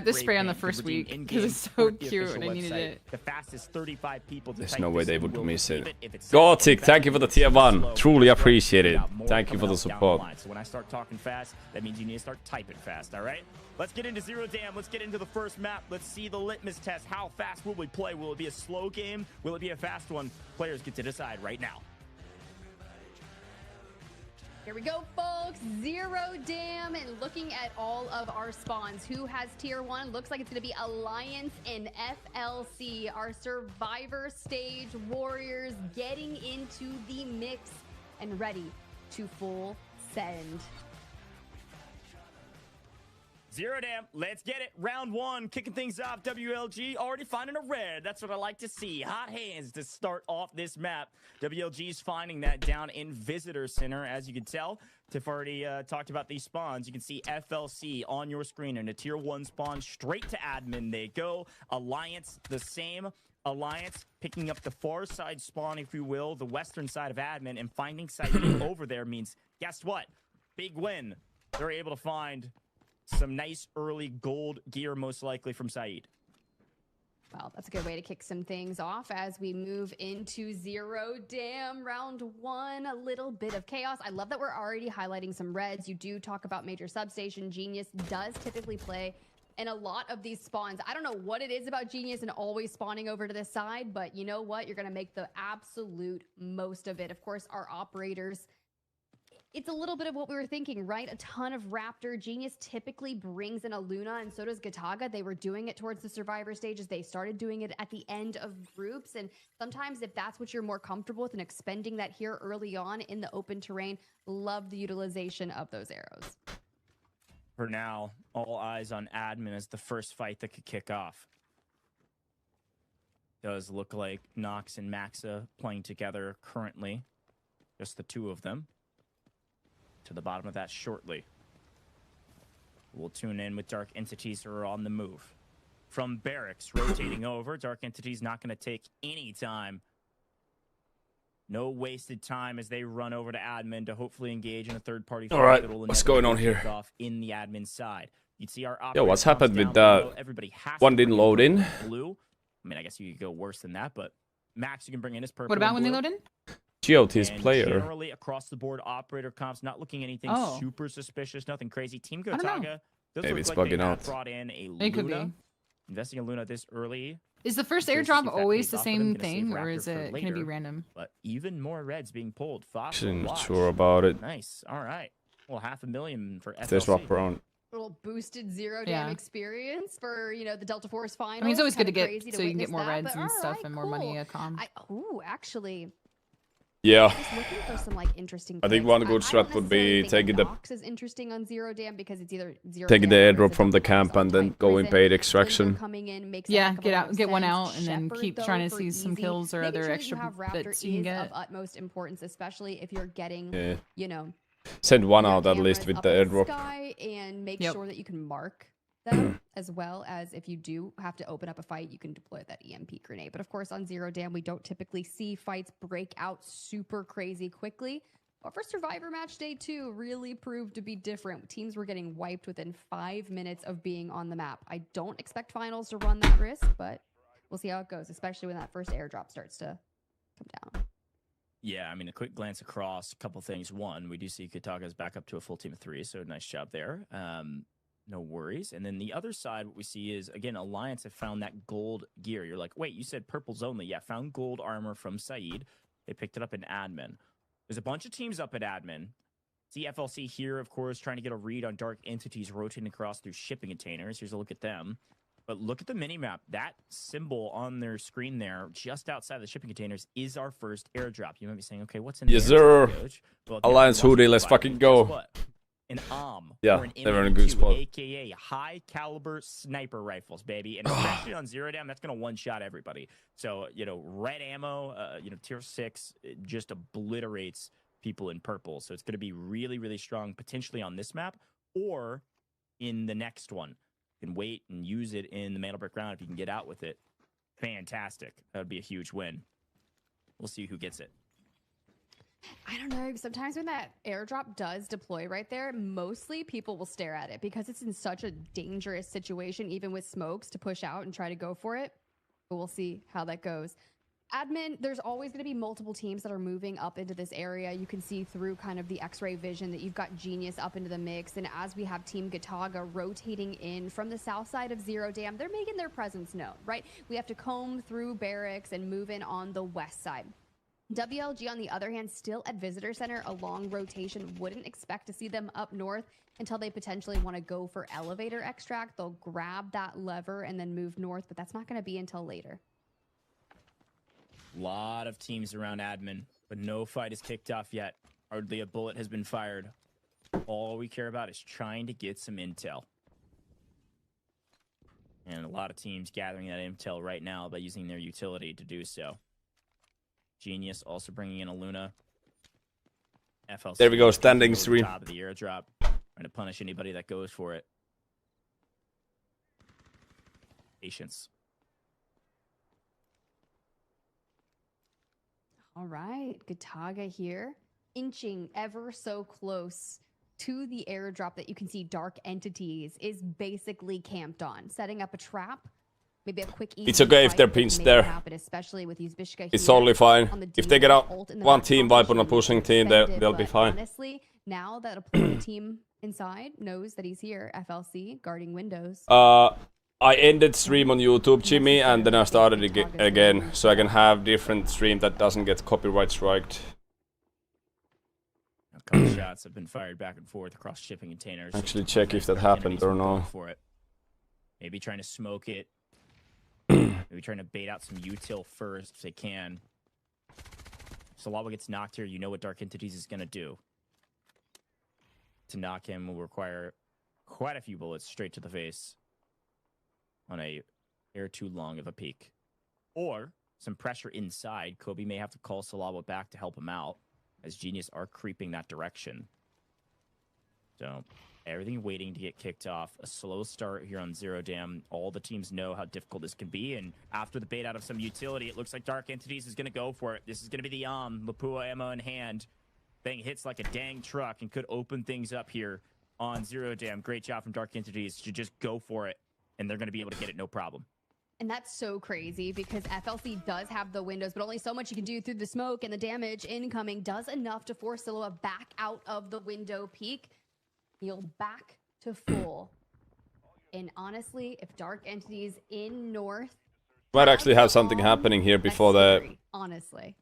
this spray on the first week because it's so cute and I needed it. The fastest 35 people to There's no way they would miss it. Gothic, thank you for the tier 1. Truly appreciate it. Thank you for the support. So when I start talking fast, that means you need to start typing fast, all right? Let's get into Zero Dam. Let's get into the first map. Let's see the litmus test. How fast will we play? Will it be a slow game? Will it be a fast one? Players get to decide right now. Here we go, folks. Zero Dam, and looking at all of our spawns. Who has tier 1? Looks like it's going to be Alliance and FLC, our survivor stage warriors getting into the mix and ready to full send. Zero Dam, let's get it. Round 1, kicking things off. WLG already finding a red. That's what I like to see. Hot hands to start off this map. WLG's finding that down in Visitor Center. As you can tell, Tiff already talked about these spawns. You can see FLC on your screen in a tier 1 spawn. Straight to admin they go. Alliance, the same. Alliance picking up the far side spawn, if you will, the western side of admin, and finding Saeed over there means, guess what? Big win. They're able to find some nice early gold gear, most likely from Saeed. Well, that's a good way to kick some things off as we move into Zero Dam round 1. A little bit of chaos. I love that we're already highlighting some reds. You do talk about Major Substation. Genius does typically play in a lot of these spawns. I don't know what it is about Genius and always spawning over to this side, but you know what? You're going to make the absolute most of it. Of course, our operators, it's a little bit of what we were thinking, right? A ton of Raptor. Genius typically brings in a Luna, and so does Gataga. They were doing it towards the survivor stages. They started doing it at the end of groups, and sometimes if that's what you're more comfortable with and expending that here early on in the open terrain, love the utilization of those arrows. For now, all eyes on admin as the first fight that could kick off. Does look like Nox and Maxa playing together currently. Just the two of them. To the bottom of that shortly. We'll tune in with Dark Entities who are on the move. From Barracks, rotating over. Dark Entities not going to take any time. No wasted time as they run over to admin to hopefully engage in a third-party fight. All right, what's going on here? Off in the admin side. You'd see our Yo, what's happened with that? One didn't load in. Blue. I mean, I guess you could go worse than that, but Max, you can bring in his purple. What about when they load in? GOT's player. Generally across the board, operator comps not looking anything super suspicious, nothing crazy. Team Gotaga, Maybe it's bugging out. Brought in a It could Luna. be. Investing a Luna this early. Is the first airdrop always the same thing, or is it going to be random? But even more reds being pulled. Actually, not sure about it. Nice. All right. Well, $500,000 for FLC. There's wrap around. A little boosted Zero Dam experience for, you know, the Delta Force final. I mean, it's always good to get so you can get more reds and stuff and more money a com. Actually. Yeah. Just looking for some like interesting. I think one good strat would be taking the is interesting on Zero Dam because it's either taking the airdrop from the camp and then going paid extraction. Yeah, get one out and then keep trying to see some kills or other extra bits you can get. Of utmost importance, especially if you're getting, you know, send one out at least with the airdrop. And make sure that you can mark them as well as if you do have to open up a fight, you can deploy that EMP grenade. But of course, on Zero Dam, we don't typically see fights break out super crazy quickly. But for Survivor Match Day 2, really proved to be different. Teams were getting wiped within 5 minutes of being on the map. I don't expect finals to run that risk, but we'll see how it goes, especially when that first airdrop starts to come down. Yeah, I mean, a quick glance across, a couple things. One, we do see Kataga's back up to a full team of 3, so nice job there. No worries. And then the other side, what we see is, again, Alliance have found that gold gear. You're like, wait, you said purples only. Yeah, found gold armor from Saeed. They picked it up in admin. There's a bunch of teams up at admin. CFLC here, of course, trying to get a read on Dark Entities rotating across through shipping containers. Here's a look at them. But look at the minimap. That symbol on their screen there, just outside the shipping containers, is our first airdrop. You might be saying, okay, what's in yes, sir. Well, Alliance Hoodie, let's fucking go. An ARM. Yeah, they're in a good spot. AKA high caliber sniper rifles, baby. And especially on Zero Dam, that's going to one-shot everybody. So, you know, red ammo, you know, tier 6, it just obliterates people in purple. So it's going to be really, really strong potentially on this map or in the next one. You can wait and use it in the Mantle Brick round if you can get out with it. Fantastic. That would be a huge win. We'll see who gets it. I don't know. Sometimes when that airdrop does deploy right there, mostly people will stare at it because it's in such a dangerous situation, even with smokes, to push out and try to go for it. But we'll see how that goes. Admin, there's always going to be multiple teams that are moving up into this area. You can see through kind of the X-ray vision that you've got Genius up into the mix. And as we have Team Gataga rotating in from the south side of Zero Dam, they're making their presence known, right? We have to comb through barracks and move in on the west side. WLG, on the other hand, still at Visitor Center, a long rotation. Wouldn't expect to see them up north until they potentially want to go for elevator extract. They'll grab that lever and then move north, but that's not going to be until later. Lot of teams around admin, but no fight is kicked off yet. Hardly a bullet has been fired. All we care about is trying to get some intel. And a lot of teams gathering that intel right now by using their utility to do so. Genius also bringing in a Luna. FLC, there we go, standing stream. Top of the airdrop, trying to punish anybody that goes for it. Patience. All right, Gataga here, inching ever so close to the airdrop that you can see Dark Entities is basically camped on, setting up a trap. Maybe a quick easy It's okay if they're fight pinched make there. it happen, especially with Uzbishka It's here totally fine. on the If they get DMS out ult in the one back team pocket, wipe on a should pushing be team, extended, they'll be but fine. Honestly, now that a player team inside knows that he's here, FLC guarding windows. I ended stream on YouTube, Jimmy, and then I started again, so I can have different stream that doesn't get copyright striked. A couple shots have been fired back and forth across shipping containers. Actually check if that Dark happened Entities or will go not. for it. Maybe trying to smoke it. Maybe trying to bait out some util first if they can. Salawa gets knocked here. You know what Dark Entities is going to do. To knock him will require quite a few bullets straight to the face on a air too long of a peak. Or some pressure inside. Kobe may have to call Salawa back to help him out, as Genius are creeping that direction. So everything waiting to get kicked off. A slow start here on Zero Dam. All the teams know how difficult this can be, and after the bait out of some utility, it looks like Dark Entities is going to go for it. This is going to be the Lapua ammo in hand. Thing hits like a dang truck and could open things up here on Zero Dam. Great job from Dark Entities to just go for it, and they're going to be able to get it no problem. And that's so crazy because FLC does have the windows, but only so much you can do through the smoke, and the damage incoming does enough to force Silhouette back out of the window peak. Heal back to full. And honestly, if Dark Entities in north... Might actually have something happening here before the... Scary, honestly.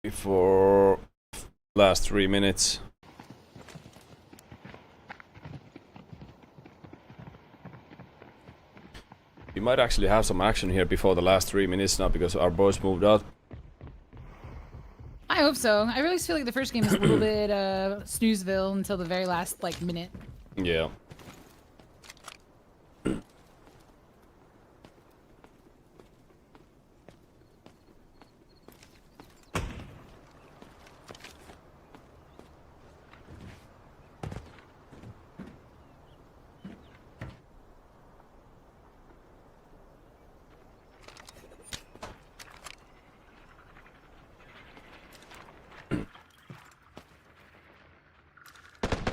Before last 3 minutes. We might actually have some action here before the last 3 minutes now because our boys moved out. I hope so. I really feel like the first game is a little bit snoozeville until the very last like minute. Yeah.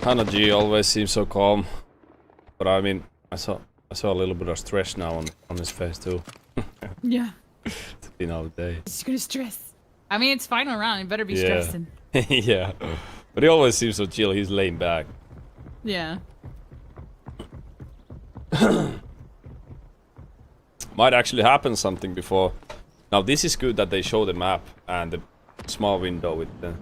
Hana G always seems so calm, but I mean, I saw a little bit of stress now on his face too. Yeah. It's been all day. He's gonna stress. I mean, it's final round. You better be stressing. Yeah, but he always seems so chill. He's laying back. Yeah. Might actually happen something before. Now this is good that they show the map and the small window with the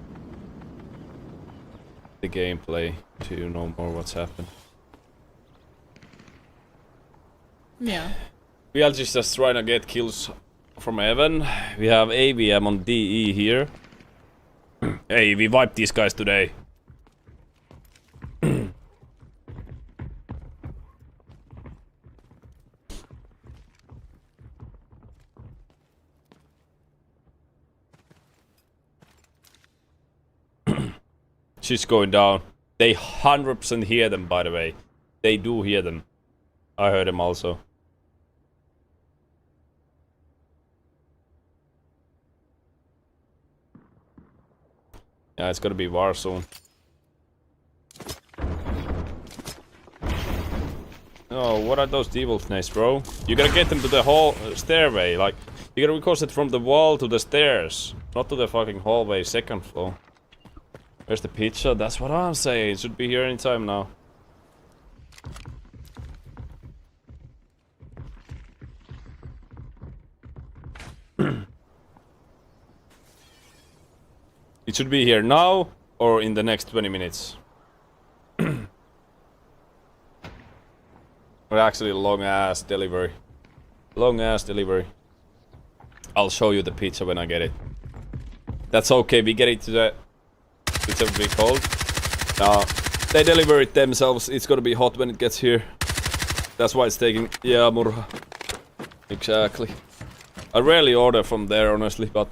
gameplay to know more what's happened. Yeah. We are just trying to get kills from Evan. We have AVM on DE here. Hey, we wiped these guys today. She's going down. They 100% hear them, by the way. They do hear them. I heard them also. Yeah, it's gonna be war soon. Oh, what are those devil snakes, bro? You gotta get them to the hall stairway. Like, you gotta recourse it from the wall to the stairs, not to the fucking hallway, second floor. Where's the pizza? That's what I'm saying. It should be here anytime now. It should be here now or in the next 20 minutes. Or actually long ass delivery. Long ass delivery. I'll show you the pizza when I get it. That's okay, we get it to the... It's a bit cold. They deliver it themselves. It's gonna be hot when it gets here. That's why it's taking... Yeah, murha. Exactly. I rarely order from there, honestly, but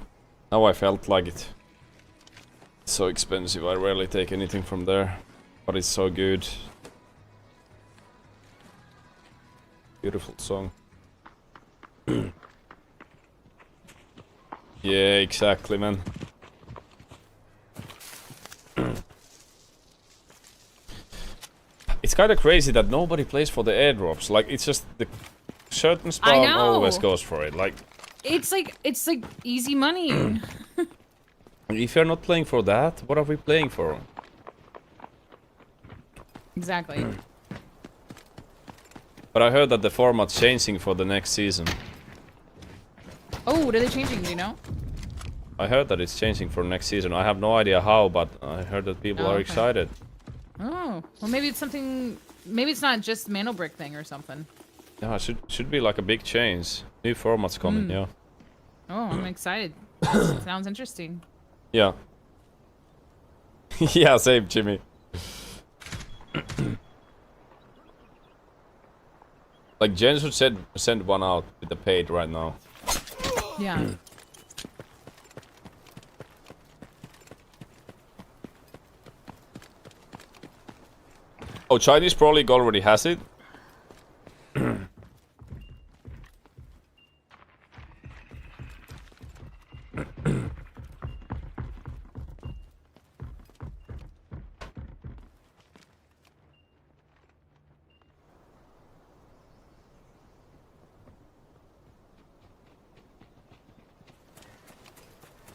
now I felt like it. It's so expensive, I rarely take anything from there. But it's so good. Beautiful song. Yeah, exactly, man. It's kind of crazy that nobody plays for the airdrops. Like, it's just the certain spawn always goes for it. Like, it's like easy money. if you're not playing for that, what are we playing for? Exactly. But I heard that the format's changing for the next season. Oh, what are they changing? Do you know? I heard that it's changing for next season. I have no idea how, but I heard that people are excited. Oh, well, maybe it's something. Maybe it's not just Mano Brick thing or something. Yeah, it should be like a big change. New formats coming, yeah. Oh, I'm excited. Sounds interesting. Yeah. Yeah, same, Jimmy. Like, Jen should send one out with the paid right now. Yeah. Oh, Chinese Pro League already has it?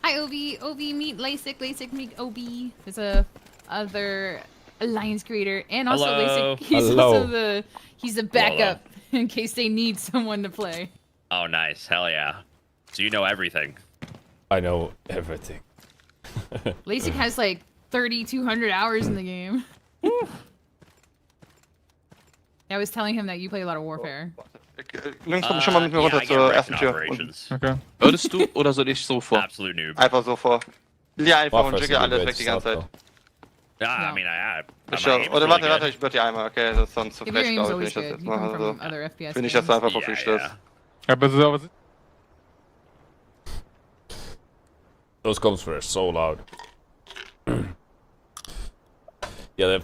Hi, Obi. Obi, meet LASIK. LASIK, meet Obi. There's a other Alliance creator, and also Hello. LASIK. He's Hello. also he's a backup in case they need someone to play. Oh, nice. Hell yeah. So you know everything. I know everything. LASIK has like 3,200 hours in the game. I was telling him that you play a lot of Warfare. Links komm schon mal mit mir runter I get zur wrecked ersten in Tür. operations. Okay. Würdest du oder soll ich so vor? Absolute noob. Einfach so vor. Ja, einfach und Warfare jiggle is a alles good weg die ganze start, Zeit. Yeah, No. I mean, I'm Schau. aim's Oder really warte, good. ich würde die einmal, okay, das ist sonst zu If your frech, aim's glaube ich, always wenn ich das good. jetzt You come mache. from So. other FPS Finde ich das games. einfach Yeah, Profilstöß. yeah. Aber so, was Those comms were so loud. Yeah,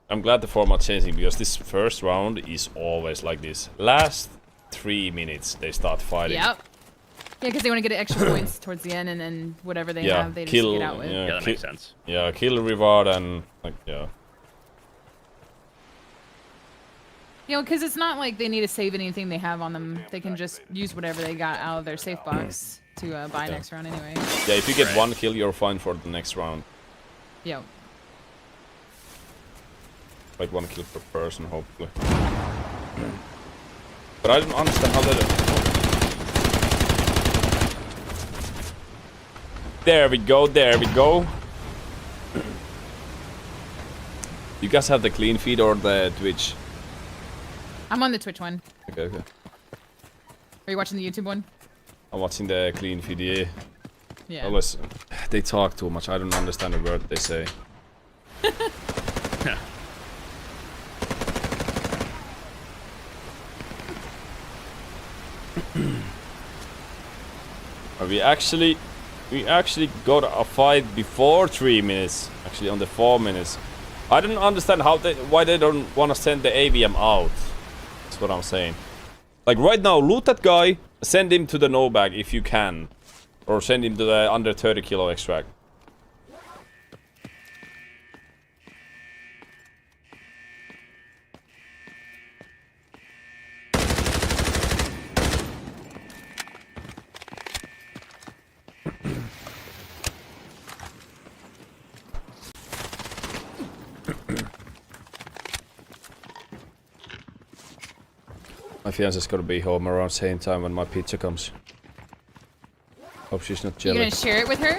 I'm glad the format changing because this first round is always like this. Last 3 minutes they start fighting. Yep. Yeah, because they want to get extra points towards the end, and then whatever they Yeah, have, they just kill. get out with. Yeah, Yeah, that makes sense. Yeah, kill reward and like yeah. You know, because it's not like they need to save anything they have on them. They can just use whatever they got out of their safe box to buy next round anyway. Yeah, if you get Right. one kill, you're fine for the next round. Yo. Like 1 kill per person, hopefully. But I don't understand how they. There we go, there we go. You guys have the clean feed or the Twitch? I'm on the Twitch one. Okay, okay. Are you watching the YouTube one? I'm watching the clean feed, yeah. Yeah. Unless they talk too much, I don't understand a word they say. We actually got a fight before 3 minutes. Actually, on the 4 minutes. I don't understand why they don't want to send the AVM out. That's what I'm saying. Like right now, loot that guy, send him to the no bag if you can, or send him to the under 30 kilo extract. My fiance's gotta be home around same time when my pizza comes. Hope she's not You jealous. gonna share it with her?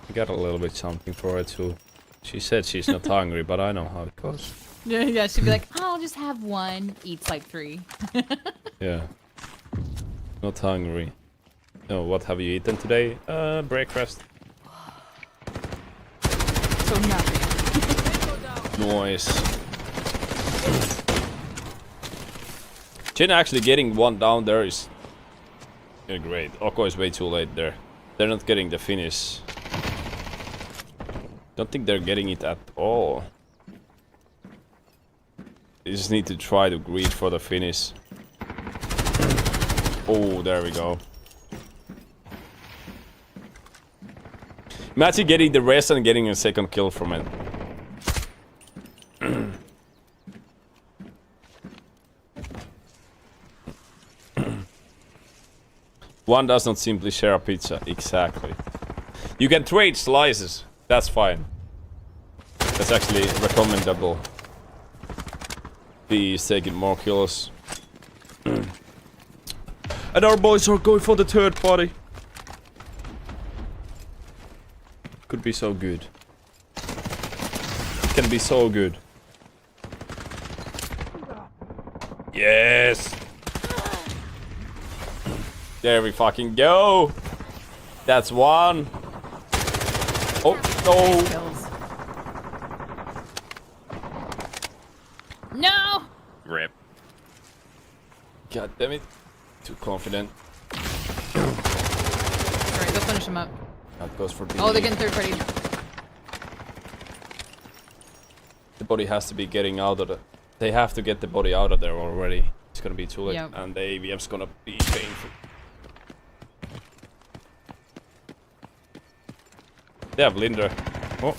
I got a little bit something for her too. She said she's not hungry, but I know how it goes. Yeah, she'd be like, oh, I'll just have one. Eats like 3. Yeah. Not hungry. Oh, what have you eaten today? Breakfast. So nothing. Noise. Jin actually getting one down there is great. Oko is way too late there. They're not getting the finish. Don't think they're getting it at all. They just need to try to greed for the finish. Oh, there we go. Imagine getting the rest and getting a second kill from it. One does not simply share a pizza. Exactly. You can trade slices. That's fine. That's actually recommendable. B is taking more kills. And our boys are going for the third party. Could be so good. Can be so good. Yes! There we fucking go! That's one! Oh, no! Kills. No! Rip. God damn it. Too confident. Alright, go finish him up. That goes for the... Oh, they're getting third party. The body has to be getting out of the... They have to get the body out of there already. It's gonna be too late. Yep. And the AVM's gonna be painful. They have Linder. Oh.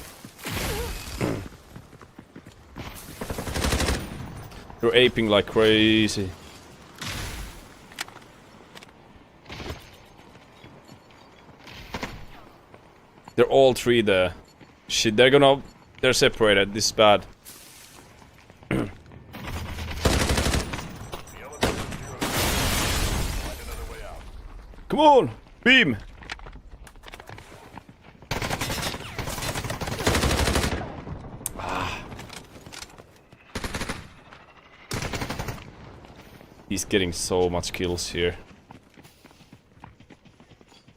They're aping like crazy. They're all 3 there. Shit, they're separated. This is bad. Come on! Beam! He's getting so much kills here.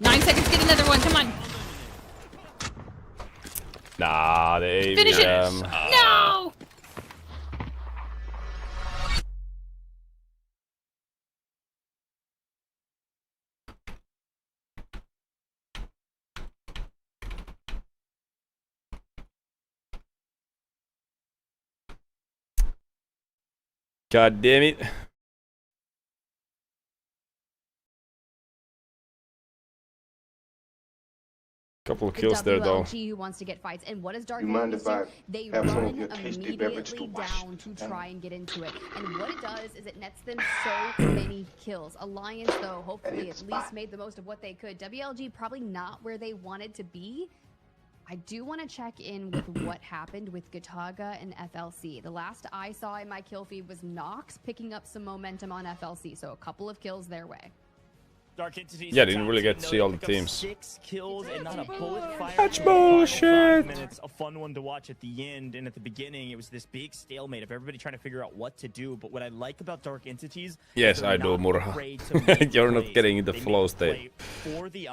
9 seconds, get another one, come on. Nah, the AVM. Finish it! No! God damn it. Couple of kills there though. WLG who wants to get fights, and what does Dark You mind if I They have some of run your tasty beverage to immediately wash down to down? try and get into it. And what it does is it nets them so many kills. Alliance, though, hopefully at least made the most of what they could. WLG probably not where they wanted to be. I do want to check in with what happened with Gataga and FLC. The last I saw in my kill feed was Nox picking up some momentum on FLC, so a couple of kills their way. Dark Entities Yeah, didn't really get to see all the pick up teams. 6 kills and not a bullet fire. That's in the final bullshit. 5 minutes. A fun one to watch at the end, and at the beginning, it was this big stalemate of everybody trying to figure out what to do. But what I like about Dark Entities, Yes, is they're I do, not Murha. afraid to make You're not plays. getting in the They flow make a state. play for the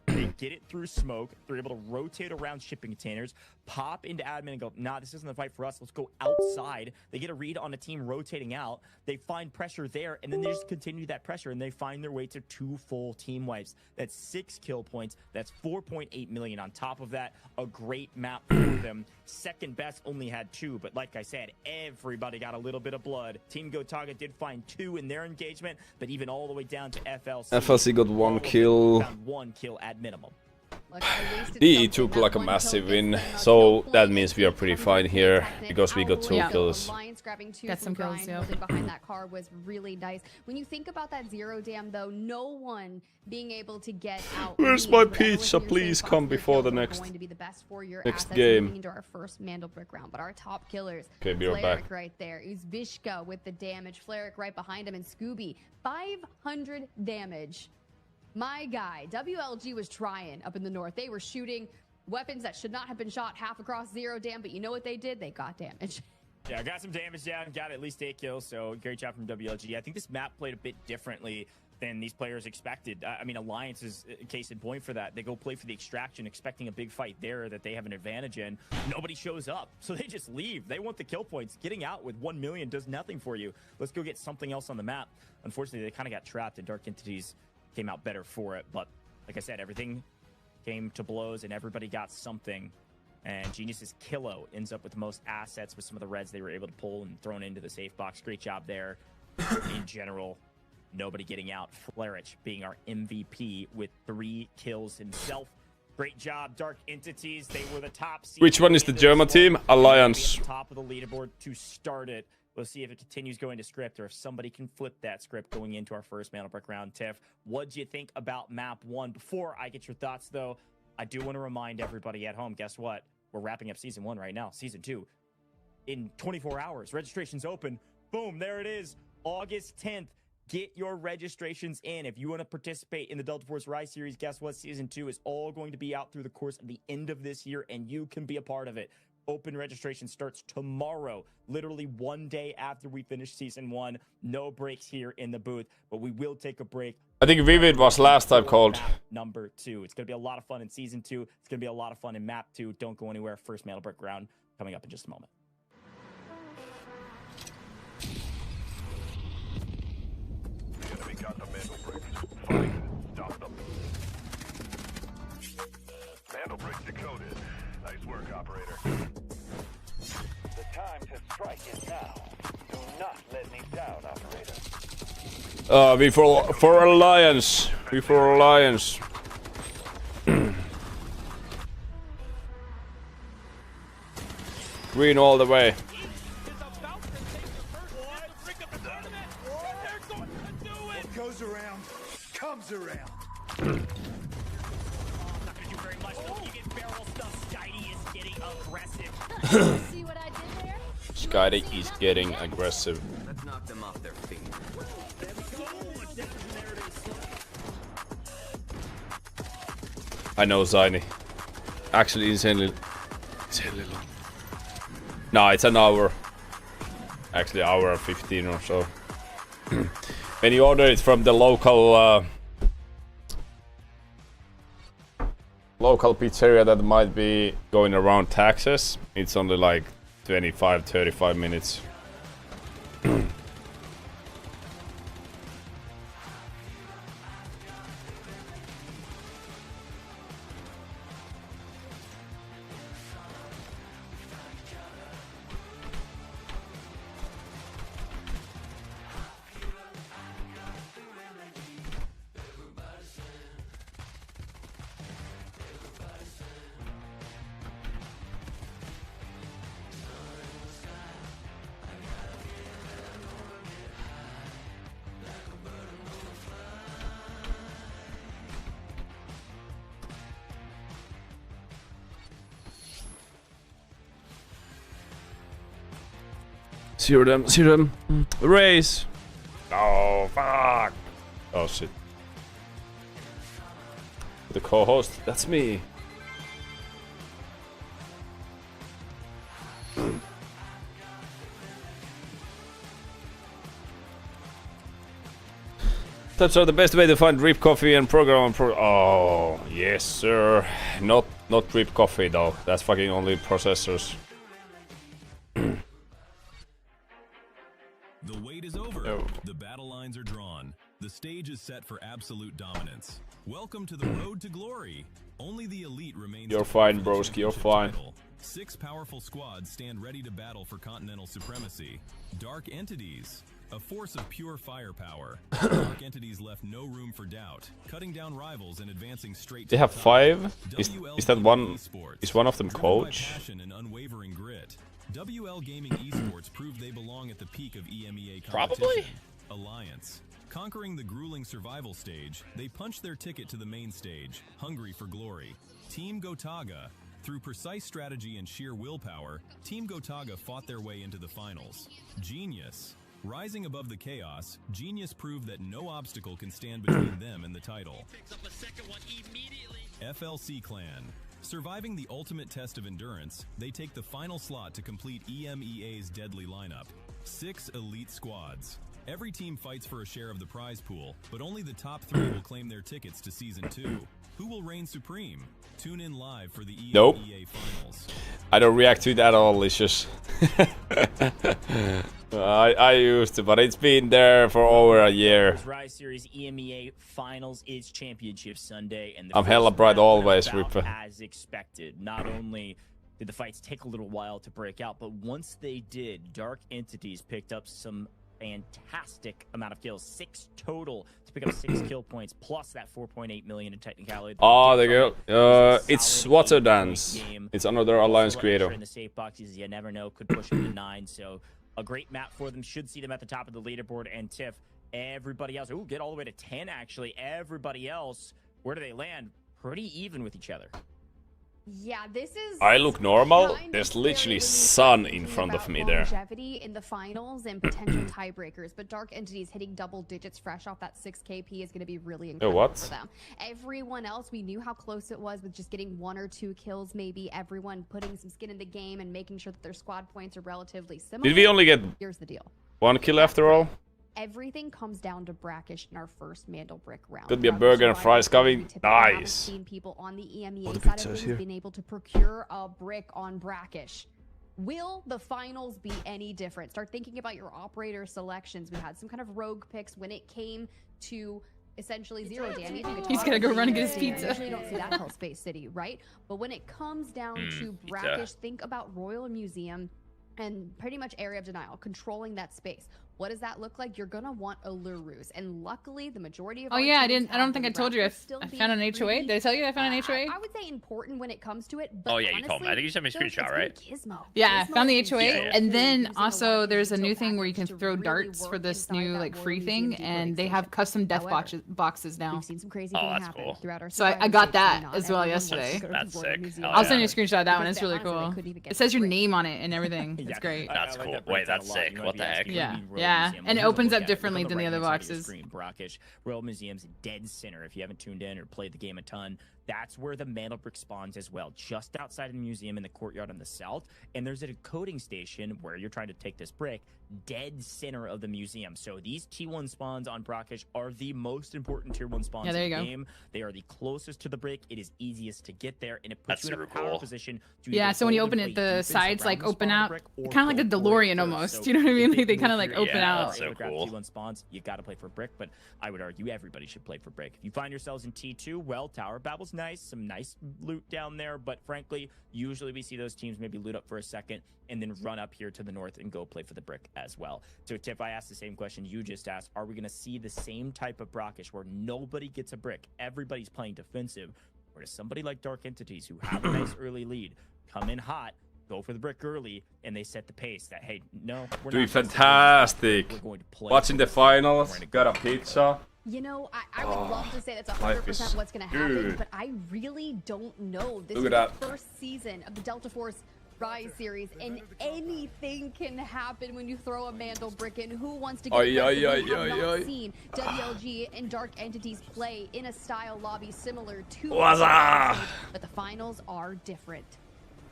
they get it through smoke. They're able to rotate around shipping containers, pop into admin, and go, nah, this isn't the fight for us. Let's go outside. They get a read on a team rotating out. They find pressure there, and then they just continue that pressure, and they find their way to 2 full team wipes. That's 6 kill points. That's 4.8 million on top of that. A great map for them. Second best only had 2, but like I said, everybody got a little bit of blood. Team Gotaga did find 2 in their engagement, but even all the way down to FLC. FLC got 1 kill. Found 1 kill at minimum. Look, I wasted DE something. took That like a one massive kill gets win, them a so kill that point. means we are pretty fine here because we got 2 Yeah. kills. Alliance grabbing 2 Got from some kills, Brian, yeah. holding behind that car was really nice. When you think about that zero dam, though, no one being able to get out. Where's lead, my whatever was pizza? in your Please safe come box, your before the kills are next- going to be the best for your next assets game. moving into our first Mandelbrick round. But our top killers, Okay, be right back. Fleric right there, Uzvishka with the damage, Fleric right behind him, and Scooby 500 damage. My guy, WLG was trying up in the north. They were shooting weapons that should not have been shot half across zero dam, but you know what they did? They got damage. Yeah, got some damage down, got at least 8 kills, so great job from WLG. I think this map played a bit differently than these players expected. I mean, Alliance is a case in point for that. They go play for the extraction, expecting a big fight there that they have an advantage in. Nobody shows up, so they just leave. They want the kill points. Getting out with 1 million does nothing for you. Let's go get something else on the map. Unfortunately, they kind of got trapped, and Dark Entities came out better for it. But like I said, everything came to blows, and everybody got something. And Genius's Kilo ends up with the most assets with some of the reds they were able to pull and thrown into the safe box. Great job there. In general, nobody getting out. Flerich being our MVP with 3 kills himself. Great job, Dark Entities. They were the top seed. Which one is the German team? Alliance. Top of the leaderboard to start it. We'll see if it continues going to script or if somebody can flip that script going into our first Mandelbrick round. Tiff, what'd you think about map 1? Before I get your thoughts, though, I do want to remind everybody at home, guess what? We're wrapping up season 1 right now. Season 2 in 24 hours. Registration's open. Boom, there it is. August 10th. Get your registrations in. If you want to participate in the Delta Force Rise series, guess what? Season 2 is all going to be out through the course of the end of this year, and you can be a part of it. Open registration starts tomorrow, literally 1 day after we finish season 1. No breaks here in the booth, but we will take a break. I think Vivid was last time called. Map number 2. It's going to be a lot of fun in season 2. It's going to be a lot of fun in map 2. Don't go anywhere. First Mandelbrick round coming up in just a moment. We got the Mandelbricks. Fight. Stop them. Mandelbricks decoded. Nice work, operator. The time to strike is now. Do not let me down, operator. We for Alliance. We for Alliance. Green all the way. What goes around, comes around. Not gonna do very much though. You get barrel stuff. Skydie is getting aggressive. See what I did there? Skydie is getting aggressive. Let's knock them off their feet. I know Ziny. Actually, insanely long. No, it's an hour. Actually, hour and 15 or so. When you order it from the local local pizzeria that might be going around taxes, it's only like 25-35 minutes. See them. Race. Oh, fuck. Oh, shit. The co-host, that's me. That's the best way to find drip coffee and program. Oh, yes, sir. Not drip coffee though. That's fucking only processors. The wait is over. Oh. The battle lines are drawn. The stage is set for absolute dominance. Welcome to the road to glory. Only the elite remains. You're to fine, fight for the broski. You're championship fine. title. 6 powerful squads stand ready to battle for continental supremacy. Dark Entities, A force of pure firepower, Dark Entities left no room for doubt, cutting down rivals and advancing straight to They have the top. 5. Is that one? Esports, Is one of them driven by coach? passion and unwavering grit, WL Gaming Esports proved they belong at the peak of EMEA competition. Probably. Alliance. Conquering the grueling survival stage, they punched their ticket to the main stage, hungry for glory. Team Gotaga. Through precise strategy and sheer willpower, Team Gotaga fought their way into the finals. Genius. Rising above the chaos, Genius proved that no obstacle can stand between them and the title. FLC Clan. Surviving the ultimate test of endurance, they take the final slot to complete EMEA's deadly lineup. 6 elite squads. Every team fights for a share of the prize pool, but only the top 3 will claim their tickets to Season 2. Who will reign supreme? Tune in live for the EMEA Nope. finals. I don't react to it at all. It's just I used to, but it's been there for over a year. Rise Series EMEA Finals is Championship Sunday, and I'm hella first bright round always, went about Ripper. as expected. Not only did the fights take a little while to break out, but once they did, Dark Entities picked up some fantastic amount of kills, 6 total to pick up 6 kill points, plus that 4.8 million in technicality. Oh, there you It go. was a It's solid Water 8-point Dance. game. It's another Also, Alliance extra creator. in the safe boxes, you never know, could push them to 9. So a great map for them. Should see them at the top of the leaderboard. And Tiff, everybody else, ooh, get all the way to 10 actually. Everybody else, where do they land? Pretty even with each other. Yeah, this is. I look normal. kind of There's scary literally when you sun start in thinking front of about me there. Longevity in the finals and potential tiebreakers, but Dark Entities hitting double digits fresh off that 6 KP is going to be really incredible what? for them. Everyone else, we knew how close it was with just getting 1 or 2 kills, maybe everyone putting some skin in the game and making sure that their squad points are relatively similar. Did we only get Here's the deal. 1 kill after all? Everything comes down to Brackish in our first Mandel Brick round. Could be a Now, burger and this is why fries coming. we typically haven't Nice. seen people on the EMEA the side of pizzas things here. being able to procure a brick on Brackish. Will the finals be any different? Start thinking about your operator selections. We had some kind of rogue picks when it came to essentially zero damage. He's gonna go run and get his pizza. Usually don't see that till Space City, right? But when it comes down to pizza. Brackish, think about Royal Museum and pretty much Area of Denial, controlling that space. What does that look like? You're gonna want Allurus, and luckily, the majority of Oh our yeah, I teams didn't. I have don't think I them. told you. I Brackish still being found an HOA. pretty, Did I tell you I found an HOA? I would say important when it comes to it. But Oh, yeah, you told me. I honestly, think you sent me a Phil, it's screenshot, been right? Gizmo. Yeah, I Gizmo found the has been HOA, so Yeah. and cool then using a also lot of there's a these new digital thing where you can packages to throw really darts for work this inside new that like Royal free Museum thing, and they decoding have station. custom death However, boxes now. We've seen some crazy Oh, things that's happen cool. throughout our So I survival got stage. that Not as well everyone wants to yesterday. go to That's Royal sick. Museum. Hell I'll send you a yeah. screenshot of that one. Because It's really honestly, they cool. couldn't even get It says your brick. name on it and everything. It's Yeah, great. That's I like cool. that Wait, breakdown that's a lot. sick. You might What be the heck? asking, Yeah, what do you mean Royal yeah. Museum? And it Well, opens look up at differently look than the right other inside of your boxes. screen. Brackish, Royal Museum's dead center. If you haven't tuned in or played the game a ton, that's where the Mandelbrick spawns as well, just outside of the museum in the courtyard on the south. And there's a decoding station where you're trying to take this brick, dead center of the museum. So these T1 spawns on Brackish are the most important tier 1 spawns Yeah, there in you the go. game. They are the closest to the brick. It is easiest to get there, and it puts That's you in a super power cool. position to Yeah, either so when you hold open and it, play the defense sides around like the open spawn of out, the brick, or kind of like a go for it DeLorean first. almost. So You know what I mean? if Like they move kind of like your- open Yeah, out. that's so grab cool. T1 spawns, you got to play for brick, but I would argue everybody should play for brick. If you find yourselves in T2, well, Tower Battle's nice, some nice loot down there, but frankly, usually we see those teams maybe loot up for a second and then run up here to the north and go play for the brick as well. So Tiff, I asked the same question you just asked. Are we going to see the same type of Brackish where nobody gets a brick, everybody's playing defensive, or does somebody like Dark Entities who have a nice early lead come in hot, go for the brick early, and they set the pace that, hey, no, we're Doing not gonna fantastic. we're going to play. Watching the finals. Got a pizza. You know, I would love to say that's life 100% is what's going to happen, good. but I really don't know. This Look is at the that. first season of the Delta Force Rise series, and anything can happen when you throw a Mandel brick in. Who wants to get Ay, ay, aggressive? We ay, have ay, not ay. seen WLG and Dark Entities play in a style lobby similar to What's the up? stage, but the finals are different.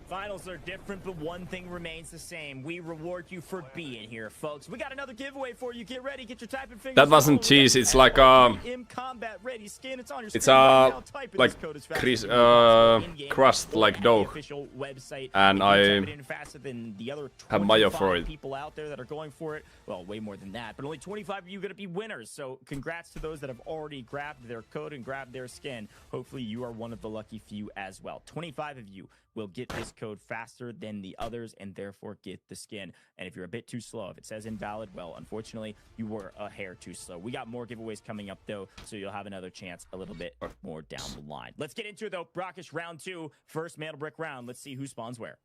Finals are different, but one thing remains the same. We reward you for being here, folks. We got another giveaway for you. Get ready, get your typing fingers. That wasn't going. cheese, it's like, M Combat Ready skin. It's on your it's, screen right now. Type in like this code as fast Chris- as you possible in-game crust or like at dough. the official website. And If you I type it in faster than the other have mayo for 25 it. people out there that are going for it. Well, way more than that, but only 25 of you are going to be winners. So congrats to those that have already grabbed their code and grabbed their skin. Hopefully you are one of the lucky few as well. 25 of you will get this code faster than the others and therefore get the skin. And if you're a bit too slow, if it says invalid, well, unfortunately, you were a hair too slow. We got more giveaways coming up, though, so you'll have another chance a little bit more down the line. Let's get into it, though. Brackish round 2, first Mantle Brick round. Let's see who spawns where.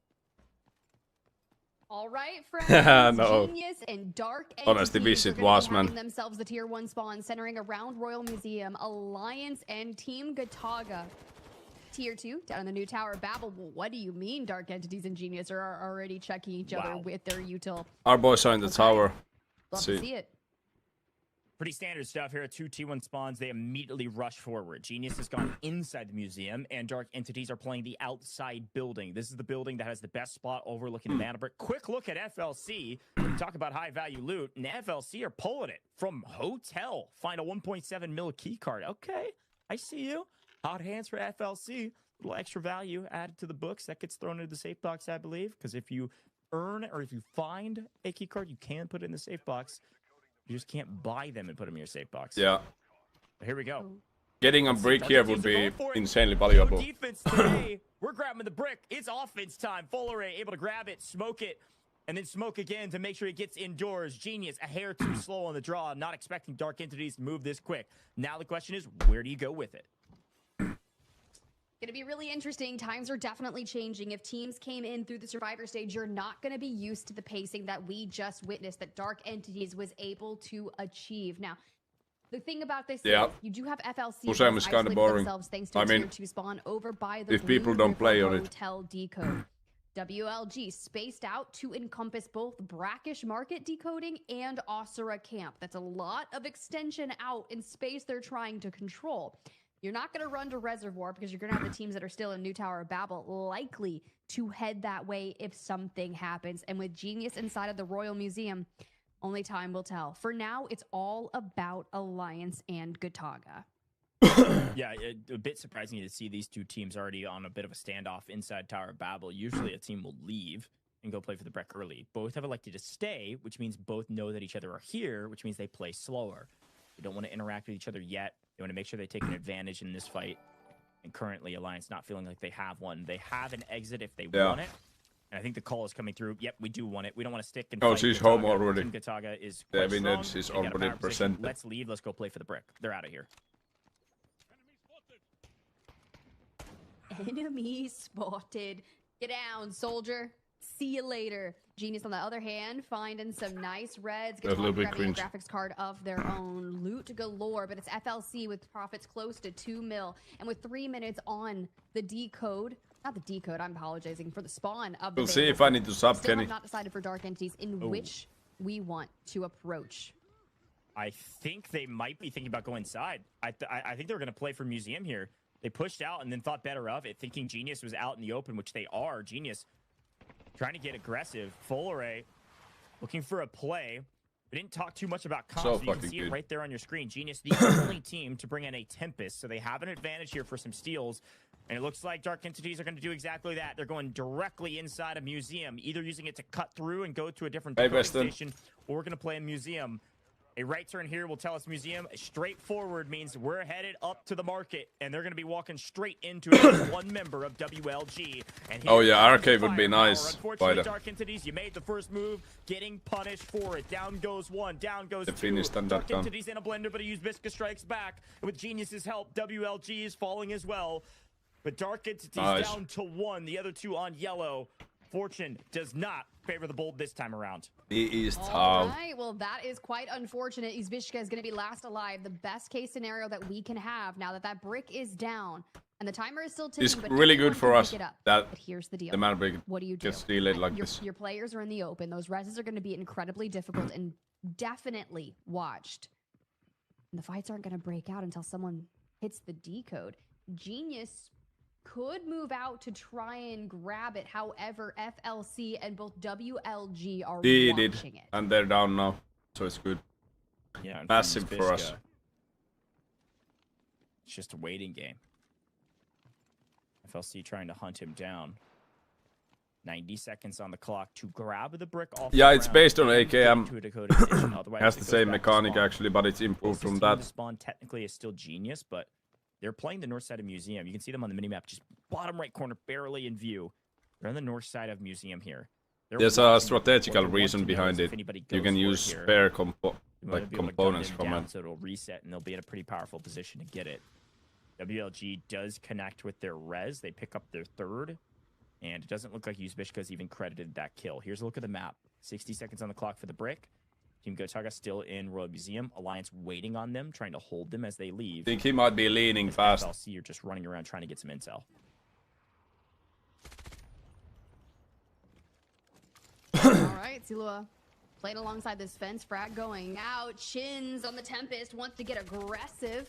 All right, friends. No. Genius and Dark Honestly, Entities visit are gonna was, be having man. themselves the tier 1 spawn centering around Royal Museum, Alliance, and Team Gataga. Tier 2 down in the new tower, Babel. Well, what do you mean Dark Entities and Genius are already checking each other with their util? Our boys are in the tower. Love See. to see it. Pretty standard stuff here. 2 T1 spawns. They immediately rush forward. Genius has gone inside the museum, and Dark Entities are playing the outside building. This is the building that has the best spot overlooking the Mana Brick. Quick look at FLC. Talk about high-value loot, and FLC are pulling it from hotel. Find a 1.7 mil key card. Okay, I see you. Hot hands for FLC. A little extra value added to the books. That gets thrown into the safe box, I believe, because if you earn or if you find a key card, you can put it in the safe box. You just can't buy them and put them in your safe box. Yeah. Here we go. Getting a brick here would be insanely valuable. No defense today. We're grabbing the brick. It's offense time. Fuller able to grab it, smoke it, and then smoke again to make sure it gets indoors. Genius, a hair too slow on the draw. Not expecting Dark Entities to move this quick. Now the question is, where do you go with it? Gonna be really interesting. Times are definitely changing. If teams came in through the survivor stage, you're not gonna be used to the pacing that we just witnessed, that Dark Entities was able to achieve. Now, the thing about this is you do have FLC Usam is kinda boring. thanks to I mean, tier 2 spawn over by the if people don't play on it. Hotel decode. WLG spaced out to encompass both brackish market decoding and Osira camp. That's a lot of extension out in space they're trying to control. You're not going to run to Reservoir because you're going to have the teams that are still in New Tower of Babel likely to head that way if something happens. And with Genius inside of the Royal Museum, only time will tell. For now, it's all about Alliance and Gataga. Yeah, a bit surprising to see these two teams already on a bit of a standoff inside Tower of Babel. Usually a team will leave and go play for the Breck early. Both have elected to stay, which means both know that each other are here, which means they play slower. They don't want to interact with each other yet. They want to make sure they take an advantage in this fight. And currently, Alliance not feeling like they have one. They have an exit if they want it. And I think the call is coming through. Yep, we do want it. We don't want to stick and fight. she's Gataga. home already. Team Gataga is The quite evidence strong. is They got a already power position. presented. Let's leave. Let's go play for the Brick. They're out of here. Enemy spotted. Get down, soldier. See you later. Genius, on the other hand, finding some nice reds. That's a little bit grabbing a cringe. graphics card of their own. Loot galore, but it's FLC with profits close to 2 mil. And with 3 minutes on the decode, not the decode, I'm apologizing, for the spawn of the We'll see if I need to sub Still Kenny. have not decided for Dark Entities in which we want to approach. I think they might be thinking about going inside. I think they're going to play for Museum here. They pushed out and then thought better of it, thinking Genius was out in the open, which they are. Genius trying to get aggressive. Full array looking for a play. We didn't talk too much about comps, So but you can fucking see it good. right there on your screen. Genius, the only team to bring in a Tempest, so they have an advantage here for some steals. And it looks like Dark Entities are going to do exactly that. They're going directly inside a museum, either using it to cut through and go to a different Hey, decoding Weston. station, or we're going to play a museum. A right turn here will tell us museum. Straightforward means we're headed up to the market, and they're going to be walking straight into it. One member of WLG. And Oh, yeah, here's arcade the would be firepower. nice, Unfortunately, but, Dark Entities, you made the first move, getting punished for it. Down goes one, down goes The two. finish done Dark that done. Entities in a blender, but he used Visca Strikes back. And with Genius's help, WLG is falling as well. But Dark Entities Nice. down to one, the other two on yellow. Fortune does not favor the bold this time around. He is All tough. right, well, that is quite unfortunate. Izvishka is going to be last alive. The best case scenario that we can have now that that brick is down and the timer is still ticking. It's but really anyone good for can us pick it up. that But here's the deal. the Mana Brick What do you do? gets delayed like your, this. your players are in the open. Those reses are going to be incredibly difficult and definitely watched. And the fights aren't going to break out until someone hits the decode. Genius could move out to try and grab it. However, FLC and both WLG are He watching did, it. and they're down now, so it's good. Yeah, and Massive from for us. Visca, it's just a waiting game. FLC trying to hunt him down. 90 seconds on the clock to grab the brick off. Yeah, the it's ground based on and get AKM. to a decoding station. Otherwise, Has it the goes same back to mechanic spawn. actually, but it's improved Closest from team that. to spawn technically is still Genius, but they're playing the north side of Museum. You can see them on the minimap, just bottom right corner, barely in view. They're on the north side of Museum here. There's a strategical reason behind it. You can use spare components from it. So it'll reset, and they'll be in a pretty powerful position to get it. WLG does connect with their res. They pick up their third, and it doesn't look like Uzbishka's even credited that kill. Here's a look at the map. 60 seconds on the clock for the brick. Team Gotaga still in Royal Museum. Alliance waiting on them, trying to hold them as they leave. I think he might be leaning fast. FLC are just running around trying to get some intel. All right, Silua playing alongside this fence. Frag going out. Shins on the Tempest wants to get aggressive.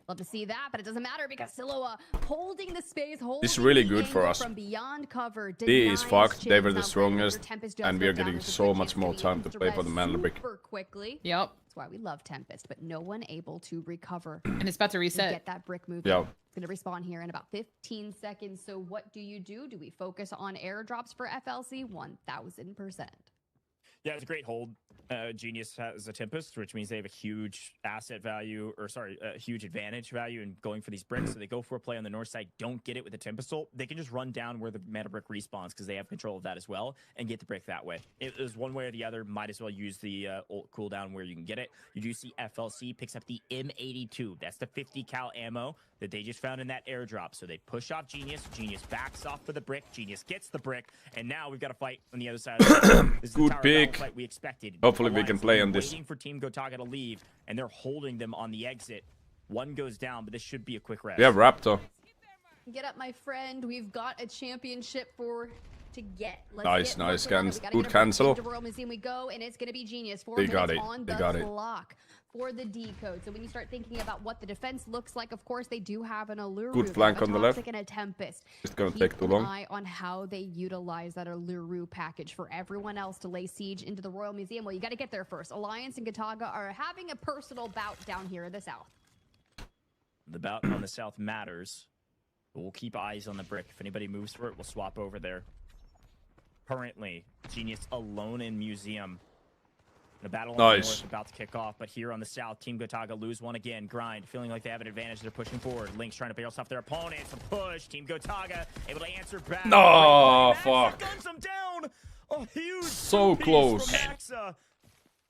Love to see that, but it doesn't matter because Silua holding the space, holding This is really the good for angle us. from beyond cover. D is denies fucked. They were Shins. the Now strongest, Tempest does and we go are down. getting There's a so quick much more chance time to to play for res the mana brick. super quickly. Yep. That's why we love Tempest, but no one able to recover. And it's about to and reset. get that brick moving. Yeah. It's going to respawn here in about 15 seconds. So what do you do? Do we focus on airdrops for FLC? 1000%. Yeah, it's a great hold. Genius has a Tempest, which means they have a huge asset value, or sorry, a huge advantage value in going for these bricks. So they go for a play on the north side, don't get it with the Tempest ult. They can just run down where the mana brick respawns because they have control of that as well and get the brick that way. It is one way or the other. Might as well use the ult cooldown where you can get it. You do see FLC picks up the M82. That's the 50 cal ammo that they just found in that airdrop. So they push off Genius. Genius backs off for the brick. Genius gets the brick. And now we've got to fight on the other side of the This is the Good tower pick. battle fight we expected. Hopefully we can Alliance play have on been this. Waiting for Team Gotaga to leave, and they're holding them on the exit. One goes down, but this should be a quick rest. We have Raptor. Get up, my friend. We've got a championship to get. Nice, nice. We gotta Good get cancel. into Royal Museum we go, and it's gonna be Genius. 4 They minutes got it. on They the got it. clock for the decode. So when you start thinking about what the defense looks like, of course they do have an Allure. Good flank on the left. And a Tempest. It's gonna Keep take too an long. eye on how they utilize that Allure package for everyone else to lay siege into the Royal Museum. Well, you got to get there first. Alliance and Gotaga are having a personal bout down here in the south. The bout on the south matters. But we'll keep eyes on the brick. If anybody moves for it, we'll swap over there. Currently, Genius alone in Museum. The battle on the north about to kick off, but here on the south, Team Gotaga lose one again. Grind, feeling like they have an advantage. They're pushing forward. Link's trying to bail off their opponents. A push. Team Gotaga able to answer back. No, Maxa fuck. guns them down. A huge So two-piece close. from Maxa.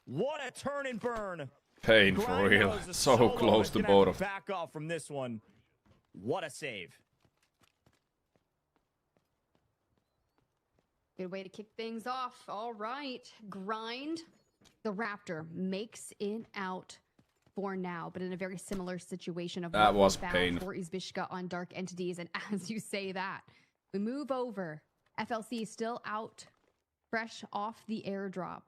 What a turn and burn. Pain for Grind real. knows the So solo close is to gonna have both of. back off from this one. What a save. Good way to kick things off. All right. Grind. The Raptor makes it out for now, but in a very similar situation of That what we was found pain. for Uzbishka on Dark Entities. And as you say that, we move over. FLC still out, fresh off the airdrop.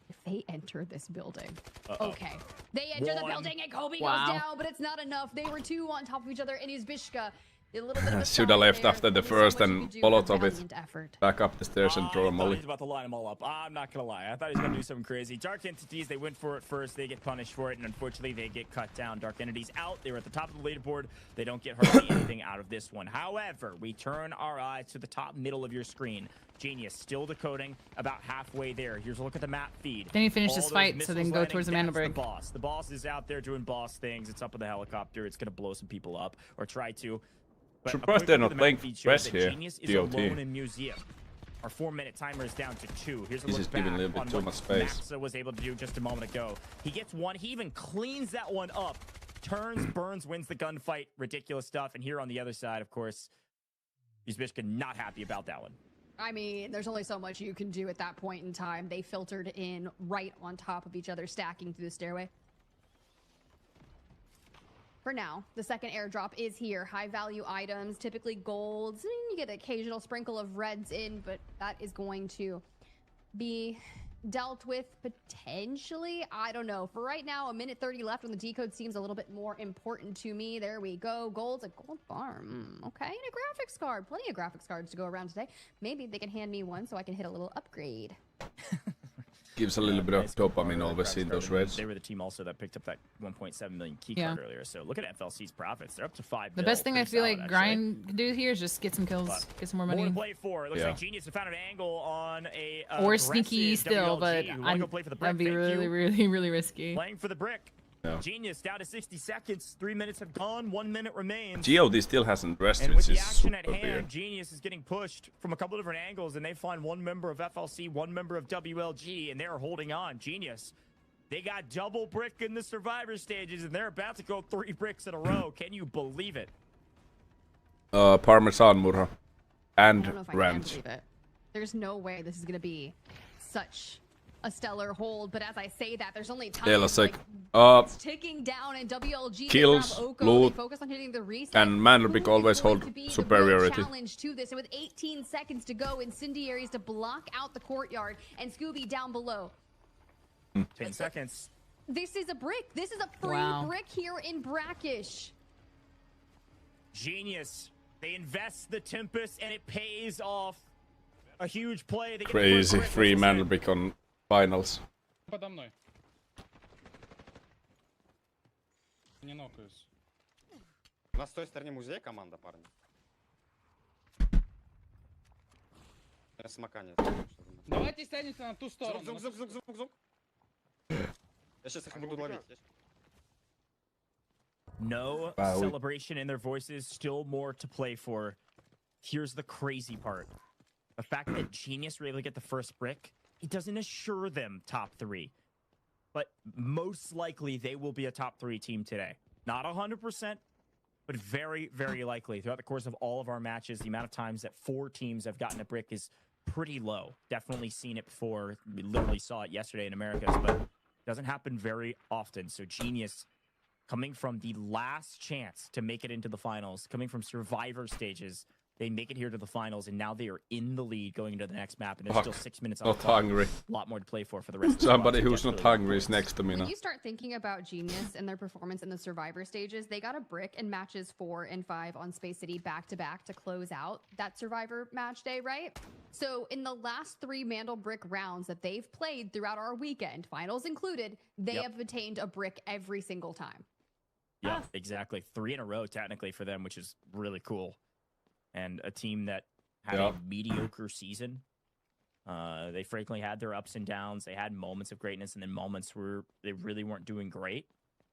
If they enter this building. Okay. They enter the building and Kobe goes down, but it's not enough. They were two on top of each other, and Uzbishka, a little bit of a Should have left after the first and followed up it. effort. Back up the stairs and throw a I thought molly. he was about to line them all up. I'm not gonna lie. I thought he was gonna do something crazy. Dark Entities, they went for it first. They get punished for it, and unfortunately, they get cut down. Dark Entities out. They were at the top of the leaderboard. They don't get hardly anything out of this one. However, we turn our eyes to the top middle of your screen. Genius still decoding, about halfway there. Here's a look at the map feed. Then you finish All this those fight so missiles they can go landing, towards the that's mana break. The boss. The boss is out there doing boss things. It's up in the helicopter. It's gonna blow some people up or try to. But a Surprised quick they're look at not the map playing feed shows West that here, Genius is DOT. alone in Museum. Our 4-minute timer is down to 2. Here's a This look is back giving a little bit on too what much space. Maxa was able to do just a moment ago. He gets one. He even cleans that one up. Turns, burns, wins the gunfight. Ridiculous stuff. And here on the other side, of course, Uzbishka not happy about that one. I mean, there's only so much you can do at that point in time. They filtered in right on top of each other, stacking through the stairway. For now, the second airdrop is here. High value items, typically golds. You get an occasional sprinkle of reds in, but that is going to be dealt with potentially. I don't know. For right now, 1:30 left on the decode seems a little bit more important to me. There we go. Gold's a gold farm. Okay, and a graphics card. Plenty of graphics cards to go around today. Maybe they can hand me one so I can hit a little upgrade. Gives a little bit of dopamine always in those reds. They were the team also that picked up that 1.7 million key Yeah. card earlier. So look at FLC's profits. They're up to 5 The mil. best thing I Pretty feel solid, like actually. Grind can do here is just get some kills, get some more More money. to play for. It looks Yeah. like Genius have found an angle on a Or sneaky aggressive still, but WLG. We wanna go play for the brick. that'd be Thank really, you. really, really risky. Playing for the brick. Yeah. Genius down to 60 seconds. 3 minutes have gone. 1 minute remains. GOD still hasn't rested, And with which the is action at super hand, weird. Genius is getting pushed from a couple different angles, and they find one member of FLC, one member of WLG, and they're holding on. Genius. They got double brick in the survivor stages, and they're about to go 3 bricks in a row. Can you believe it? Parmesan murra. I don't know And if I can ranch. believe it. There's no way this is going to be such a stellar hold, but as I say that, there's only time. Yeah, let's like, take it's ticking down, and WLG kills, they grab Oko, loot, they focus on hitting the reset. and Manderbeek Who is always going hold to be the real superiority. challenge to this, and with 18 seconds to go, incendiaries to block out the courtyard, and Scooby down below. 10 seconds. This is a brick. This is a free Wow. brick here in Brackish. Genius. They invest the Tempest, and it pays off. A huge play. They get the first Crazy brick, free as I said. Manderbeek on finals. Подо мной. Не нокаюсь. У нас с той стороны музей команда, парни. Смока нет. Давайте стянемся на ту сторону. Зук. Я сейчас их буду ловить. No Wow. celebration in their voices. Still more to play for. Here's the crazy part. The fact that Genius were able to get the first brick, it doesn't assure them top 3. But most likely they will be a top 3 team today. Not 100%, but very, very likely. Throughout the course of all of our matches, the amount of times that 4 teams have gotten a brick is pretty low. Definitely seen it before. We literally saw it yesterday in Americas, but it doesn't happen very often. So Genius, coming from the last chance to make it into the finals, coming from survivor stages, they make it here to the finals, and now they are in the lead going into the next map, and there's Fuck. still 6 minutes on Not the clock. hungry. A lot more to play for the rest of the Somebody squad, so who's not desperately hungry is points. next to me When now. you start thinking about Genius and their performance in the survivor stages, they got a brick in matches 4 and 5 on Space City back-to-back to close out that survivor match day, right? So in the last 3 Mandel brick rounds that they've played throughout our weekend, finals included, they Yep. have attained a brick every single time. Yeah, exactly. 3 in a row, technically, for them, which is really cool. And a team that had Yep. a mediocre season. They frequently had their ups and downs. They had moments of greatness and then moments where they really weren't doing great.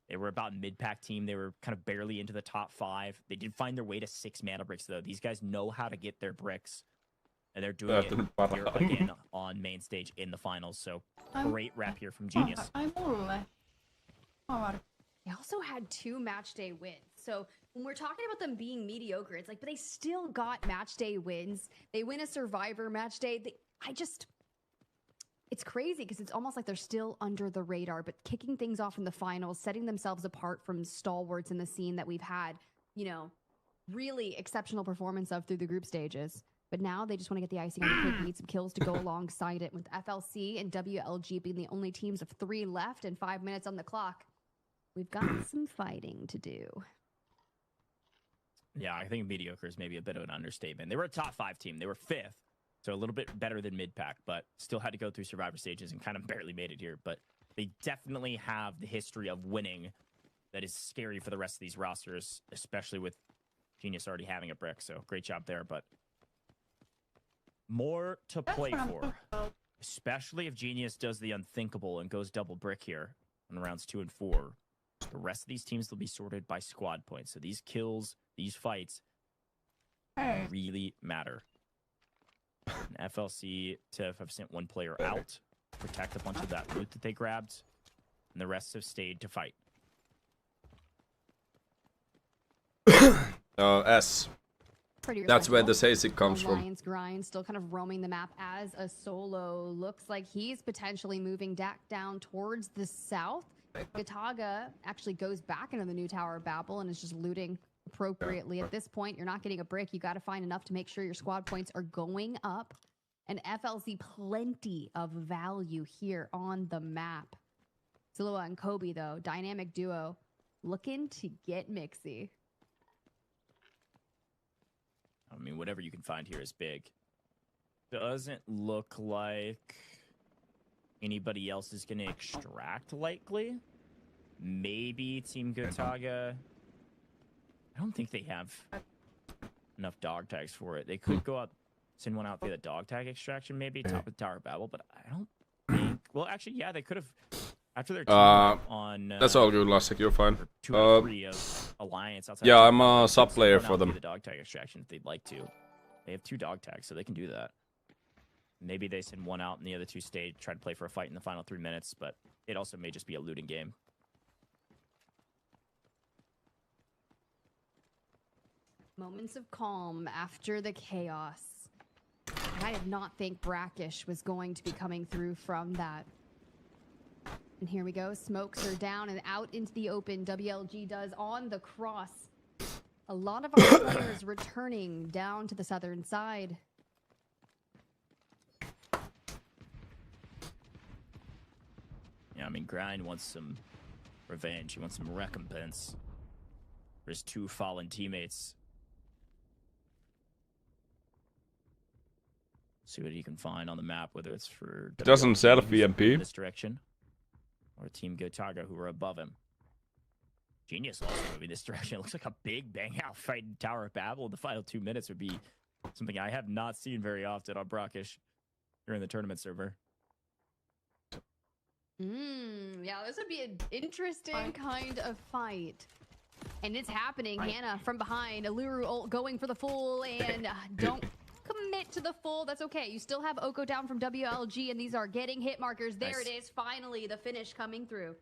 They were about mid-pack team. They were kind of barely into the top 5. They did find their way to 6 mana bricks, though. These guys know how to get their bricks. And they're doing it here again on main stage in the finals. So great rep here from Genius. They also had 2 match day wins. So when we're talking about them being mediocre, it's like, but they still got match day wins. They win a survivor match day. It's crazy because it's almost like they're still under the radar, but kicking things off in the finals, setting themselves apart from stalwarts in the scene that we've had, you know, really exceptional performance of through the group stages. But now they just want to get the icing on the cake, need some kills to go alongside it, with FLC and WLG being the only teams of 3 left and 5 minutes on the clock. We've got some fighting to do. Yeah, I think mediocre is maybe a bit of an understatement. They were a top 5 team. They were 5th, so a little bit better than mid-pack, but still had to go through survivor stages and kind of barely made it here. But they definitely have the history of winning that is scary for the rest of these rosters, especially with Genius already having a brick. So great job there, but more to play for, especially if Genius does the unthinkable and goes double brick here in rounds 2 and 4. The rest of these teams will be sorted by squad points. So these kills, these fights really matter. And FLC to have sent 1 player out, protect a bunch of that loot that they grabbed, and the rest have stayed to fight. S. Pretty That's where the respectable. Sasic comes from. Alliance Grind still kind of roaming the map as a solo. Looks like he's potentially moving down towards the south. Gataga actually goes back into the new Tower of Babel and is just looting appropriately. At this point, you're not getting a brick. You got to find enough to make sure your squad points are going up. And FLC, plenty of value here on the map. Zilloa and Kobe, though, dynamic duo, looking to get mixy. I mean, whatever you can find here is big. Doesn't look like anybody else is going to extract, likely. Maybe Team Gotaga. I don't think they have enough dog tags for it. They could go out, send one out via the dog tag extraction, maybe top of Tower of Babel, but I don't think... Well, actually, yeah, they could have... After their team on That's all good, Lasik. You're fine. 2 out of 3 of Alliance outside. Yeah, of I'm a sub player for them. The dog tag extraction if they'd like to. They have 2 dog tags, so they can do that. Maybe they send one out and the other 2 stay, try to play for a fight in the final 3 minutes, but it also may just be a looting game. Moments of calm after the chaos. And I did not think Brackish was going to be coming through from that. And here we go. Smokes are down and out into the open. WLG does on the cross. A lot of our players returning down to the southern side. Yeah, I mean, Grind wants some revenge. He wants some recompense for his 2 fallen teammates. See what he can find on the map, whether it's for Doesn't self WLG VMP. in this direction, or Team Gotaga who are above him. Genius also moving this direction. It looks like a big bang out fight in Tower of Babel. The final 2 minutes would be something I have not seen very often on Brackish during the tournament server. Yeah, this would be an interesting kind of fight. And it's happening. Hannah from behind. Aluru ult going for the full and don't commit to the full. That's okay. You still have Oko down from WLG and these are getting hit markers. There Nice. it is. Finally, the finish coming through.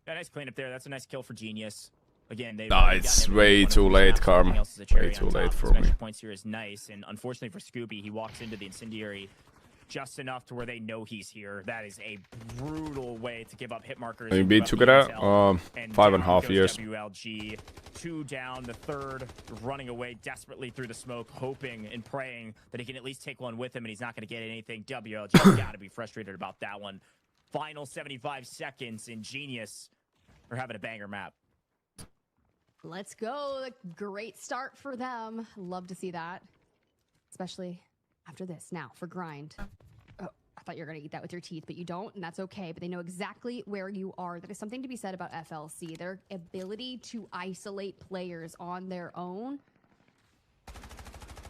Yeah, nice cleanup there. That's a nice kill for Genius. Again, they Nah, it's way too late, Karm. Way too late for me. Points here is nice, and unfortunately for Scooby, he walks into the incendiary just enough to where they know he's here. That is a brutal way to give up hit markers. You beat together 5.5 years. WLG 2 down, the third running away desperately through the smoke, hoping and praying that he can at least take one with him, and he's not going to get anything. WLG got to be frustrated about that one. Final 75 seconds, and Genius are having a banger map. Let's go. Great start for them. Love to see that. Especially after this. Now for Grind. Oh, I thought you were going to eat that with your teeth, but you don't, and that's okay. But they know exactly where you are. That is something to be said about FLC. Their ability to isolate players on their own.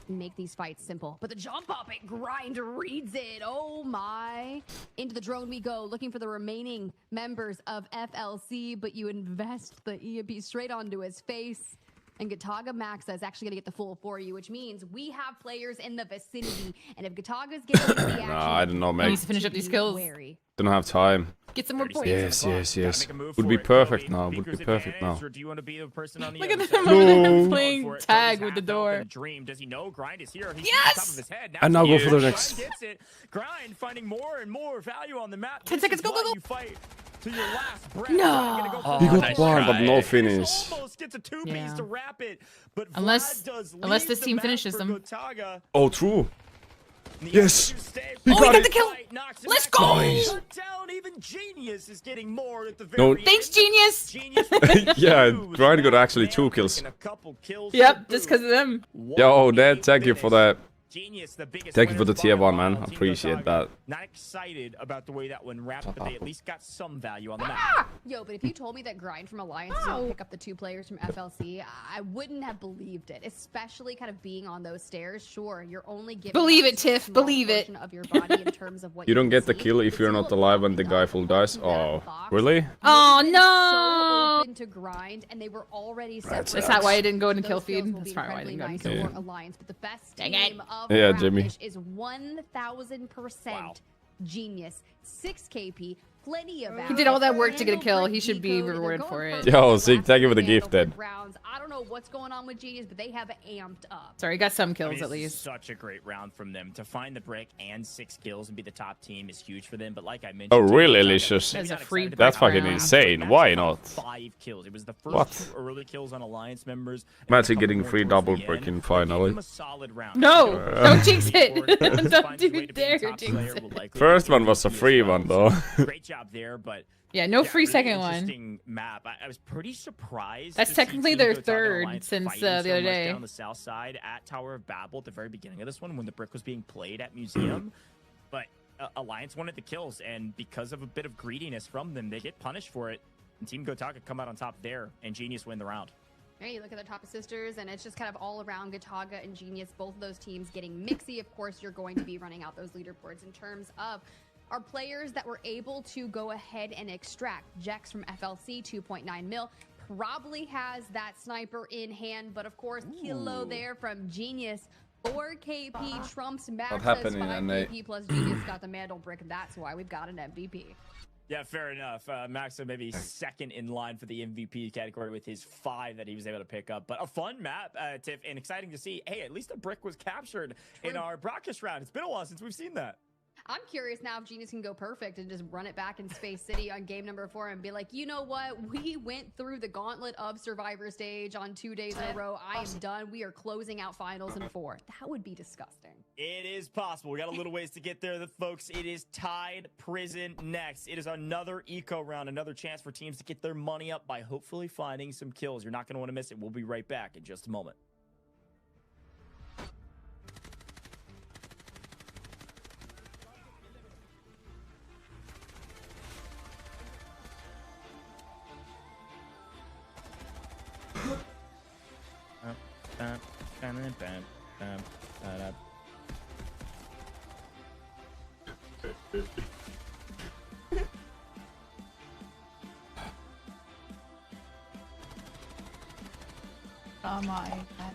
Make these fights simple. But the jump up and Grind reads it. Oh my. Into the drone we go, looking for the remaining members of FLC, but you invest the EMP straight onto his face. And Gotaga Maxa is actually going to get the full for you, which means we have players in the vicinity. And if Gotaga's getting the action, Nah, I don't know, He mate. needs to finish up these kills. wary. Don't have time. Get some more 30 points. seconds Yes, on the yes, clock. Gotta make a move yes. Would for be it, perfect Cody. now. Would be Beaker's perfect advantage, now. Or do you want to be the person on the Look at other them side? over there Going playing for it. tag Cody's with the half door. out in a dream. Does he know Grind is here? He's Yes! on top of his head. And now go for the Grind next. gets it. Grind finding more and more value on the map. 10 This seconds, is go, go, why go. You fight to your last breath. No. Grind gonna go for He the got nice one, but try. no This finish. almost gets a 2-piece Yeah. to wrap it, but Unless- Vlad does unless leave this the team map finishes for them. Gotaga. Oh, true. And the Yes. other two stay. He Oh, got he got it. the kill. Knocks it Let's back. go. Nice. Shut down. Even Genius is getting more at the very No. end. Thanks, Genius. Genius Yeah, with Grind got that actually man 2 kills. taking a couple kills Yep, to just boot. because of them. Yo, Dad, thank you for that. Genius, the biggest Thank you for winners the tier by a 1, man. mile. I Team appreciate Gotaga that. Not excited about the way that one wrapped, but they at least got some value on the map. Yo, but if you told me that Grind from Alliance is going to pick up the 2 players from FLC, I wouldn't have believed it. Especially kind of being on those stairs. Sure, you're only giving Believe up it, a Tiff, small believe it. portion of your body in terms of what You don't can get the see. kill if But you're still not alive when the popping guy up full dies. into that Oh, box. really? Oh, So no. open to Grind, and they were already That's separated. That's why I didn't go into Those kill kills feed. will That's be probably why I didn't go incredibly into nice kill for Alliance, but the best Dang it. team of Yeah, Brackish Jimmy. is 1,000% Wow. Genius. 6 KP, plenty of He did all that work to get a kill. Handle He should be decode. They're rewarded going for it. Yo, the Zeke, last thank you for the handle gift, Dad. rounds. I don't know what's going on with Genius, but they have amped up. Sorry, got some I kills mean, at this is least. such a great round from them. To find the brick and 6 kills and be the top team is huge for them. But like I mentioned, Oh, really, Gotaga, Licious? maybe That's a not free excited That's about fucking the round, insane. but Why Magic got not? 5 kills. It was the first What? 2 early kills on Alliance members. and Magic a couple getting more free towards double the brick end. in They gave finally. them a solid round. No, don't jinx Moving it. forward, Evans Don't finds his way you to being dare top jinx player, it. will likely First be one was a MVP as free well. one, though. So, great job there, but Yeah, no yeah, free really second one. interesting map. I was pretty surprised. That's to see technically Team their Gotaga third Alliance since, fighting the so other much day. down the south side at Tower of Babel at the very beginning of this one when the brick was being played at Museum. But Alliance wanted the kills, and because of a bit of greediness from them, they get punished for it. And Team Gotaga come out on top there, and Genius win the round. Hey, you look at the top assisters, and it's just kind of all around Gotaga and Genius. Both of those teams getting mixy. Of course, you're going to be running out those leaderboards in terms of are players that were able to go ahead and extract. Jex from FLC, 2.9 mil, probably has that sniper in hand, but of course, Kilo there from Genius. 4 KP trumps Max as 5 KP plus Genius got the Mandel brick. That's why we've got an MVP. Yeah, fair enough. Maxa maybe second in line for the MVP category with his 5 that he was able to pick up. But a fun map, Tiff, and exciting to see. Hey, at least a brick was captured in our broadcast round. It's been a while since we've seen that. I'm curious now if Genius can go perfect and just run it back in Space City on game number 4 and be like, you know what? We went through the gauntlet of Survivor Stage on 2 days in a row. I am done. We are closing out finals in 4. That would be disgusting. It is possible. We got a little ways to get there, folks. It is tied prison next. It is another eco round, another chance for teams to get their money up by hopefully finding some kills. You're not going to want to miss it. We'll be right back in just a moment. Oh my God.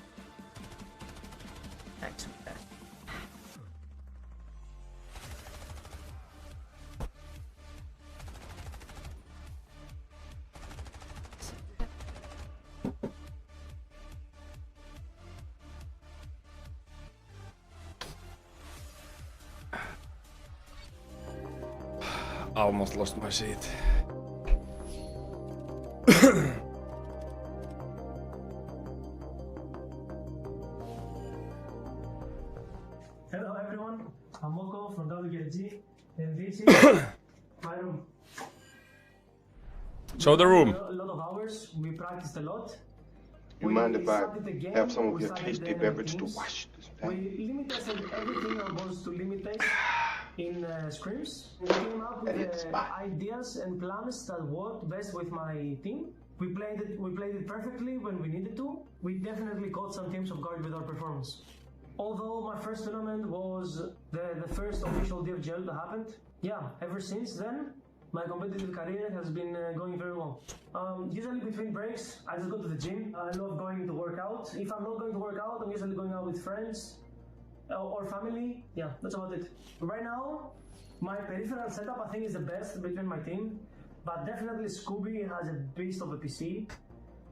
I almost lost my seat. Hello everyone, I'm Moko from WLG, and this is my room. Show the room. A lot of hours, we practiced a lot. You mind if I have some of your tasty beverage to wash this down? We limited everything was to limitate in scrims. We came up with ideas and plans that worked best with my team. We played it perfectly when we needed to. We definitely caught some teams off guard with our performance. Although my first tournament was the first official DFGL that happened, yeah, ever since then, my competitive career has been going very well. Usually between breaks, I just go to the gym. I love going to work out. If I'm not going to work out, I'm usually going out with friends or family. Yeah, that's about it. Right now, my peripheral setup I think is the best between my team, but definitely Scooby has a beast of a PC.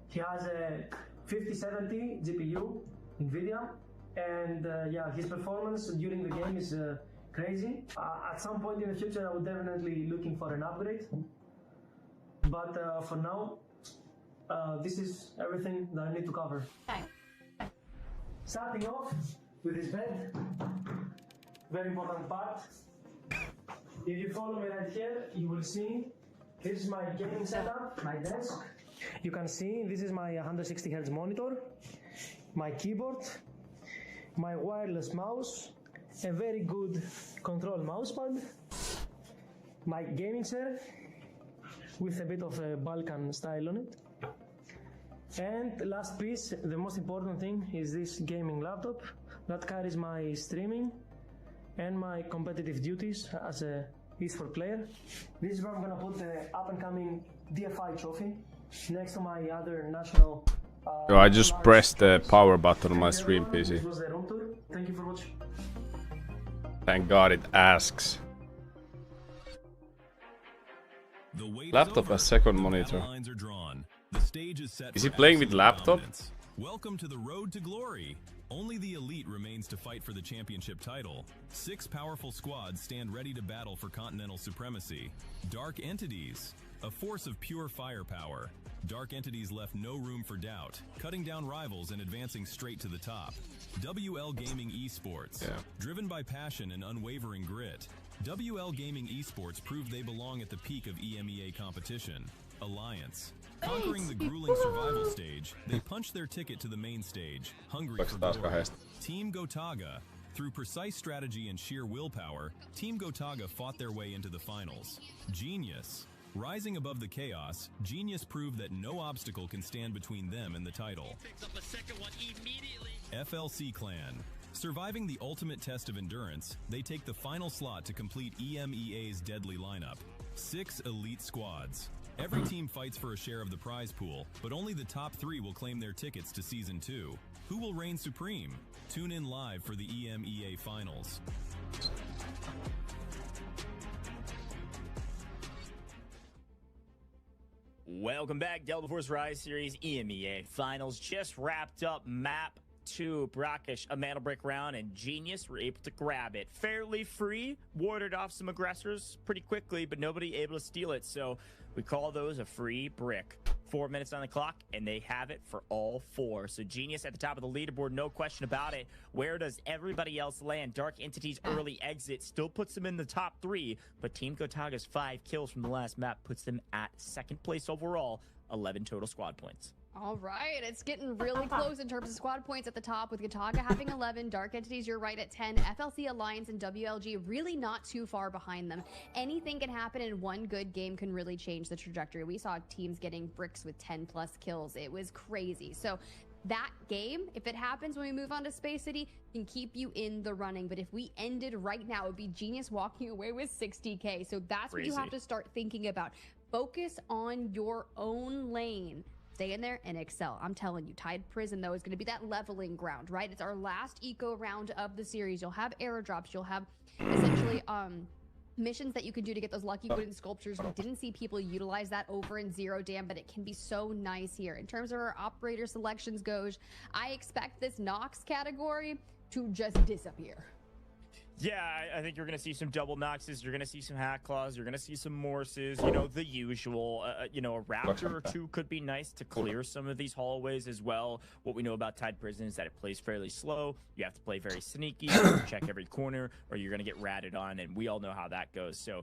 He has a 5070 GPU, NVIDIA, and yeah, his performance during the game is crazy. At some point in the future, I would definitely looking for an upgrade. But for now, this is everything that I need to cover. Starting off with his bed, very important part. If you follow me right here, you will see this is my gaming setup, my desk. You can see this is my 160 Hz monitor, my keyboard, my wireless mouse, a very good control mousepad, my gaming chair with a bit of a Balkan style on it, and last piece, the most important thing, is this gaming laptop that carries my streaming and my competitive duties as a eSport player. This is where I'm gonna put the up and coming DFI trophy next to my other national. So I just pressed the power button on my stream PC. This was the room tour. Thank you for watching. Thank God it asks. Laptop as second monitor. Is he playing with laptop? Welcome to the road to glory. Only the elite remains to fight for the championship title. 6 powerful squads stand ready to battle for continental supremacy. Dark Entities, a force of pure firepower. Dark Entities left no room for doubt, cutting down rivals and advancing straight to the top. WL Gaming Esports, driven by passion and unwavering grit. WL Gaming Esports proved they belong at the peak of EMEA competition. Alliance. Conquering the grueling survival stage, they punched their ticket to the main stage, hungry for glory. Team Gotaga. Through precise strategy and sheer willpower, Team Gotaga fought their way into the finals. Genius. Rising above the chaos, Genius proved that no obstacle can stand between them and the title. FLC Clan. Surviving the ultimate test of endurance, they take the final slot to complete EMEA's deadly lineup. 6 elite squads. Every team fights for a share of the prize pool, but only the top 3 will claim their tickets to Season 2. Who will reign supreme? Tune in live for the EMEA Finals. Welcome back, Delta Force Rise Series EMEA Finals just wrapped up. Map 2, Brackish, a Mantle Brick round, and Genius were able to grab it. Fairly free, warded off some aggressors pretty quickly, but nobody able to steal it, so we call those a free brick. 4 minutes on the clock, and they have it for all 4. So Genius at the top of the leaderboard, no question about it. Where does everybody else land? Dark Entity's early exit still puts them in the top 3, but Team Gotaga's 5 kills from the last map puts them at 2nd place overall, 11 total squad points. All right, it's getting really close in terms of squad points at the top, with Gotaga having 11, Dark Entities, you're right, at 10, FLC Alliance and WLG really not too far behind them. Anything can happen, and one good game can really change the trajectory. We saw teams getting bricks with 10 plus kills. It was crazy. So that game, if it happens when we move on to Space City, can keep you in the running. But if we ended right now, it would be Genius walking away with 60K. So that's what you have to start thinking about. Focus on your own lane. Stay in there and excel. I'm telling you, Tide Prison, though, is going to be that leveling ground, right? It's our last eco round of the series. You'll have airdrops. You'll have essentially missions that you can do to get those lucky wooden sculptures. We didn't see people utilize that over in Zero Dam, but it can be so nice here. In terms of our operator selections goes, I expect this Nox category to just disappear. Yeah, I think you're going to see some double Noxes. You're going to see some Hack Claws. You're going to see some Morses. You know, the usual. You know, a Raptor or 2 could be nice to clear some of these hallways as well. What we know about Tide Prison is that it plays fairly slow. You have to play very sneaky. You have to check every corner, or you're going to get ratted on, and we all know how that goes. So,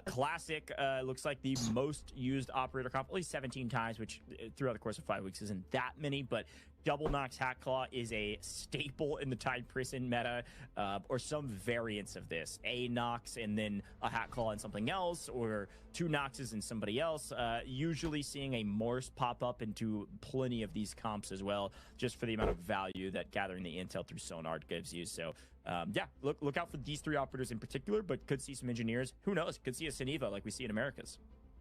Classic looks like the most used operator comp, at least 17 times, which throughout the course of 5 weeks isn't that many, but Double Nox Hack Claw is a staple in the Tide Prison meta, or some variants of this. A Nox and then a Hack Claw and something else, or 2 Noxes and somebody else. Usually seeing a Morse pop up into plenty of these comps as well, just for the amount of value that gathering the intel through Sonar gives you. So, yeah, look out for these 3 operators in particular, but could see some engineers. Who knows? Could see a Siniva like we see in Americas.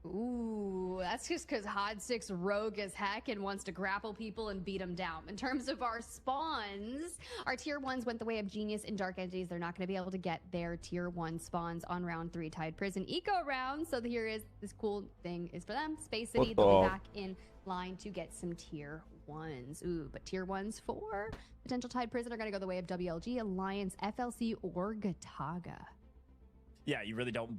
Ooh, that's just because Hod 6 rogue as heck and wants to grapple people and beat them down. In terms of our spawns, our tier 1s went the way of Genius and Dark Entities. They're not going to be able to get their tier 1 spawns on round 3 Tide Prison Eco round. So here is this cool thing is for them. Space City, they'll be back in line to get some tier 1s. Ooh, but tier 1s for potential Tide Prison are going to go the way of WLG, Alliance, FLC, or Gotaga. Yeah, you really don't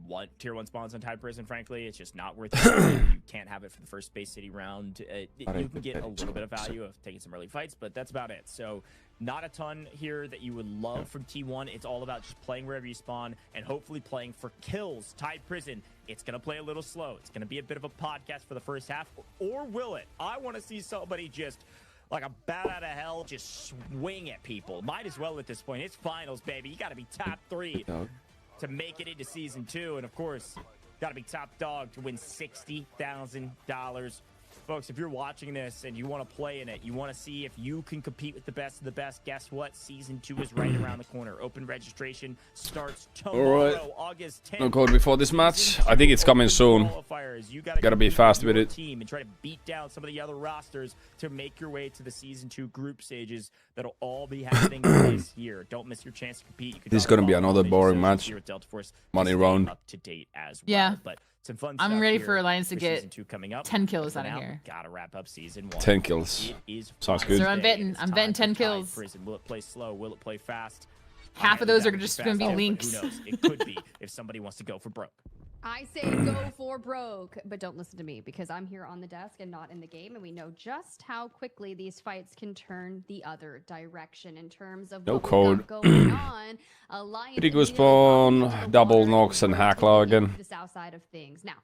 want tier 1 spawns on Tide Prison, frankly. It's just not worth it. You can't have it for the first Space City round. You can get a little bit of value of taking some early fights, but that's about it. So not a ton here that you would love from T1. It's all about just playing wherever you spawn and hopefully playing for kills. Tide Prison, it's going to play a little slow. It's going to be a bit of a podcast for the first half, or will it? I want to see somebody just like a bat out of hell, just swing at people. Might as well at this point. It's finals, baby. You got to be top 3. To make it into Season 2, and of course, got to be top dog to win $60,000. Folks, if you're watching this and you want to play in it, you want to see if you can compete with the best of the best, guess what? Season 2 is right around the corner. Open registration starts tomorrow, August 10th. No code before this match. I think it's coming soon. Gotta be fast with it. Team and try to beat down some of the other rosters to make your way to the Season 2 group stages that'll all be happening this year. Don't miss your chance to compete. You can this is gonna be another boring match. Here at Delta Force, money round. Up to date as well. Yeah. But some fun I'm ready here for Alliance to get Season 2 coming up. 10 kills out of here. Gotta wrap up Season 1. 10 kills. Sounds good. So I'm betting 10 kills. Prison. Will it play slow? Will it play fast? Half of those are just going to be links. Who knows? It could be if somebody wants to go for broke. I say go for broke, but don't listen to me because I'm here on the desk and not in the game, and we know just how quickly these fights can turn the other direction in terms of no code. Going on. Pretty good spawn, double Nox and Hack Claw again. The south side of things. Now,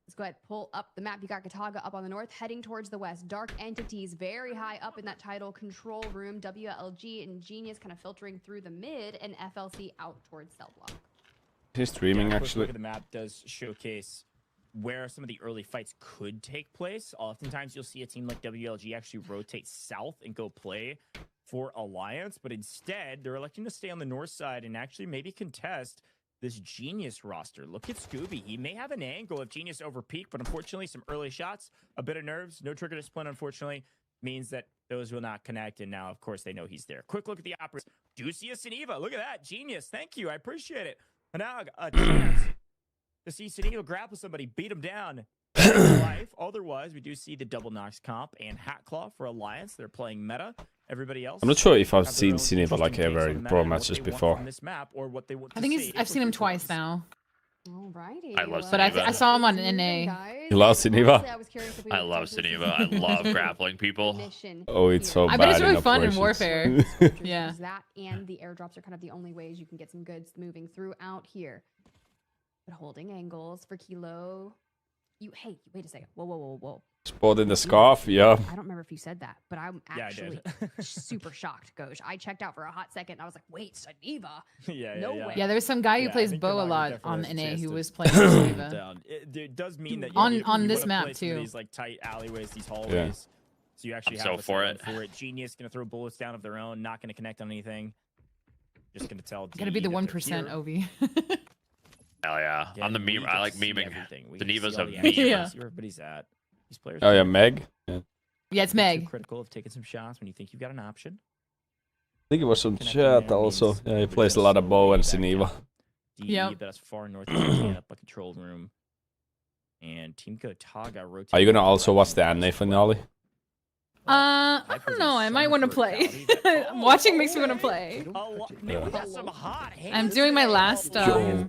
let's go ahead, pull up the map. You got Gotaga up on the north, heading towards the west. Dark Entities very high up in that title control room. WLG and Genius kind of filtering through the mid, and FLC out towards cell block. He's streaming, actually. Look at the map does showcase where some of the early fights could take place. Oftentimes, you'll see a team like WLG actually rotate south and go play for Alliance, but instead they're electing to stay on the north side and actually maybe contest this Genius roster. Look at Scooby. He may have an angle if Genius overpeak, but unfortunately some early shots, a bit of nerves, no trigger discipline, unfortunately, means that those will not connect. And now, of course, they know he's there. Quick look at the operators. Do see a Siniva. Look at that. Genius. Thank you. I appreciate it. And now a chance to see Siniva grapple somebody, beat him down. Life. Otherwise, we do see the double knocks comp and Hat Claw for Alliance. They're playing meta. Everybody else. I'm not sure if I've seen Siniva like ever in pro matches before. I think I've seen him twice now. Alrighty. I love But Siniva. I saw him on NA. You love Siniva? I love Siniva. I love grappling people. Oh, it's so I bad bet it's really in fun in operations. Warfare. Yeah. That and the airdrops are kind of the only ways you can get some goods moving throughout here. But holding angles for Kilo. Hey, wait a second. Whoa. Spot in the scarf, yeah. I don't remember if you said that, but I'm actually super shocked, Goj. I checked out for a hot second and I was like, wait, Saniva? No way. Yeah, there's some guy who plays think Bo a Granada lot definitely on has a NA chance who to was playing Saniva. down. It does mean that On you this wanna map, play some of too. These like tight alleyways, these hallways. So you actually I'm have so for it. Genius gonna throw bullets down of their own, not gonna connect on anything. Just gonna tell. Gotta be DE the that they're 1% here. Ovi. Hell yeah. I'm the meme. I like memeing. Siniva's a meme. Yeah. See where everybody's at. These players. Oh yeah, Meg. Yeah. Yeah, it's Too Meg. critical of taking some shots when you think you've got an option. I think it was on Connecting chat there also. means Yeah, he everybody plays a else lot of is Bo way and back Siniva. down. DE, Yep. that's far north up a control room. And Team Gotaga rotates. Are you gonna also watch the anime finale? I don't know. I might want to play. Watching makes me want to play. I'm doing my last. Oh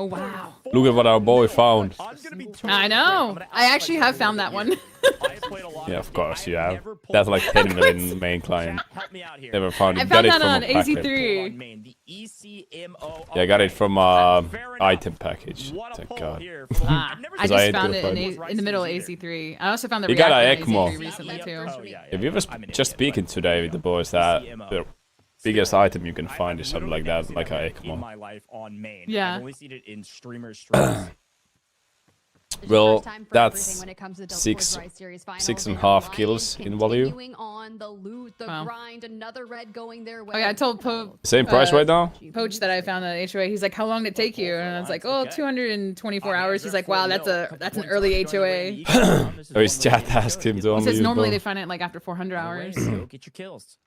wow! Look at what our boy found. I know. I actually have found that one. Yeah, of course you have. That's like 10 million main client. Never found it. I Got found it that from on a packet. AZ3. Yeah, I got it from item package. Thank God. I 'Cause I just had found to it find in the middle of AZ3. I also found the You got reactor a in ECMO. AZ3 recently too. If you was just speaking today with the boys that the biggest item you can find is something like that, like a in ECMO. my life on main. Yeah. I've only seen it in streamers. Well, First time for that's everything when it comes to the six- Toys Series finals. 6.5 kills in value. Continuing on the loot, the Wow. grind, another red going their way. Oh yeah, I told Poach Same price right now? that I found at HOA. He's like, "How long did it take you?" And I was like, "Oh, 224 hours." He's like, "Wow, that's an early HOA." Or his chat asked him to He only says use normally Bo. they find it like after 400 hours. Go get your kills.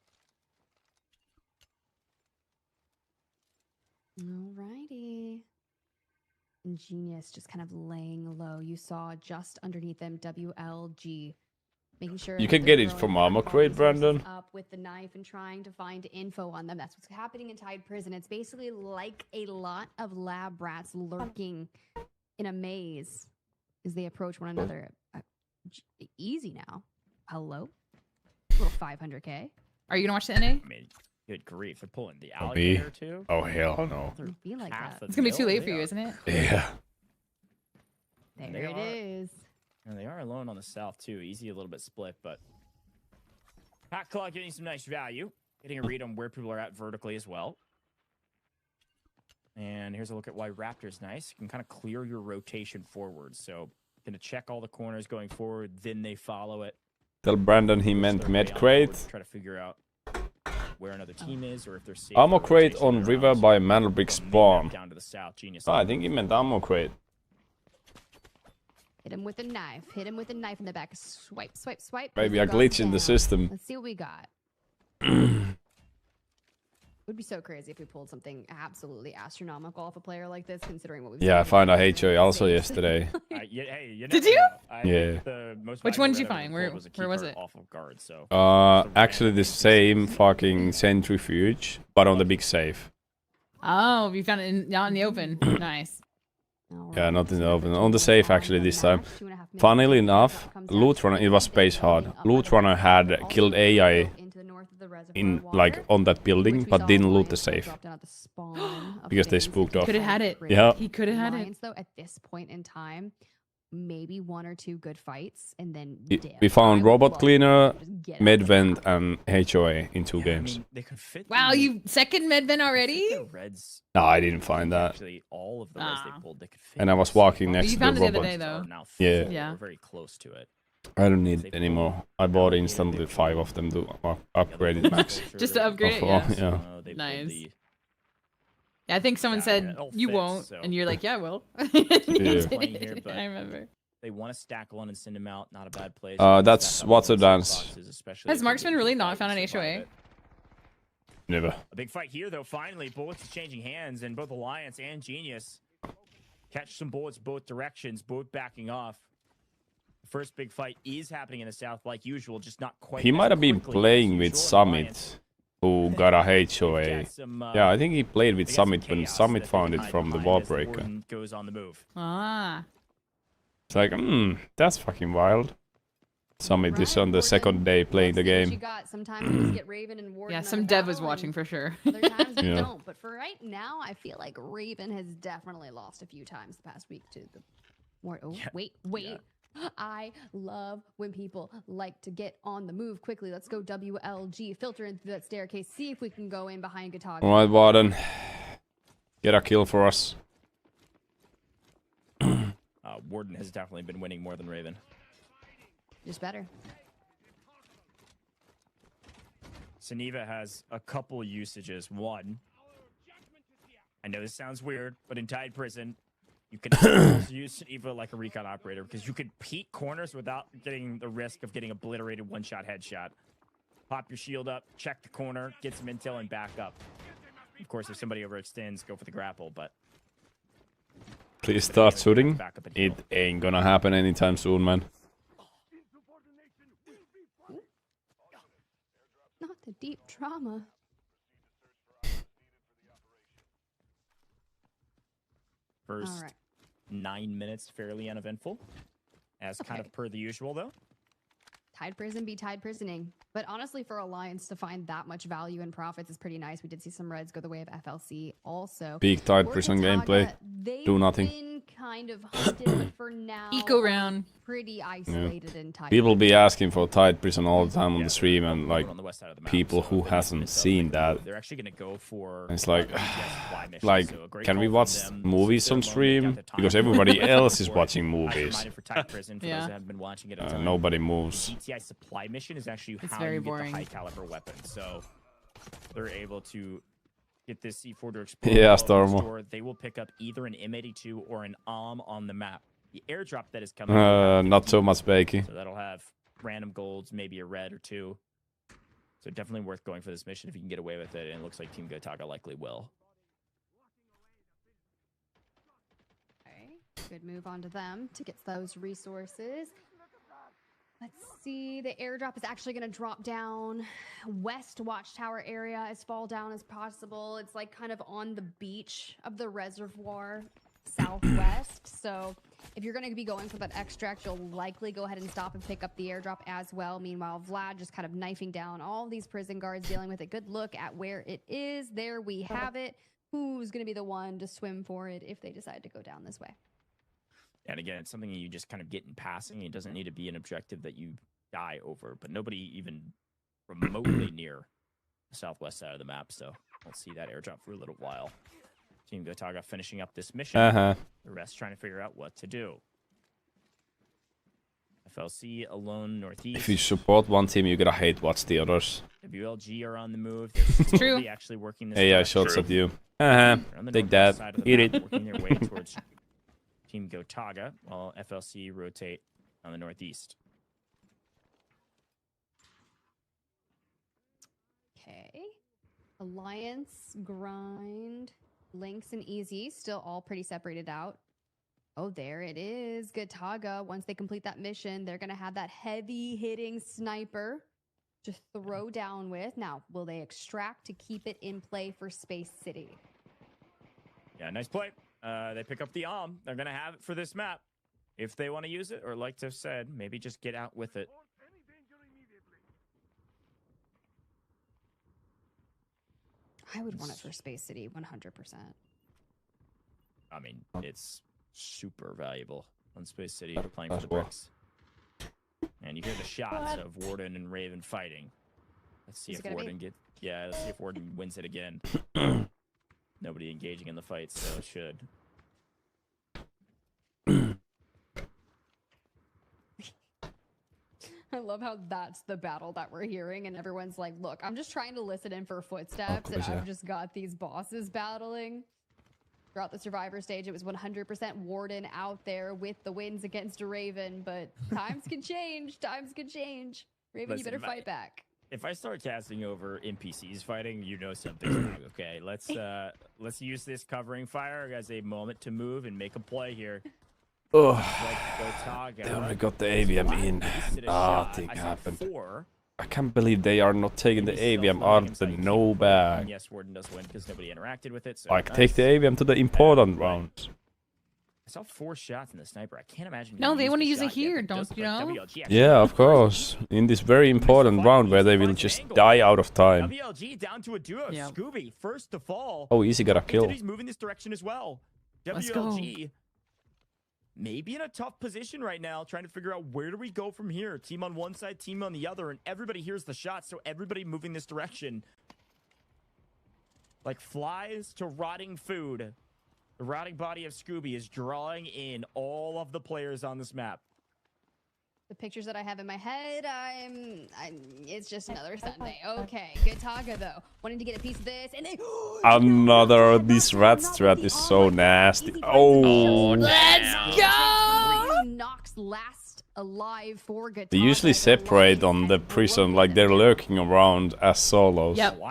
Alrighty. Genius just kind of laying low. You saw just underneath them WLG. Making sure You that can they're get it throwing from their Armor bodies Crate, Brandon. up with the knife and trying to find info on them. That's what's happening in Tide Prison. It's basically like a lot of lab rats lurking in a maze as they approach one another. Easy now. Hello? Little 500k. Are you gonna watch the NA? I mean, good grief, they're pulling the alligator too. Oh hell no. They're I feel like half that. a It's gonna be too mil. late for They you, are- isn't it? Yeah. There They it are. is. And they are alone on the south too. Easy, a little bit split, but Hat Claw getting some nice value. Getting a read on where people are at vertically as well. And here's a look at why Raptor's nice. You can kind of clear your rotation forward. So gonna check all the corners going forward, then they follow it. Tell Brandon he Push meant their way med on crate. forward to try to figure out where another team is or if they're safe. Armor for crate rotation on river rounds. by Mandelbrick From main spawn. map down to the south. Genius. Oh, I think he meant ammo crate. Hit him with a knife. Hit him with a knife in the back. Swipe, swipe, swipe. Maybe Let's a go glitch in the down. system. Let's see what we got. Would be so crazy if we pulled something absolutely astronomical off a player like this, considering what we've Yeah, I seen found in a HOA also space. yesterday. Hey, you Did never you? know. I Yeah. think the most Which valuable one did you red I find? ever Where- pulled a where was keeper it? Off of guard, so. Actually the same fucking centrifuge, but on the big safe. Oh, you found it out in the open. Nice. Yeah, not in the open. On the safe actually this time. Funnily enough, Loot Runner, it was space hard. Loot Runner had killed AI in like on that building, but didn't loot the safe because they spooked off. Could have had it. Yeah. He could have had it. Lions, though, at this point in time, maybe one or two good fights, and then We found Robot Cleaner, Just Medvent, and HOA in 2 games. They could fit Wow, the- you second medvent already? the Reds. No, I didn't find that. Actually, all of the Reds they pulled, they could fit. And I was walking But next you to the found it the other robot. day, though. Now Yeah. full, Yeah. or very close to it. I don't need it anymore. I bought instantly 5 of them to upgrade it max. Just to upgrade it, Oh, yeah. yeah. Nice. Yeah, I think someone said you won't, and you're like, yeah, I will. Yeah. I remember. They want to stack one and send him out. Not a bad place. That's what's a dance. Has Marksman really not found an HOA? Never. A big fight here, though. Finally, bullets is changing hands, and both Alliance and Genius catch some bullets both directions, both backing off. The first big fight is happening in the south, like usual, just not quite. He might have been playing with Summit, who got a HOA. Yeah, I think he played with Summit when Summit found it from the Wallbreaker. Goes on the move. Ah. It's like, that's fucking wild. Summit is on the second day playing the game. Sometimes we just get Raven and Warden. Yeah, some dev was watching for sure. Other times we Yeah. don't. But for right now, I feel like Raven has definitely lost a few times the past week to the war. Oh, wait. I love when people like to get on the move quickly. Let's go WLG. Filter in through that staircase. See if we can go in behind Gataga. Alright, Warden. Get a kill for us. Warden has definitely been winning more than Raven. Just better. Saniva has a couple usages. One, I know this sounds weird, but in Tide Prison, you can use Saniva like a recon operator because you could peek corners without getting the risk of getting obliterated one-shot headshot. Pop your shield up, check the corner, get some intel, and back up. Of course, if somebody overextends, go for the grapple, but... Please start shooting. It ain't gonna happen anytime soon, man. Not the deep trauma. First 9 minutes, fairly uneventful. As kind of per the usual, though. Tide Prison be Tide Prisoning. But honestly, for Alliance to find that much value and profits is pretty nice. We did see some Reds go the way of FLC also. Big Tide Prison gameplay. Do nothing. Kind of hunted, but for now, Eco round. Pretty isolated in Tide. People be asking for Tide Prison all the time on the stream, and like people who hasn't seen that, they're actually gonna go for. It's like, can we watch movies on stream? Because everybody else is watching movies. Nobody moves. GTI supply mission is actually It's how very you get boring. the high caliber weapon. So they're able to get this C4 to explode. Yeah, Stormo. Stormo. They will pick up either an M82 or an on the map. The airdrop that is coming. Not so much Bakey. So that'll have random golds, maybe a red or two. So definitely worth going for this mission if you can get away with it. And it looks like Team Gotaga likely will. Okay, good move onto them to get those resources. Let's see, the airdrop is actually going to drop down west watchtower area as far down as possible. It's like kind of on the beach of the reservoir southwest. So if you're going to be going for that extract, you'll likely go ahead and stop and pick up the airdrop as well. Meanwhile, Vlad just kind of knifing down all these prison guards, dealing with a good look at where it is. There we have it. Who's going to be the one to swim for it if they decide to go down this way? And again, it's something you just kind of get in passing. It doesn't need to be an objective that you die over, but nobody even remotely near the southwest side of the map. So we'll see that airdrop for a little while. Team Gotaga finishing up this mission. The rest trying to figure out what to do. FLC alone northeast. If you support one team, you gotta hate watch the others. WLG are on the move. They're True. actually working this. AI shots at you. They're on the Take northwest that. side of the Eat map, it. working their way towards Team Gotaga, while FLC rotate on the northeast. Okay. Alliance, Grind, Lynx, and Easy still all pretty separated out. Oh, there it is. Gotaga, once they complete that mission, they're going to have that heavy-hitting sniper to throw down with. Now, will they extract to keep it in play for Space City? Yeah, nice play. They pick up the They're going to have it for this map. If they want to use it, or like Tiff said, maybe just get out with it. I would want it for Space City, 100%. I mean, it's super valuable on Space City if you're playing for the bricks. And you hear the shots of Warden and Raven fighting. Let's see if Warden let's see if Warden wins it again. Nobody engaging in the fight, so it should. I love how that's the battle that we're hearing, and everyone's like, look, I'm just trying to listen in for footsteps, and I've just got these bosses battling. Throughout the survivor stage, it was 100% Warden out there with the wins against a Raven, but times can change. Times can change. Raven, Listen, you better fight back. If I start casting over NPCs fighting, you know something's wrong. Okay, let's use this covering fire as a moment to move and make a play here. Oh, they only got the AVM in. Nothing happened. I can't believe they are not taking the AVM out of the no bag. Yes, Warden does win because nobody interacted with it. So Like, take the AVM to the important rounds. I saw 4 shots in the sniper. I can't imagine. No, they want to use it here, don't you know? Yeah, of course. In this very important round where they will just die out of time. WLG down to a duo. Yeah. Scooby first to fall. Oh, easy got a kill. He's moving this direction as well. Let's go. WLG maybe in a tough position right now, trying to figure out where do we go from here. Team on one side, team on the other, and everybody hears the shots, so everybody moving this direction. Like flies to rotting food. The rotting body of Scooby is drawing in all of the players on this map. The pictures that I have in my head, it's just another Sunday. Okay, good Taga though. Wanting to get a piece of this, and they Another, this rat strat is so nasty. Oh, let's go! Knocks last alive for good. They usually separate on the prison, like they're lurking around as solos. Yep.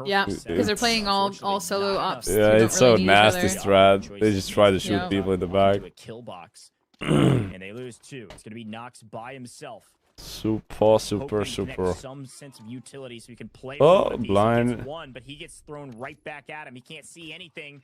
Yeah, because they're playing all solo ops. Yeah, it's so nasty strat. They just try to shoot people in the back. Kill box. And they lose 2. It's going to be Nox by himself. Super. Some sense of utility so he can play. Oh, blind. One, but he gets thrown right back at him. He can't see anything.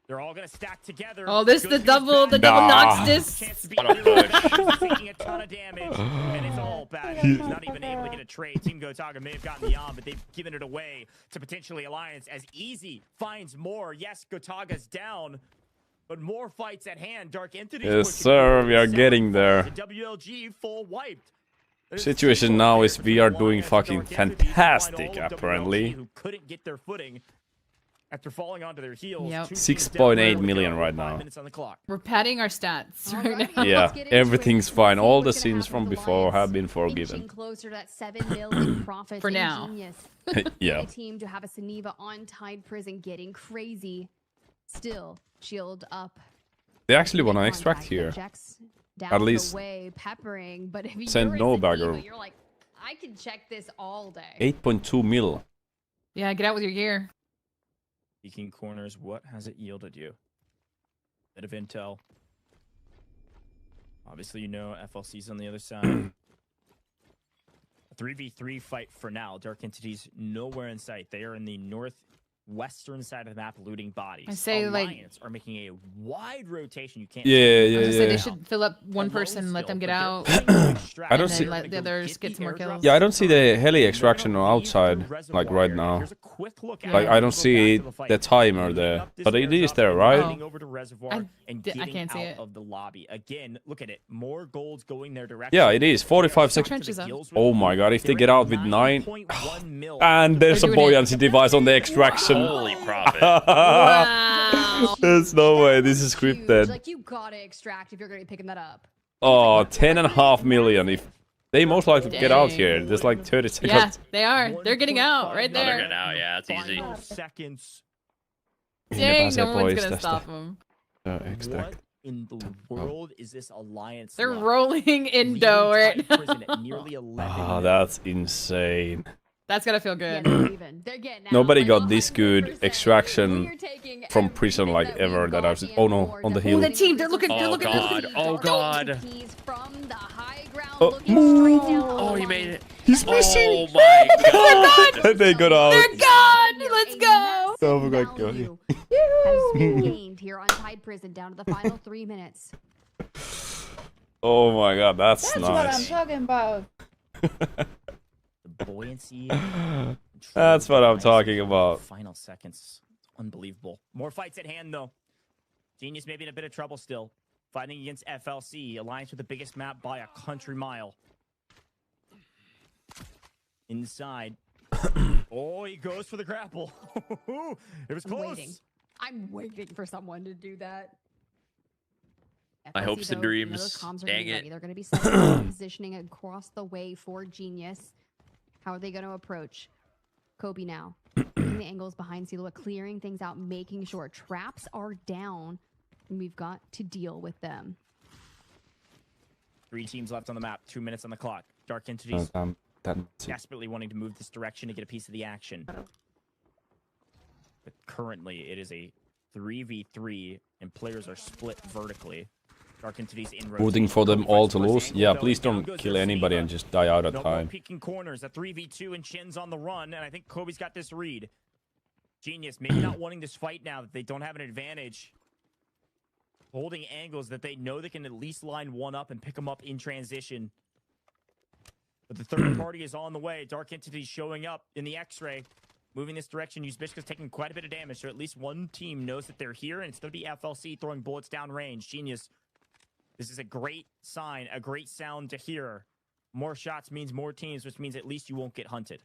They're all going to stack together. Oh, this the double Nox disc. Taking a ton of damage, and it's all bad. He's not even able to get a trade. Team Gotaga may have gotten the on, but they've given it away to potentially Alliance as Easy finds more. Yes, Gotaga's down. But more fights at hand. Dark Entities. Yes, sir, we are getting there. The WLG full wiped. Situation now is we are doing fucking fantastic, apparently. Who couldn't get their footing after falling onto their heels. Yep. 6.8 million right now. We're padding our stats right now. Yeah, everything's fine. All the sins from before have been forgiven. Closer to that 7 million profits For now. Yeah. Team to have a Saniva on Tide Prison getting crazy. Still. Shield up. They actually want to extract here. At least peppering, but if send no bagger. You're like, I can check this all day. 8.2 mil. Yeah, get out with your gear. Peeking corners, what has it yielded you? Bit of intel. Obviously, you know FLC's on the other side. A 3v3 fight for now. Dark Entities nowhere in sight. They are in the northwestern side of the map looting bodies. I say Alliance are making a wide rotation. You can't. Yeah. They should fill up one person, let them get out. I don't see. Let the others get some more kills. Yeah, I don't see the heli extraction outside like right now. Like I don't see the timer there, but it is there, right? I can't see it. Of the lobby again. Look at it. More golds going their direction. Yeah, it is 45 seconds. Oh my god! If they get out with 9, and there's a buoyancy device on the extraction. Holy profit! Wow. There's no way this is scripted. Like you gotta extract if you're gonna be picking that up. Oh, 10.5 million. If they most likely get out here, there's like 30 seconds. Yeah, they are. They're getting out right They're there. getting out. Yeah, it's easy. Seconds. Dang, no one's gonna stop them. What in the world is this Alliance? They're rolling Indo right now. Oh, that's insane. That's gotta feel good. Nobody got this good extraction from prison like ever that I've seen. Oh no, on the hill. Oh, the team, they're looking. Oh god! Oh god! Oh, he made it. He's missing. Oh my god! They got out. They're gone. Let's go. Oh my god. Has been gained here on Tide Prison down to the final 3 minutes. Oh my god, that's nice. what I'm talking about. The buoyancy. That's what I'm talking about. Final seconds. Unbelievable. More fights at hand, though. Genius may be in a bit of trouble still. Fighting against FLC. Alliance with the biggest map by a country mile. Inside. Oh, he goes for the grapple. It was close. I'm waiting for someone to do that. My FLC, hopes and though, dreams. those comms are Dang getting it. ready. They're going to be setting up positioning across the way for Genius. How are they going to approach Kobe now? Taking the angles behind Silhouette, clearing things out, making sure traps are down, and we've got to deal with them. 3 teams left on the map. 2 minutes on the clock. Dark Entities desperately wanting to move this direction to get a piece of the action. But currently, it is a 3v3, and players are split vertically. Dark Entities in Rooting for them all to lose. Yeah, please don't kill anybody and just die out of time. Peeking corners, a 3v2, and Chin's on the run, and I think Kobe's got this read. Genius, maybe not wanting this fight now that they don't have an advantage. Holding angles that they know they can at least line one up and pick them up in transition. But the third party is on the way. Dark Entities showing up in the X-ray. Moving this direction, Uzbishka's taking quite a bit of damage, so at least one team knows that they're here, and it's going to be FLC throwing bullets down range. Genius, this is a great sign, a great sound to hear. More shots means more teams, which means at least you won't get hunted.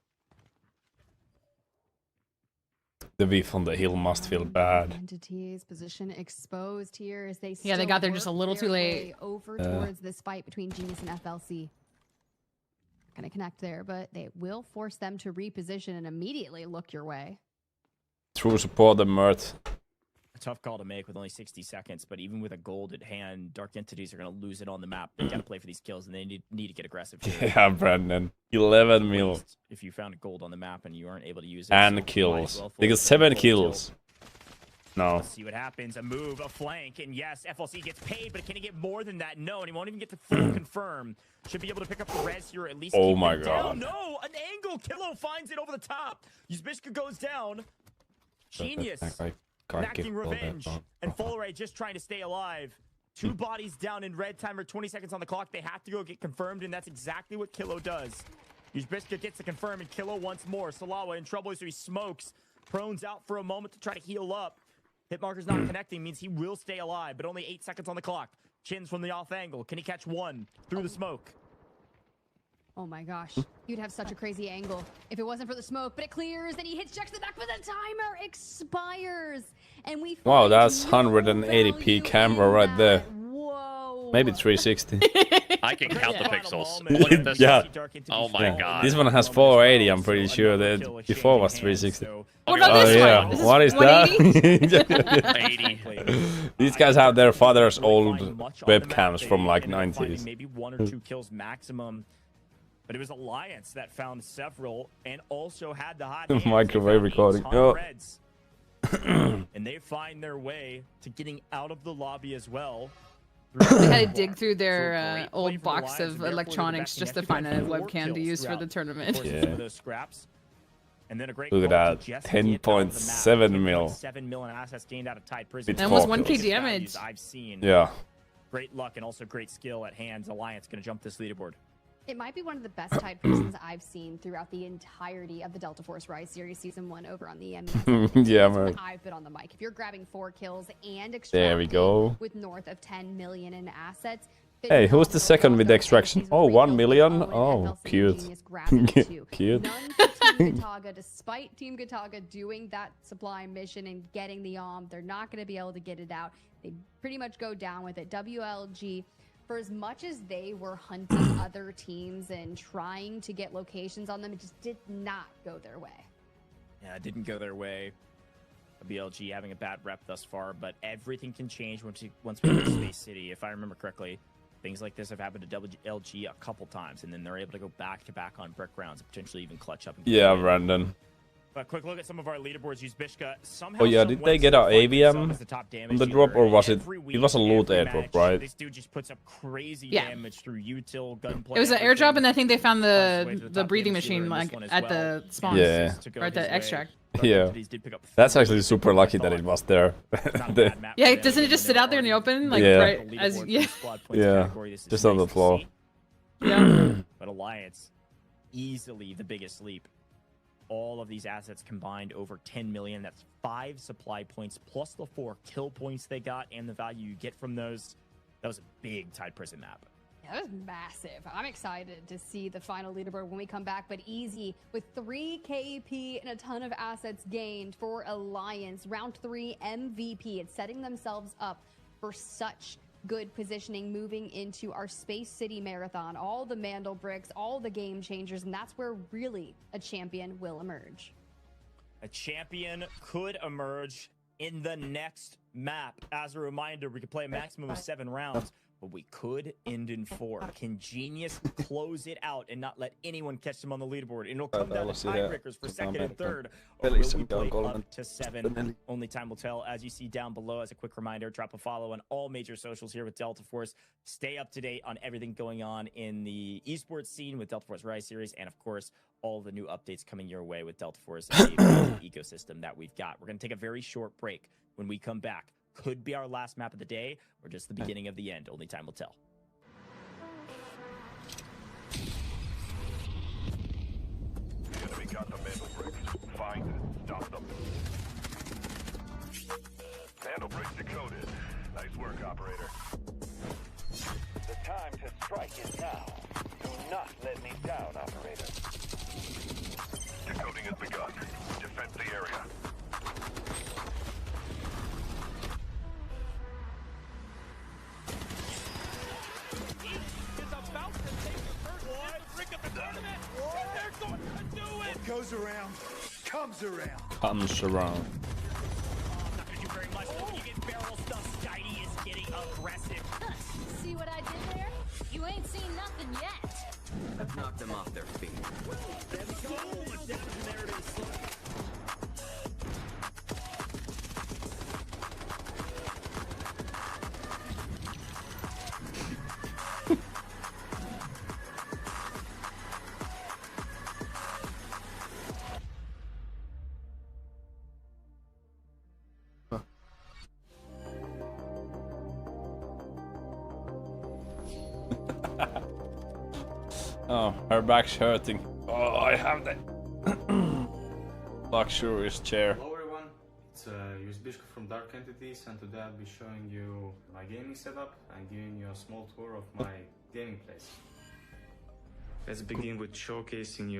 The V on the hill must feel bad. Entities position exposed here as they Yeah, they got there just a little work too their late. way over towards this fight between Genius and FLC. Gonna connect there, but they will force them to reposition and immediately look your way. True support the Mert. A tough call to make with only 60 seconds, but even with a gold at hand, Dark Entities are going to lose it on the map. They got to play for these kills, and they need to get aggressive here. Yeah, Brandon. 11 mil. If you found a gold on the map and you aren't able to use it. And so kills. well They got 7 kills. No. Let's see what happens. A move, a flank, and yes, FLC gets paid, but can he get more than that? No, and he won't even get the full confirm. Should be able to pick up the res here, or at least Oh keep my it God. down. No, an angle. Kilo finds it over the top. Uzbishka goes down. Genius. Knocking revenge. And Folleray just trying to stay alive. 2 bodies down in red. Timer 20 seconds on the clock. They have to go get confirmed, and that's exactly what Kilo does. Uzbishka gets the confirm, and Kilo once more. Salawa in trouble, so he smokes. Prone's out for a moment to try to heal up. Hit marker's not connecting, means he will stay alive, but only 8 seconds on the clock. Chin's from the off angle. Can he catch one through the smoke? Oh my gosh. You'd have such a crazy angle if it wasn't for the smoke, but it clears and he hits check to the back, but the timer expires. And we Wow, find that's no 180p value camera in right there. that. Whoa. Maybe 360. I can count the pixels. Look at this. Yeah. Oh my god. This one has 480, I'm pretty sure. That before was 360. What about Oh this yeah, one? Is what is this that? 80. These guys have their father's old Find much on the map. webcams They from like ended up finding 90s. Maybe 1 or 2 kills maximum. But it was Alliance that found several and also had the hot hands. They Microwave found a recording. ton of Oh. reds. And they find their way to getting out of the lobby as well. They had to dig through So their great play old from box Alliance, of and therefore they're electronics back just to connected. find a Got 4 webcam to kills use for throughout the the tournament. course of Yeah. some of those scraps. And then a great Look at call that, to just get out of the map. 10.7 mil. 7 mil in assets gained out of Tide Prison. With And almost 4 1k kills. damage. I've seen. Yeah. Great luck and also great skill at hands. Alliance going to jump this leaderboard. It might be one of the best tied prisons I've seen throughout the entirety of the Delta Force Rise Series Season 1 over on the EMEA. Yeah, man. I've been on the mic. If you're grabbing 4 kills and There we extracting go. with north of 10 million in assets. Hey, who's the second with the extraction? Oh, 1 million? Oh, cute. Cute. None for Team Gataga, despite Team Gataga doing that supply mission and getting the they're not going to be able to get it out. They pretty much go down with it. WLG, for as much as they were hunting other teams and trying to get locations on them, it just did not go their way. Yeah, it didn't go their way. WLG having a bad rep thus far, but everything can change once we get to Space City. If I remember correctly, things like this have happened to WLG a couple times, and then they're able to go back-to-back on brick rounds and potentially even clutch up. And Yeah, Brandon. But quick look at some of our leaderboards. Uzbishka somehow. Oh yeah, did they get our AVM on the drop, or was it? It was a loot airdrop, right? This dude just puts up crazy Yeah. damage through util, gunplay. It was an everything. airdrop, and I think they found Finds his way to the the top breathing damage dealer machine in this like one as at well. the spawn. Yeah. To go Or at the his way. extract. Yeah. Entities did pick up That's 4 actually super kills, lucky I that it thought. was there. It's not a The- bad map Yeah, for them, doesn't it even just though sit they're out there in the already open, like Yeah. right the as leaderboard yeah, for the squad points Yeah, category. This is just on nice the to floor. see. yeah. But Alliance, easily the biggest leap. All of these assets combined over 10 million. That's 5 supply points plus the 4 kill points they got and the value you get from those. That was a big Tide Prison map. Yeah, that was massive. I'm excited to see the final leaderboard when we come back, but easy with 3 KP and a ton of assets gained for Alliance. Round 3 MVP. It's setting themselves up for such good positioning moving into our Space City Marathon. All the Mandel bricks, all the game changers, and that's where really a champion will emerge. A champion could emerge in the next map. As a reminder, we could play a maximum of 7 rounds, but we could end in 4. Can Genius close it out and not let anyone catch them on the leaderboard? And it'll come down to tiebreakers for 2nd and 3rd, or will we play up to 7? Only time will tell. As you see down below, as a quick reminder, drop a follow on all major socials here with Delta Force. Stay up to date on everything going on in the esports scene with Delta Force Rise Series, and of course, all the new updates coming your way with Delta Force and the ecosystem that we've got. We're going to take a very short break. When we come back, could be our last map of the day or just the beginning of the end. Only time will tell. The enemy got the Mandel bricks. Find and stop them. Mandel bricks decoded. Nice work, operator. The time to strike is now. Do not let me down, operator. Decoding has begun. Defend the area. What goes around comes around. Comes around. Thank you very much. You get barrel stuff. Steiny is getting aggressive. See what I did there? You ain't seen nothing yet. Knock them off their feet. There we go. There it is. Oh, her back's hurting. Oh, I have that luxurious chair. Hello everyone, it's Bishka from Dark Entities, and today I'll be showing you my gaming setup and giving you a small tour of my gaming place. Let's begin with showcasing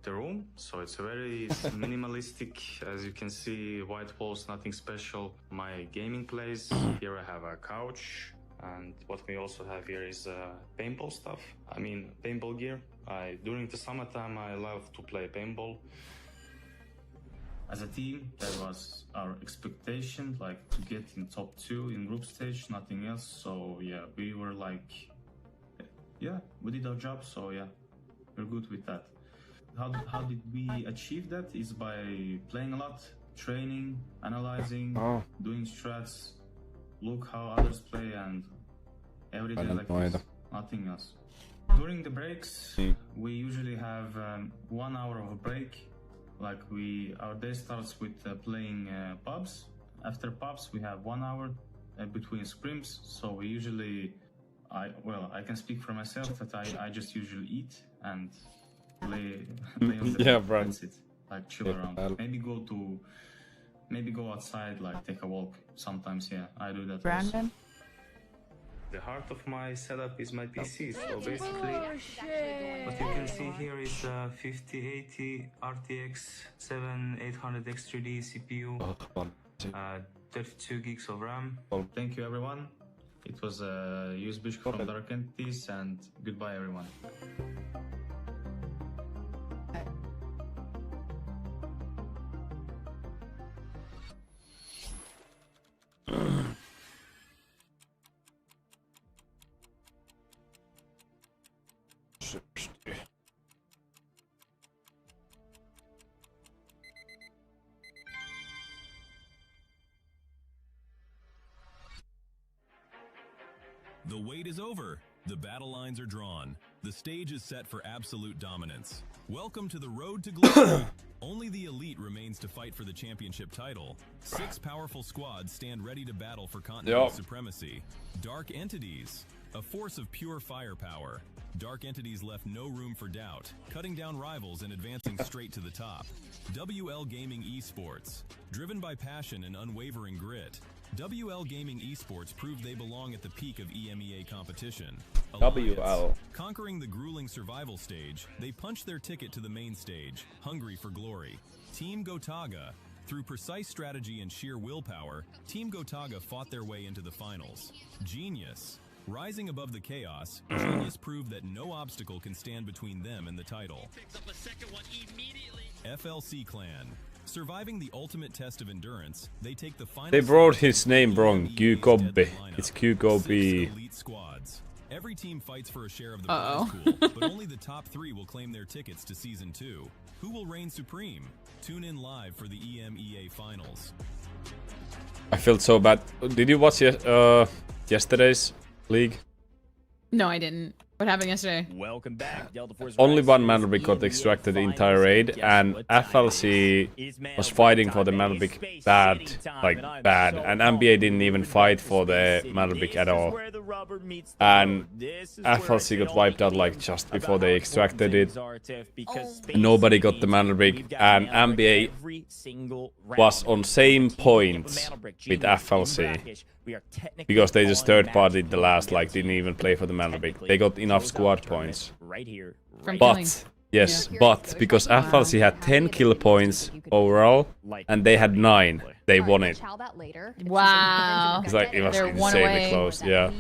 the room. So it's very minimalistic, as you can see, white walls, nothing special. My gaming place, here I have a couch, and what we also have here is paintball stuff. I mean, paintball gear. During the summertime, I love to play paintball. As a team, that was our expectation, like to get in top 2 in group stage, nothing else. So yeah, we were like, yeah, we did our job. So yeah, we're good with that. How did we achieve that? Is by playing a lot, training, analyzing, doing strats, look how others play, and every day like this, nothing else. During the breaks, we usually have 1 hour of a break. Like our day starts with playing pubs. After pubs, we have 1 hour between scrims. So we usually, I can speak for myself that I just usually eat and lay on the bed. That's it. Like chill around. Maybe go outside, like take a walk. Sometimes, yeah, I do that. Brandon? The heart of my setup is my PC. So basically, what you can see here is a 5080 RTX 7800 X3D CPU, 32 gigs of RAM. Thank you, everyone. It was USB from Dark Entities, and goodbye, everyone. The wait is over. The battle lines are drawn. The stage is set for absolute dominance. Welcome to the road to glory. Only the elite remains to fight for the championship title. 6 powerful squads stand ready to battle for continental supremacy. Dark Entities, a force of pure firepower. Dark Entities left no room for doubt, cutting down rivals and advancing straight to the top. WL Gaming Esports, driven by passion and unwavering grit. WL Gaming Esports proved they belong at the peak of EMEA competition. WL. Conquering the grueling survival stage, they punched their ticket to the main stage, hungry for glory. Team Gotaga, Through precise strategy and sheer willpower, Team Gotaga fought their way into the finals. Genius. Rising above the chaos, Genius proved that no obstacle can stand between them and the title. FLC Clan. Surviving the ultimate test of endurance, they take the final. They wrote his name wrong. Q-Gobby. It's Q-Gobby. Elite squads. Every team fights for a share of the prize pool, but only the top 3 will claim their tickets to Season 2. Who will reign supreme? Tune in live for the EMEA Finals. I felt so bad. Did you watch yesterday's league? No, I didn't. What happened yesterday? Welcome back. Delta Force Only Rise one is Mandelbrot got EMEA extracted the Finals. entire raid, Guess and what time FLC it is? was fighting for the Space Mandelbrot bad, City time, like I'm bad, so and pumped NBA didn't even to fight Space for the City. Mandelbrot This at is all. where the rubber meets the And road. This is where FLC it got all wiped out like begins just about before they how extracted important it. things are, Tiff, because Space Nobody got City, the Mandelbrot, we've got and Mandelbrot NBA every single was round. on same Team point with Mandelbrot, with Genius, in FLC. Brackish, we are technically Because they just on third match partied the point last, with like, their didn't team. even play for the Mandelbrot. Technically, They got enough close out squad the tournament points. right here. From Right killing. But, yes, but because FLC had 10 kill points overall, and they had 9, they won it. Wow. It's like, it was They're one insanely away. close, yeah.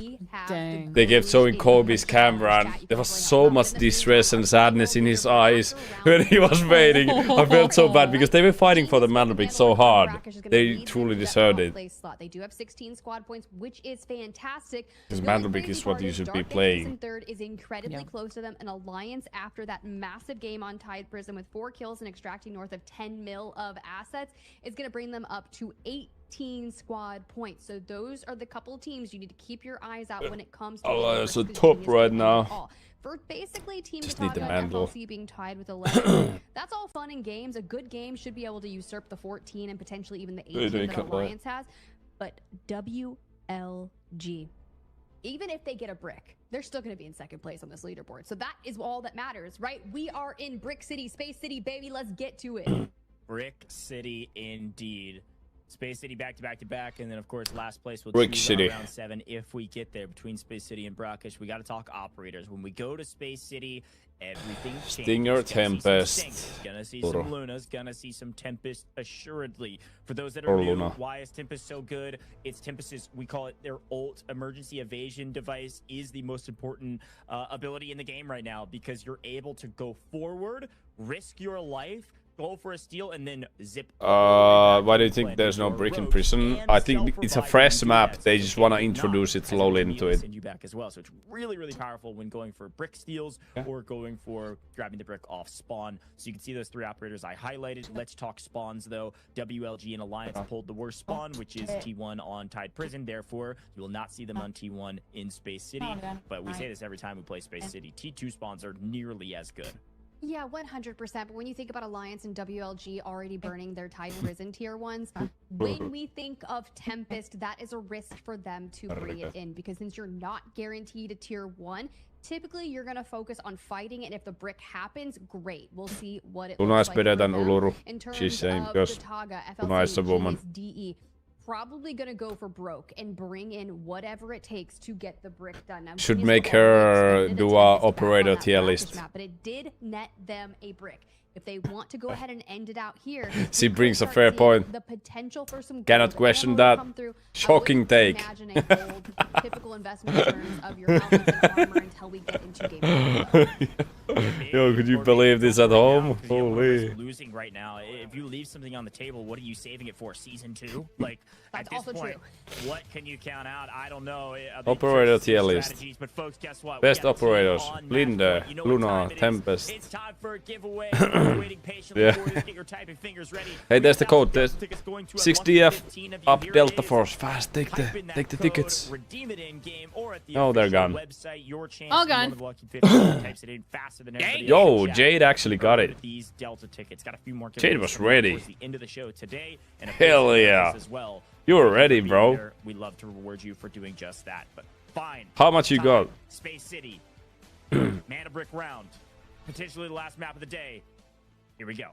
Dang. They kept showing Kobe's camera, and there was so much distress and sadness in his eyes when he was waiting. I felt so bad because they were fighting for the Mandelbrot so hard. They truly deserved it. They do have 16 squad points, which is fantastic. Because The really Mandelbrot crazy is what part you is should be Dark Ages playing. in third is incredibly Yeah. close to them. An alliance after that massive game on Tide Prison with 4 kills and extracting north of 10 mil of assets is going to bring them up to 18 squad points. So those are the couple teams you need to keep your eyes out when it comes to Alliance versus are top Genius right and now. all. For basically Team Just need the Gotaga and Mandel. FLC being tied with 11, that's all fun and games. A good game should be able to usurp the 14 and potentially even the 18 they that cut that. Alliance has. But WLG, even if they get a brick, they're still going to be in second place on this leaderboard. So that is all that matters, right? We are in Brick City, Space City, baby. Let's get to it. Brick City indeed. Space City back to back to back, and then of course last place will Brick choose City. our round 7 if we get there between Space City and Brackish. We got to talk operators. When we go to Space City, everything changes. Stinger, Tempest, Gonna see Toro. some Lunas, gonna see some Tempest assuredly. For those that Or are new, Luna. why is Tempest so good? It's Tempest's, we call it their ult emergency evasion device, is the most important ability in the game right now because you're able to go forward, risk your life, go for a steal, and then zip. Why do you think there's no brick in prison? I think it's a fresh map. They just want to introduce it slowly into it. Send you back as well, so it's really, really powerful when going for brick steals or going for grabbing the brick off spawn. So you can see those 3 operators I highlighted. Let's talk spawns though. WLG and Alliance pulled the worst spawn, which is T1 on Tide Prison. Therefore, you will not see them on T1 in Space City. But we say this every time we play Space City. T2 spawns are nearly as good. Yeah, 100%. But when you think about Alliance and WLG already burning their Tide Prison tier 1s, when we think of Tempest, that is a risk for them to bring it in. Because since you're not guaranteed a tier 1, typically you're going to focus on fighting it. And if the brick happens, great. We'll see what it Luna looks is like better for than them. Uluru. In terms She's saying of because Gotaga, Luna is a FLC, woman. Genius, DE, probably going to go for broke and bring in whatever it takes to get the brick done. Now, Should Genius make already her expended do a a Tempest back on operator that tier Brackish list. map, but it did net them a brick. If they want to go ahead and end it out here, She we could brings a start fair seeing point. The potential for some Cannot gold question ammo that. come through. Shocking I wouldn't take. imagine a gold, typical investment returns of your helmets and armor until we get into game. Yo, could you believe this at home? Holy. Holy. Losing right now. If you leave something on the table, what are you saving it for? Season 2? Like, That's at this also point, true. what can you count out? I don't know. They Operator chose some tier list. strategies, but folks, guess what? Best We got a team operators. on match Linde, point. You know what Luna, time it is. Tempest. It's time for a giveaway. We're waiting patiently Yeah. for you. Get your typing fingers ready. Hey, there's the 3,000 code. Delta There's tickets going to a 6DF 115 of you. up Here it Delta is. Force. Fast, take Type in the that code, tickets. redeem it in game or at the Oh, they're official gone. website. Your chance All to be one gone. of the lucky 50 types it in faster than everybody else Yo, in chat. Jade actually got it. These Delta tickets got a few more. Jade giveaways was coming up ready. towards the end of the show today, and Hell yeah. as well. You were Thank ready, for being bro. here. We love to reward you for doing just that. But fine. How much you Time. got? Space City. Mana Brick round. Potentially the last map of the day. Here we go.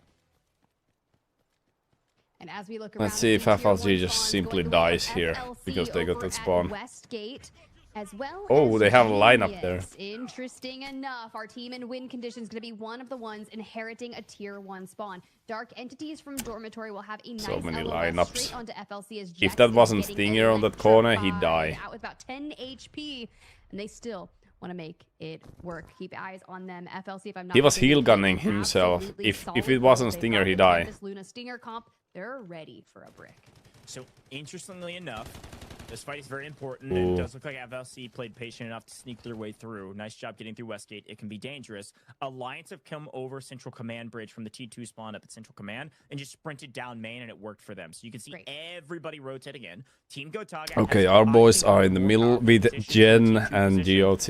And as we look Let's around see if and tier FLG 1 just spawns simply going away, dies here FLC because they got over that at spawn. Westgate. As well Oh, as they have a lineup there. genius. Interesting enough, our team in win conditions going to be one of the ones inheriting a tier 1 spawn. Dark entities from dormitory will have a nice So many LOL lineups. straight onto FLC as If Jax that is wasn't getting Stinger on that corner, he'd electrified die. out with about 10 HP, and they still want to make it work. Keep eyes on them. FLC, if I'm not He was mistaken, heel is gunning himself. absolutely If solid it wasn't gold. They've Stinger, got he'd the die. Tempest Luna Stinger comp. They're ready for a brick. So, interestingly enough, this fight is very important, and it does look like FLC played patient enough to sneak their way through. Nice job getting through Westgate. It can be dangerous. Alliance have come over Central Command Bridge from the T2 spawn up at Central Command and just sprinted down main, and it worked for them. So you can see everybody rotating in. Team Gotaga. Okay, our boys are in the middle with Jen and GOT.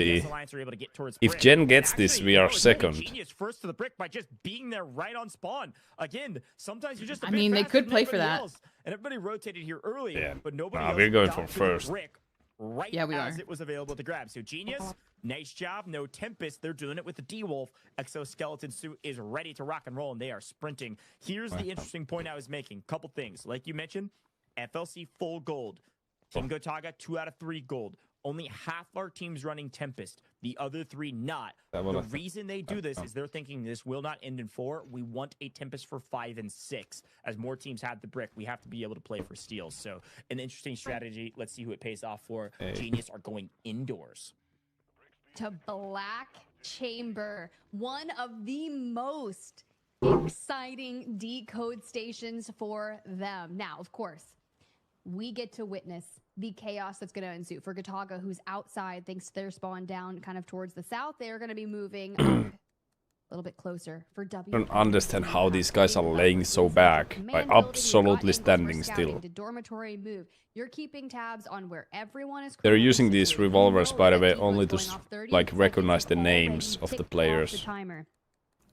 If Jen gets this, we are second. Genius first to the brick by just being there right on spawn. Again, sometimes you're just a I bit mean, they faster could than play for everybody that. else. And everybody rotated here early, Yeah. but nobody Nah, else we're going got for to the first. brick right Yeah, we as are. it was available to grab. So Genius, nice job. No Tempest. They're doing it with the D-Wolf. Exoskeleton suit is ready to rock and roll, and they are sprinting. Here's the interesting point I was making. Couple things. Like you mentioned, FLC full gold. Team Gotaga, 2 out of 3 gold. Only half our team's running Tempest. The other 3 not. The reason they do this is they're thinking this will not end in 4. We want a Tempest for 5 and 6. As more teams have the brick, we have to be able to play for steals. So an interesting strategy. Let's see who it pays off for. Genius are going indoors. To Black Chamber, one of the most exciting decode stations for them. Now, of course, we get to witness the chaos that's going to ensue. For Gotaga, who's outside, thanks to their spawn down kind of towards the south, they're going to be moving up a little bit closer. For W, I don't understand how these guys are laying so back by absolutely standing still. The dormitory move. You're keeping tabs on where everyone is. They're using these revolvers, by the way, only to like recognize the names of the players.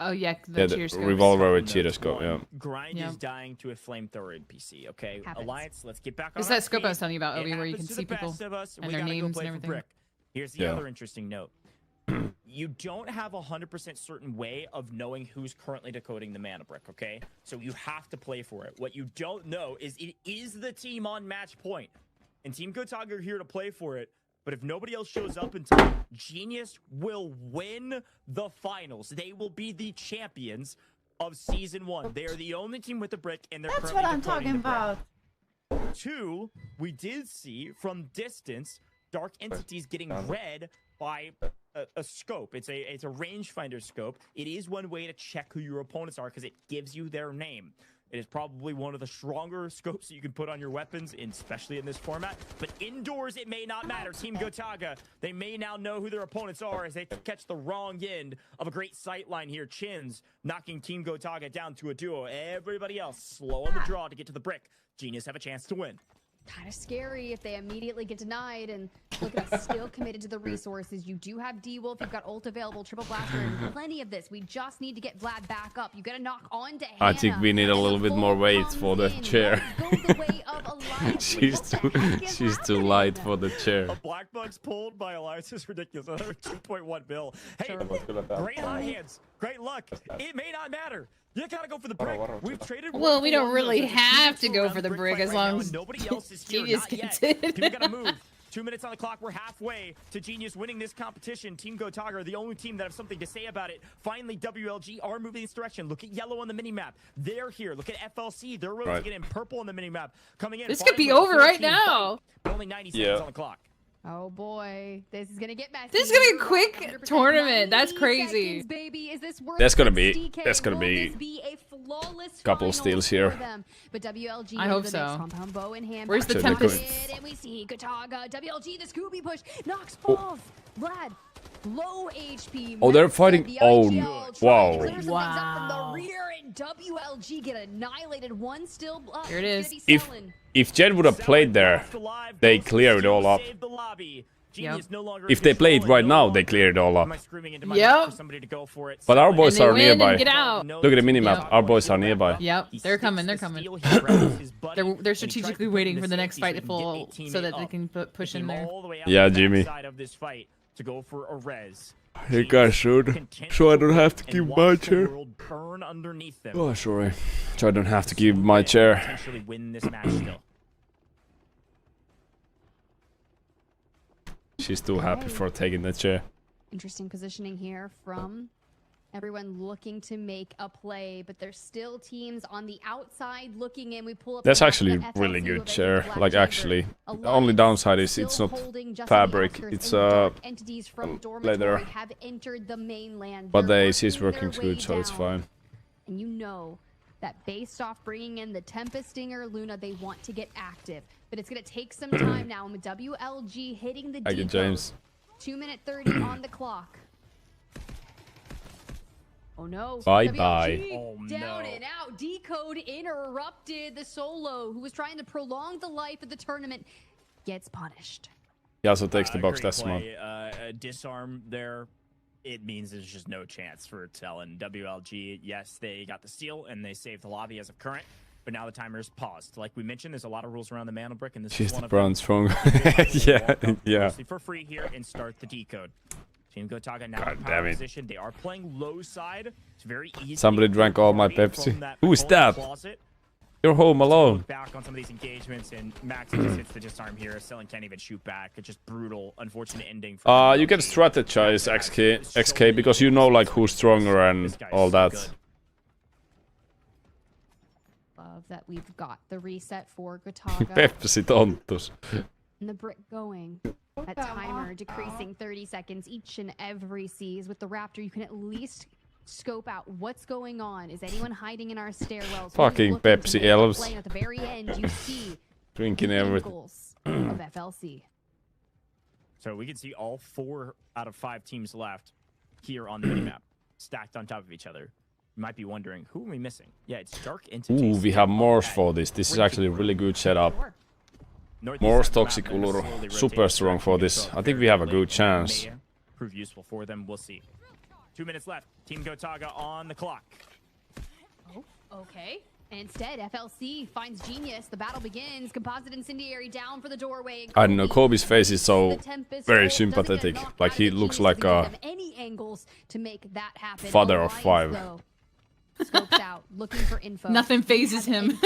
Oh yeah, the cheer scopes. Revolver with cheetah scope, yeah. Grind is dying to a flamethrower NPC, okay? Happens. Alliance, let's get back on It's our that scope I was feet. telling you about, Obi, It where you happens can to see the people best of us, and we their gotta go names play and for everything. brick. Here's the other interesting note. You don't have a 100% certain way of knowing who's currently decoding the mana brick, okay? So you have to play for it. What you don't know is it is the team on match point. And Team Gotaga are here to play for it. But if nobody else shows up in time, Genius will win the finals. They will be the champions of Season 1. They are the only team with the brick, and they're That's currently what I'm decoding talking the brick. about. 2, we did see from distance dark entities getting read by a scope. It's a rangefinder scope. It is one way to check who your opponents are because it gives you their name. It is probably one of the stronger scopes that you can put on your weapons, especially in this format. But indoors, it may not matter. Team Gotaga, they may now know who their opponents are as they catch the wrong end of a great sight line here. Chins knocking Team Gotaga down to a duo. Everybody else slow on the draw to get to the brick. Genius have a chance to win. Kind of scary if they immediately get denied. And look at us, still committed to the resources. You do have D-Wolf, you've got ult available, triple blaster, and plenty of this. We just need to get Vlad back up. You got to knock on to Hannah. I think we need a little bit more weight for the chair. she's too light for the chair. A black bug's pulled by Alliance is ridiculous. Another 2.1 bill. Hey, great hot hands. Great luck. It may not matter. You gotta go for the brick. We've traded. Well, we don't 1-for-1 really those have to two go round for the brick fight as right long now, as and nobody else is here. Genius Not gets yet. it. People gotta move. 2 minutes on the clock. We're halfway to Genius winning this competition. Team Gotaga are the only team that have something to say about it. Finally, WLG are moving this direction. Look at yellow on the minimap. They're here. Look at FLC. They're rotating in purple on the minimap. Coming in. This could be finally, over right 14 fight, now. but only 90 seconds on the clock. Oh boy, this is gonna get messy. This is gonna be a quick tournament. That's crazy. Seconds, baby. Is this worth That's gonna it? be DK, that's gonna will be this be a flawless couple finals steals for here. them? But WLG I hope into the mix. so. Compound bow in hand. Where's the back to Tempest? it, and we see Gotaga. WLG, the Scooby push knocks Oh. off Vlad. Low HP. Oh, they're Max, fighting- the oh, IGL wow. trying to clear some things up Wow. from the rear, and WLG get annihilated. One still. Here it is. If Jen would have played there, they clear it all up. If they play it right now, they clear it all up. Yep. But our boys And they are win nearby. and get out. Look at the minimap. Yep. Our boys are nearby. Yep, they're coming. They're coming. They're strategically waiting for the next fight to fall so that they can push in there. Yeah, Jimmy. To go for a res. You guys should. So I don't have to give my chair. Burn underneath them. Oh, sorry. So I don't have to give my chair. Potentially win this match still. She's too happy for taking the chair. Interesting positioning here from everyone looking to make a play, but there's still teams on the outside looking in. We pull up. That's actually really good chair. Like actually, the only downside is it's not fabric. It's leather. Have entered the mainland. But the AC is working good, so it's fine. And you know that based off bringing in the Tempest Stinger Luna, they want to get active. But it's going to take some time now. And with WLG hitting the decode, James. 2:30 on the clock. Oh no. Bye-bye. Oh, Down and out. Decode interrupted. The solo who was trying to prolong the life of the tournament gets punished. He also takes the box, that's smart. Disarm there. It means there's just no chance for Talon. WLG, yes, they got the steal and they saved the lobby as of current, but now the timer is paused. Like we mentioned, there's a lot of rules around the Mantle Brick, and this is one of them. strong. yeah. For free here and start the decode. Team Gotaga now God in damn power it. position. They are playing low side. It's very easy. Somebody drank all my Pepsi. Who is that? Closet. You're home alone. Back on some of these engagements, and Max just hits the disarm here. Selling can't even shoot back. It's just brutal, unfortunate ending. You can strategize XK because you know like who's stronger and all that. Love that we've got the reset for Gotaga. Pepsi tontus. And the brick going. That timer decreasing 30 seconds each and every seas. With the Raptor, you can at least scope out what's going on. Is anyone hiding in our stairwells? Fucking Pepsi elves. At the very end, you see Drinking everything. of FLC. So we can see all 4 out of 5 teams left here on the minimap, stacked on top of each other. You might be wondering, who are we missing? Yeah, it's Dark Entities. Ooh, we have Morse for this. This is actually a really good setup. Morse Toxic Ulur. Super strong for this. I think we have a good chance. Prove useful for them. We'll see. 2 minutes left. Team Gotaga on the clock. Oh, okay. And instead, FLC finds Genius. The battle begins. Composite Incendiary down for the doorway. I don't know, Kobe's face is so very sympathetic. Like he looks like a any angles to make that happen. father of 5. Scopes out, looking for info. Nothing phases him.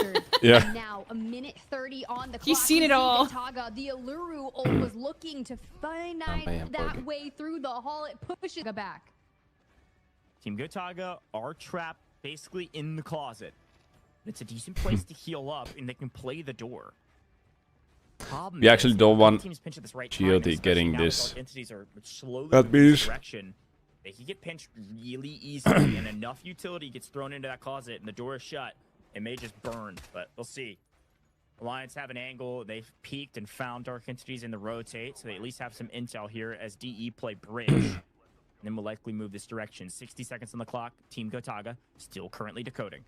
Yeah. Now, a minute 30 on the clock. He's seen it all. The Alluru was looking to find that way through the hall. It pushes back. Team Gotaga are trapped basically in the closet. It's a decent place to heal up, and they can play the door. We actually don't want right GOT getting this. That means they can get pinched really easily, and enough utility gets thrown into that closet, and the door is shut. It may just burn, but we'll see. Alliance have an angle. They've peeked and found Dark Entities in the rotate, so they at least have some intel here as DE play bridge. And then we'll likely move this direction. 60 seconds on the clock. Team Gotaga still currently decoding.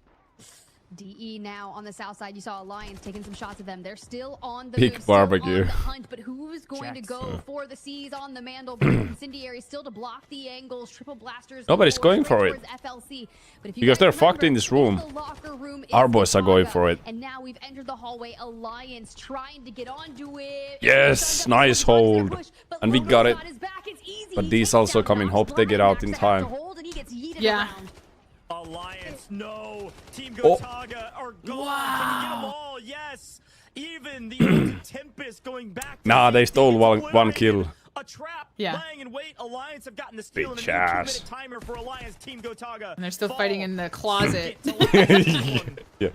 DE now on the south side. You saw Alliance taking some shots at them. They're still on the big move, barbecue. on the hunt, but who's going to go for the C's on the Mandel? Incendiary still to block the angles. Triple blasters. Nobody's going for it. FLC. But if you because they're remember, fucked in this room. room Our boys are going for it. And now we've entered the hallway. Alliance trying to get onto it. Yes, nice hold. And we got it. But these also come in. Hope they get out in time. Yeah. Alliance, no. Team Gotaga are gone. Can you get them all? Yes. Even the Tempest going back. Nah, they stole one kill. A trap. Yeah. Lying in wait. Alliance have gotten the steal in a new 2-minute timer for Alliance. Team Gotaga. And they're still fighting in the closet. Yeah.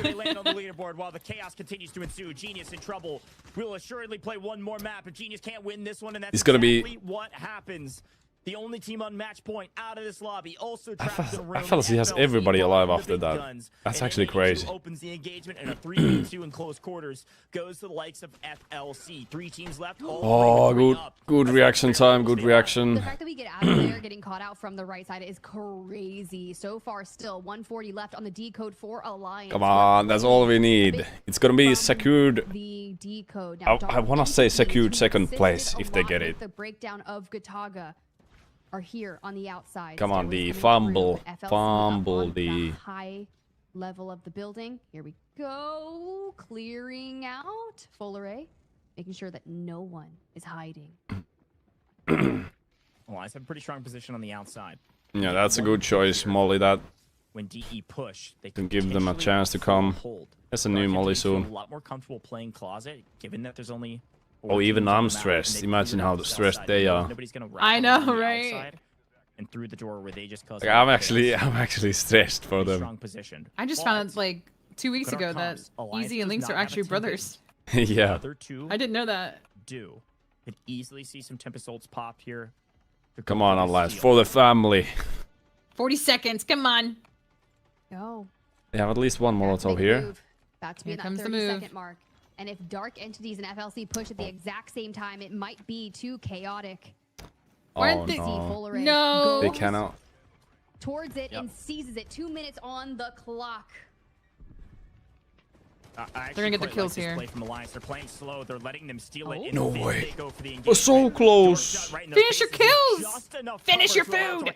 They land on the leaderboard while the chaos continues to ensue. Genius in trouble. We'll assuredly play one more map. If Genius can't win this one, and that's exactly what happens. The only team on match point out of this lobby also trapped in a room. FLC has everybody alive after that. That's actually crazy. Opens the engagement, and a 3v2 in close quarters goes to the likes of FLC. 3 teams left. Oh, good reaction time. Good reaction. The fact that we get out of there, getting caught out from the right side is crazy. So far, still 140 left on the decode for Alliance. Come on, that's all we need. It's gonna be secured. The decode. I wanna say secured second place if they get it. The breakdown of Gotaga are here on the outside. Come on, the fumble the high level of the building. Here we go, clearing out full array, making sure that no one is hiding. Alliance have a pretty strong position on the outside. Yeah, that's a good choice, Molly. That when DE push, they can give them a chance to come. That's a new Molly soon. A lot more comfortable playing closet, given that there's only Oh, even I'm stressed. Imagine how stressed they are. I know, right? And through the door where they just cause Like, I'm actually stressed for them. strong position. I just found out like 2 weeks ago that Easy and Lynx are actually brothers. Yeah. Other two I didn't know that. could easily see some Tempest ults popped here. Come on, Alliance, for the family. 40 seconds, come on. Go. They have at least one Molotov here. About to be Here in comes that the 30 move. second mark. And if Dark Entities and FLC push at the exact same time, it might be too chaotic. Oh See no. Fuller No. They goes cannot. towards it and seizes it. 2 minutes on the clock. They're gonna get the kills here. Play from Alliance. They're playing slow. They're letting them steal it. No Then way. they go for the Oh, so close. Finish your kills. Finish your food.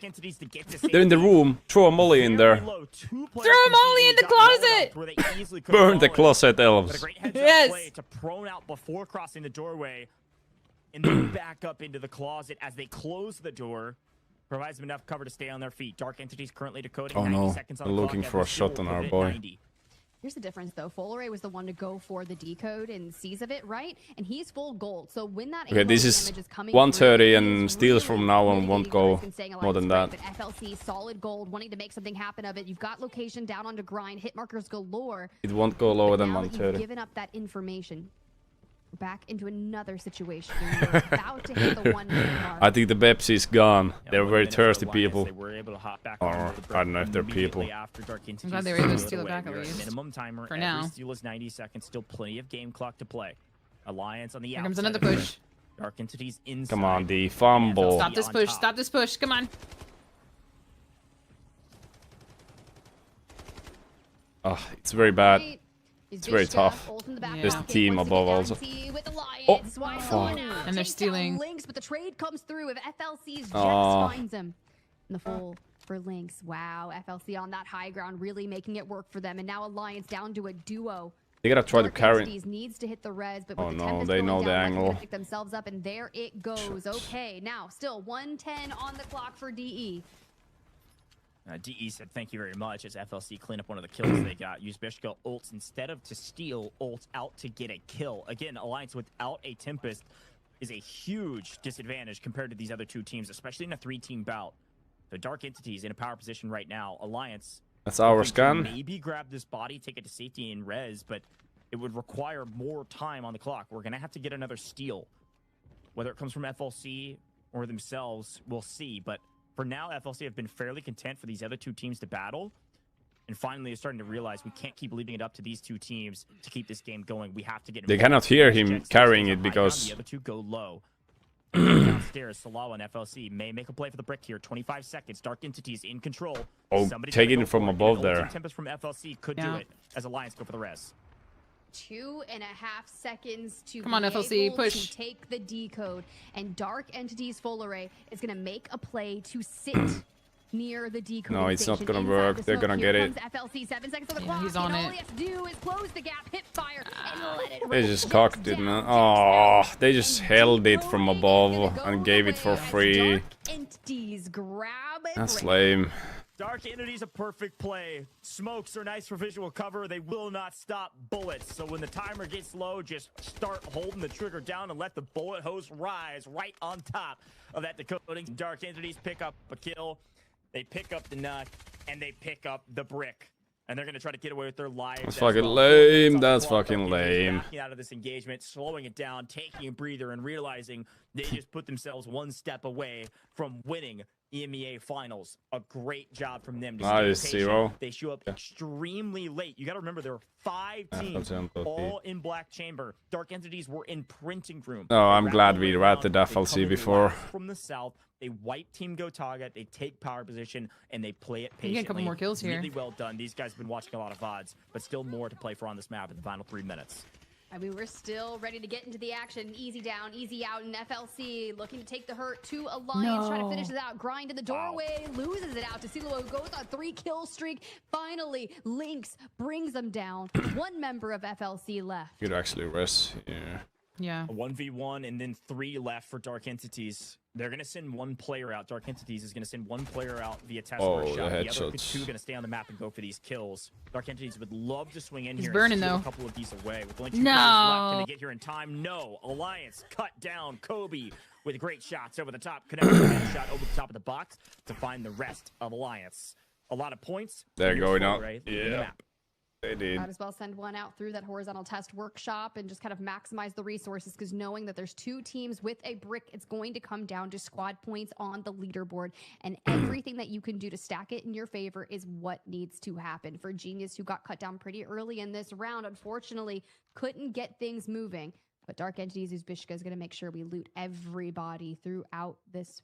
They're in the room. Throw a molly in there. Throw a molly in the closet. Burn the closet, elves. Yes. To prone out before crossing the doorway, and then back up into the closet as they close the door. Provides them enough cover to stay on their feet. Dark Entities currently decoding. Oh 90 no. seconds on They're the looking clock. for a FLC shot will on our pivot boy. 90. Here's the difference, though. Folare was the one to go for the decode and seize of it, right? And he's full gold. So when that Okay, this is damage coming 130 through, and he's steals from now on mitigating won't the go risk and staying alive more than is that. great, But FLC, solid gold, wanting to make something happen of it. You've got location down onto grind, hit markers galore. It won't go lower But than now that you've 130. given up that information, we're back into another situation. You're about to hit the 1 minute mark. I think the Pepsi's gone. They're very thirsty people. They were able to hop back Or, onto the I don't know if they're immediately people. after Dark I'm Entities glad they were able to steal steal it away. back at We are least. minimum timer. For Every now. steal is 90 seconds. Still plenty of game clock to play. Alliance on the Here outside. comes another of the push. ring. Dark Entities inside. Come on, the fumble. Stop this on push. top. Stop this push. Come on. Oh, it's very bad. Right. It's very Vishka, tough. ult in the back There's pocket, the team wants to above get also. down with Alliance, Oh, swipes fuck. on out, And they're takes down stealing. Lynx, but the trade comes through if FLC's Jax Aw. finds him. And the full for Lynx. Wow, FLC on that high ground, really making it work for them. And now Alliance down to a duo. They gotta try to Dark carry. Entities needs to hit the res, but Oh with the no, Tempest they going know the down, Lucky angle. gonna pick themselves up, and there it goes. Okay, now still 110 on the clock for DE. DE said thank you very much as FLC clean up one of the kills they got. Use Bishka ults instead of to steal, ults out to get a kill. Again, Alliance without a Tempest is a huge disadvantage compared to these other two teams, especially in a 3-team bout. The Dark Entities in a power position right now. Alliance. That's our looking to scan. Maybe grab this body, take it to safety and res, but it would require more time on the clock. We're going to have to get another steal. Whether it comes from FLC or themselves, we'll see. But for now, FLC have been fairly content for these other two teams to battle. And finally, they're starting to realize we can't keep leaving it up to these two teams to keep this game going. We have to get They involved. cannot hear him Jax carrying stays it on high ground, because the other two go low. Downstairs, Salawa and FLC may make a play for the brick here. 25 seconds. Dark Entities in control. Oh, Somebody's taking gonna it go from for above And there. ulti Tempest from FLC could do Yeah. it as Alliance go for the res. 2.5 seconds to Come on, be FLC, able push. to take the decode, and Dark Entities Full Array is going to make a play to sit near the decode. No, it's not station gonna inside work. the They're smoke. gonna Here get it. comes FLC, 7 seconds on the Yeah, clock, he's on and all it. he has to do is close the gap, hip fire, and let it they rip. just Jax cocked it, down, man. Jax down. Oh, they just held it from above and gave it for free. Dark Entities grab it. That's lame. Dark Entities a perfect play. Smokes are nice for visual cover. They will not stop bullets. So when the timer gets low, just start holding the trigger down and let the bullet hose rise right on top of that decoding. Dark Entities pick up a kill. They pick up the nut and they pick up the brick. And they're going to try to get away with their lives. That's as fucking well. lame. It's on the That's clock. fucking Dark Entities lame. backing out of this engagement, slowing it down, taking a breather, and realizing they just put themselves one step away from winning EMEA finals. A great job from them. To stay Nice, patient. Zero. They show up extremely late. You got to remember there were 5 teams, that's empathy. all in Black Chamber. Dark Entities were in printing room. No, I'm They glad wrap we around, ratted they FLC come in before. last from the south. They wipe Team Gotaga. They take power position and they play it patiently. You get a couple more kills here. Really well done. These guys have been watching a lot of VODs, but still more to play for on this map in the final 3 minutes. I mean, we're still ready to get into the action. Easy down, easy out, and FLC looking to take the hurt to Alliance, trying to finish it out. Grind in the doorway, loses it out to Silo, who goes on 3-kill streak. Finally, Lynx brings them down. One member of FLC left. Could actually rest here. Yeah. A 1v1 and then 3 left for Dark Entities. They're going to send 1 player out. Dark Entities is going to send 1 player out via test for a shot. The other 2 going to stay on the map and go for these kills. Dark Entities would love to swing in here burning, and steal though. a couple of these away. With only 2 players left, can they get here in time? No. Alliance cut down Kobe with great shots over the top. Connecting a shot over the top of the box to find the rest of Alliance. A lot of points. They're going out. Yeah. They did. Might as well send one out through that horizontal test workshop and just kind of maximize the resources, because knowing that there's 2 teams with a brick, it's going to come down to squad points on the leaderboard, and everything that you can do to stack it in your favor is what needs to happen. For Genius, who got cut down pretty early in this round, unfortunately couldn't get things moving, but Dark Entities Uzbishka is going to make sure we loot everybody throughout this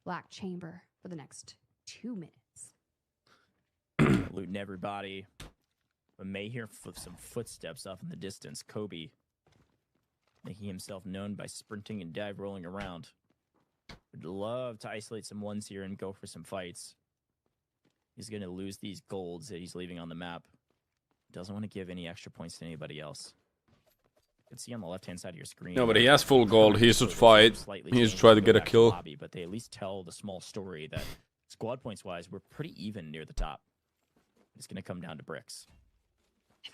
black chamber for the next 2 minutes. Looting everybody. But may hear some footsteps off in the distance. Kobe making himself known by sprinting and dive rolling around. Would love to isolate some ones here and go for some fights. He's going to lose these golds that he's leaving on the map. Doesn't want to give any extra points to anybody else. You can see on the left-hand side of your screen. No, but he has full gold. He should fight. He should try to get a kill. Lobby, but they at least tell the small story that squad points-wise, we're pretty even near the top. It's going to come down to bricks.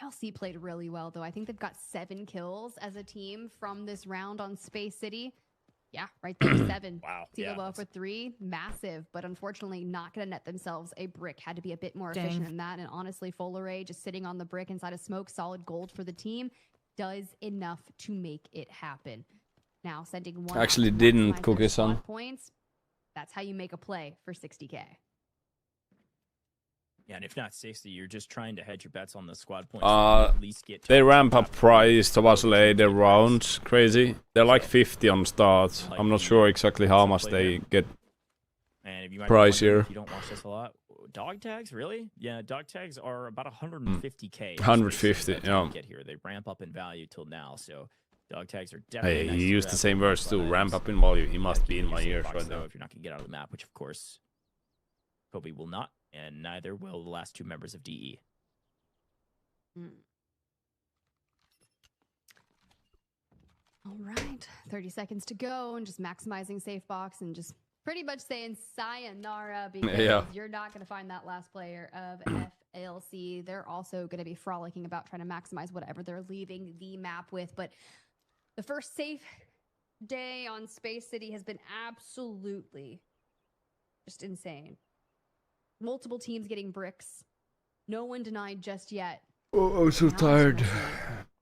FLC played really well, though. I think they've got 7 kills as a team from this round on Space City. Yeah, right there, 7. Wow. Tilo for 3, massive, but unfortunately not going to net themselves a brick. Had to be a bit more efficient than that. And honestly, Folaray just sitting on the brick inside of smoke, solid gold for the team, does enough to make it happen. Now, sending 1 Actually didn't cook his son. Points. That's how you make a play for 60K. Yeah, and if not 60, you're just trying to hedge your bets on the squad points. At least get they ramp up price towards later rounds. Crazy. They're like 50 on start. I'm not sure exactly how much they get and if you might price here. If you don't watch this a lot. Dog tags, really? Yeah, dog tags are about 150K. 150, yeah. Get here. They ramp up in value till now, so dog tags are definitely. Hey, he used the same words too. Ramp up in value. He must be in my ears right now. If you're not going to get out of the map, which of course Kobe will not, and neither will the last 2 members of DE. All right, 30 seconds to go, and just maximizing safe box and just pretty much saying sayonara, because you're not going to find that last player of FLC. They're also going to be frolicking about trying to maximize whatever they're leaving the map with. But the first safe day on Space City has been absolutely just insane. Multiple teams getting bricks. No one denied just yet. Oh, I'm so tired.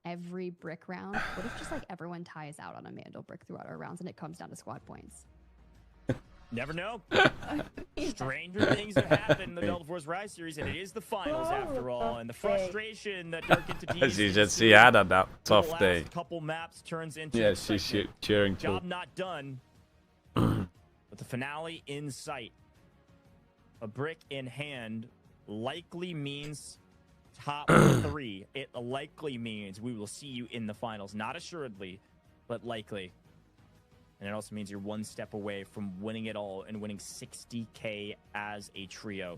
Every brick round. What if just like everyone ties out on a Mandel brick throughout our rounds and it comes down to squad points? Never know. Stranger things have happened in the Delta Force Rise series, and it is the finals after all. And the frustration that Dark Entities. She just had a tough day. Couple maps turns into. Yeah, she's cheering too. Job not done. But the finale in sight. A brick in hand likely means top 3. It likely means we will see you in the finals. Not assuredly, but likely. And it also means you're 1 step away from winning it all and winning 60K as a trio.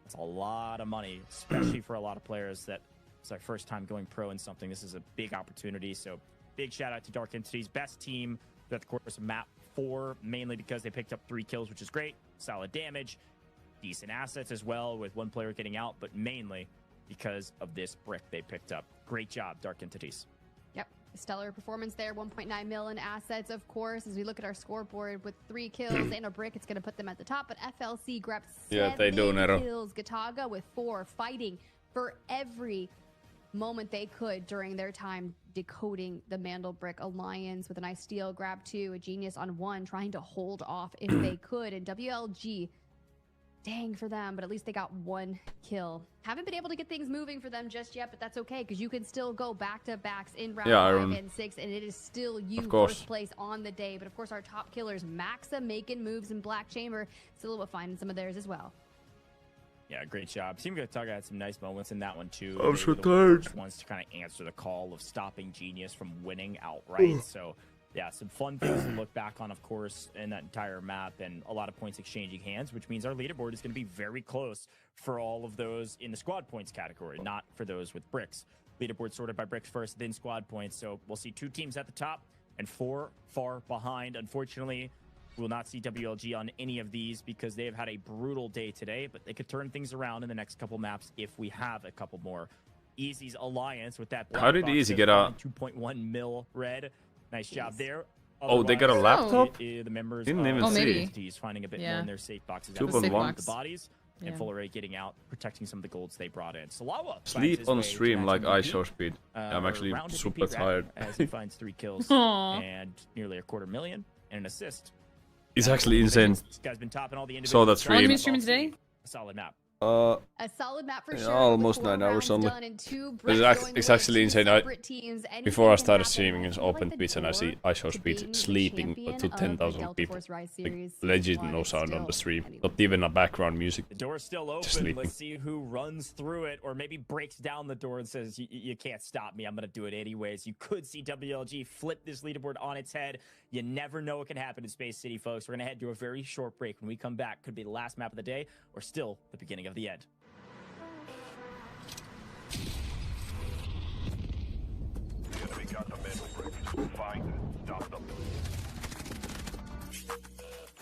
That's a lot of money, especially for a lot of players that it's their first time going pro in something. This is a big opportunity. So big shout out to Dark Entities, best team throughout the course of map 4, mainly because they picked up 3 kills, which is great. Solid damage, decent assets as well, with 1 player getting out, but mainly because of this brick they picked up. Great job, Dark Entities. Yep, stellar performance there. 1.9 mil in assets, of course. As we look at our scoreboard with 3 kills and a brick, it's going to put them at the top. But FLC grabbed 7 kills. Gataga with 4, fighting for every moment they could during their time decoding the Mandel Brick Alliance with a nice steal, grab 2, a Genius on 1, trying to hold off if they could. And WLG, dang for them, but at least they got 1 kill. Haven't been able to get things moving for them just yet, but that's okay, because you can still go back-to-backs in round 5 and 6, and it is still you first place on the day. But of course, our top killers, Maxa, making moves in Black Chamber, still finding some of theirs as well. Yeah, great job. Team Gataga had some nice moments in that one too. I'm so tired. Ones to kind of answer the call of stopping Genius from winning outright. So yeah, some fun things to look back on, of course, in that entire map, and a lot of points exchanging hands, which means our leaderboard is going to be very close for all of those in the squad points category, not for those with bricks. leaderboard sorted by bricks first, then squad points. So we'll see 2 teams at the top and 4 far behind. Unfortunately, we will not see WLG on any of these because they have had a brutal day today, but they could turn things around in the next couple maps if we have a couple more. Easy's alliance with that. How did Easy get a 2.1 mil red? Nice job there. Oh, they got a laptop? The members Didn't even see. He's finding a bit more in their safe boxes. 2.1. The bodies. And Full Array getting out, protecting some of the golds they brought in. Salawa sleep on stream like I show speed. I'm actually super tired. As he finds 3 kills and nearly a $250,000 and an assist. It's actually insane. This guy's been topping all the So that stream. Are you streaming today? A solid map. A solid map for sure. Almost 9 hours only. It's actually insane. Before I started streaming, it's open Twitch and I see I show speed sleeping to 10,000 people. Like, legit no sound on the stream. Not even a background music. The door's still open. Let's see who runs through it or maybe breaks down the door and says, you can't stop me. I'm going to do it anyways. You could see WLG flip this leaderboard on its head. You never know what can happen in Space City, folks. We're going to head to a very short break. When we come back, could be the last map of the day or still the beginning of the end. We got the mental breaks. Find and stop them.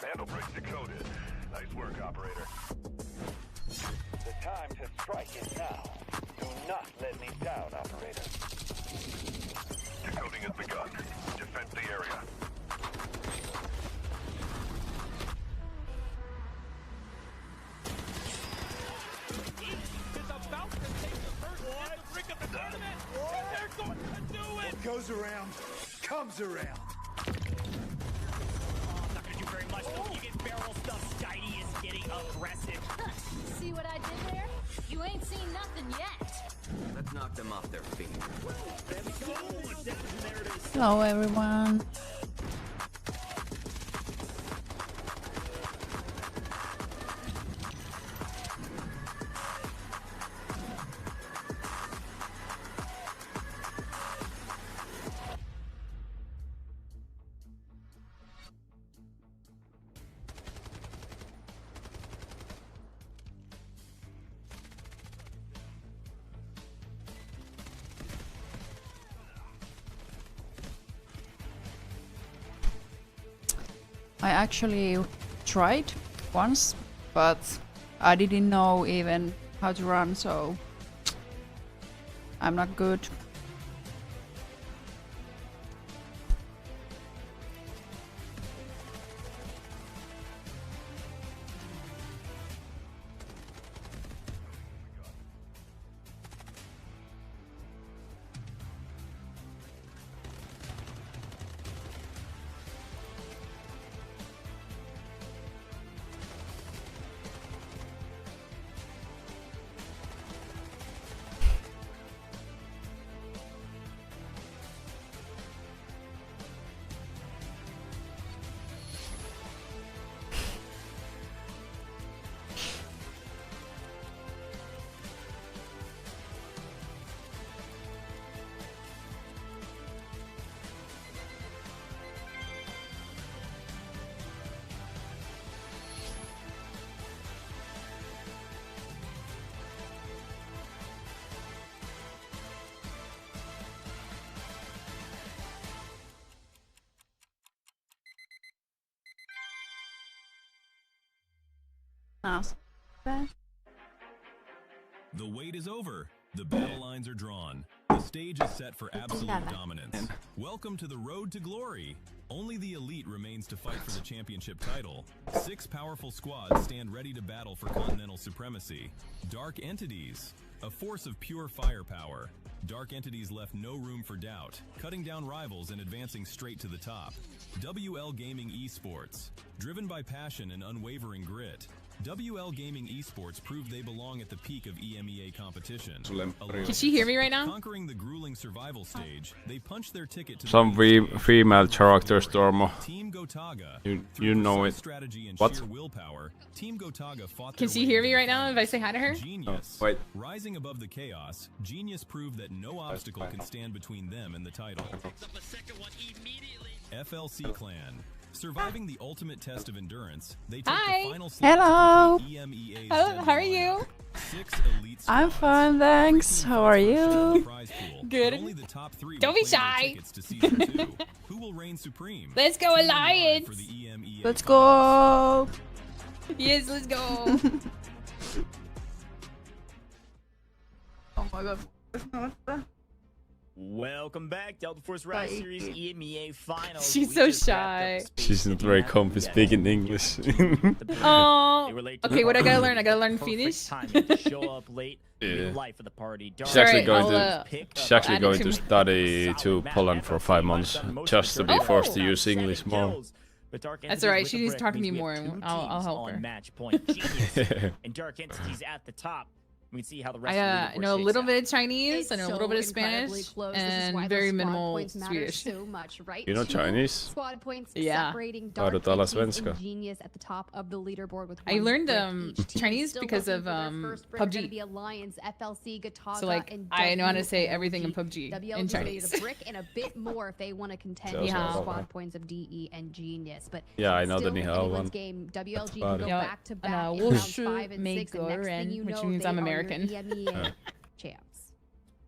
Handle breaks decoded. Nice work, operator. The time to strike is now. Do not let me down, operator. Decoding has begun. Defend the area. What goes around comes around. Not gonna do very much. You get barrel stuff. Skydie is getting aggressive. See what I did there? You ain't seen nothing yet. Let's knock them off their feet. Hello, everyone. I actually tried once, but I didn't know even how to run, so I'm not good. The wait is over. The battle lines are drawn. The stage is set for absolute dominance. Welcome to the road to glory. Only the elite remains to fight for the championship title. 6 powerful squads stand ready to battle for continental supremacy. Dark Entities, a force of pure firepower. Dark Entities left no room for doubt, cutting down rivals and advancing straight to the top. WL Gaming Esports, driven by passion and unwavering grit. WL Gaming Esports proved they belong at the peak of EMEA competition. Can she hear me right now? Conquering the grueling survival stage, they punched their ticket to some female characters, Dormo. Team Gotaga. You know it. Strategy and What? sheer willpower, Team Gotaga fought Can their she way hear to me the right now final. if I say hi to her? Genius. Oh, wait. Rising above the chaos, Genius proved that no obstacle can stand between them and the title. FLC Clan. Surviving the ultimate test of endurance, they took Hi. the final slot Hello. to complete EMEA's Hello, how are deadline. you? I'm fine, thanks. How are you? Good. Don't be shy. Who will reign supreme? Let's go, Alliance. For the EMEA Let's go. Yes, let's go. Oh my god. Welcome back, Delta Force Rise Series EMEA Finals. She's so shy. She's not very comfy speaking English. Oh. Okay, what I gotta learn? I gotta learn Finnish. Show up late. Yeah. Life of the party. She's actually going to study to Poland for 5 months, just to be forced to use English more. That's alright. She needs to talk to me more. And I'll help her. Match point. And Dark Entities at the top. We can see how the rest I know a little bit of Chinese, I know a little bit of Spanish, and very minimal Swedish. So much, right? You know Chinese? Squad points Yeah. separating Har du Dark talat Entities svenska? and Genius at the top of the leaderboard with I one learned brick each. Team Chinese still because looking of for their first brick are gonna PUBG. be Alliance, FLC, Gataga, So like and I know how to say WLG. everything in PUBG WLG in needs Chinese. a brick and a bit more if they want to contend with Yeah. squad points of DE and Genius. But Yeah, I know the still Ni in Hao anyone's one. game, WLG about can it. go Yeah, back to and, back in Wushu rounds 5 and 6, and next Megoren, thing you which know, means they I'm are your American. EMEA champs.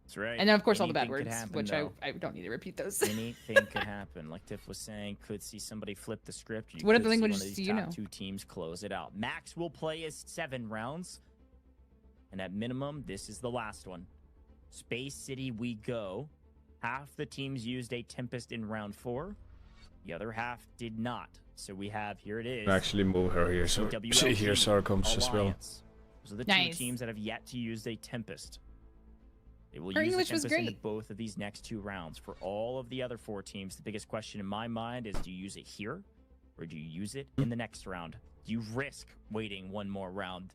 That's right. And then of course all the bad Anything could words, happen, which though. I don't need to repeat those. Anything could happen. Like Tiff was saying, could see somebody flip the script. You What could other see languages one of do these you top know? 2 teams close it out. Max will play as 7 rounds. And at minimum, this is the last one. Space City we go. Half the teams used a Tempest in round 4. The other half did not. So we have, here it is. Actually move her here so she hears our comms as well. Alliance. Those are the 2 Nice. teams that have yet to use a Tempest. They will Her use English the was Tempest into great. both of these next 2 rounds. For all of the other 4 teams, the biggest question in my mind is, do you use it here? Or do you use it in the next round? Do you risk waiting one more round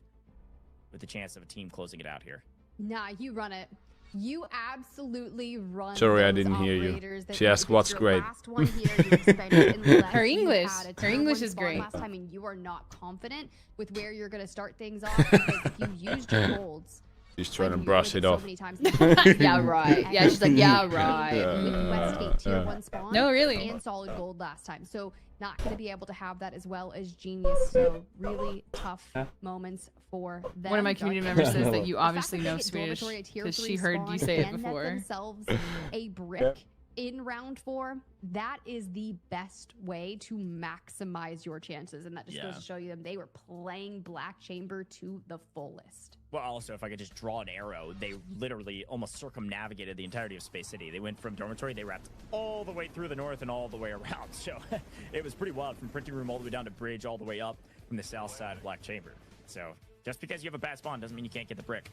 with the chance of a team closing it out here? Nah, you run it. You absolutely run. Sorry, I those didn't hear you. operators that She if asked it's what's your great. last one here, you expend it unless Her you English. had a Her tier English 1 is spawn great. Last time, and you are not confident with where you're going to start things off because if you used your golds. She's trying to like you brush did it so off. many times, Yeah, right. Yeah, she's like, yeah, right. with Westgate tier 1 spawn. No, really. And solid gold last time. So not going to be able to have that as well as Genius. So really tough moments for them. One of my community members says that you The fact obviously that they know hit Swedish Dormitory at tier because 3 she heard you spawn say it and net before. themselves a brick in round 4, that is the best way to maximize your chances. And that just goes to show you them. They were playing Black Chamber to the fullest. Well, also, if I could just draw an arrow, they literally almost circumnavigated the entirety of Space City. They went from Dormitory, they wrapped all the way through the north and all the way around. So it was pretty wild, from Printing Room all the way down to Bridge, all the way up from the south side of Black Chamber. So just because you have a bad spawn doesn't mean you can't get the brick.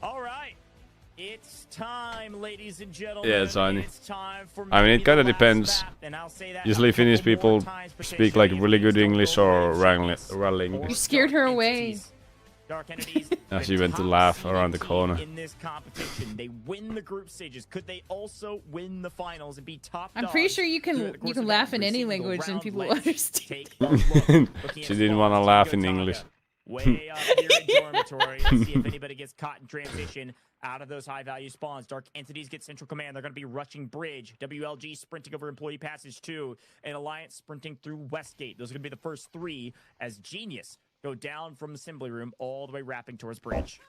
All right. It's time, ladies and gentlemen. Yeah, Tiny. It's time for I mean, it maybe kind of the last depends. map, and I'll say that Usually a couple Finnish more people times per speak session like if really things good don't English go or right. rallying. You scared her away. Dark Entities. Now she the went to top laugh seeded around the team corner. In this competition, they win the group stages. Could they also win the finals and be top? I'm pretty dogs sure you throughout the can course of laugh in every any single language and round? people will Let's understand. take a look. Looking at She didn't want to spawns, laugh in Gotaga. English. Way up here in Dormitory. Let's see if anybody gets caught in transition out of those high-value spawns. Dark Entities get Central Command. They're going to be rushing Bridge. WLG sprinting over Employee Passage 2. And Alliance sprinting through Westgate. Those are going to be the first 3 as Genius go down from Assembly Room all the way wrapping towards Bridge.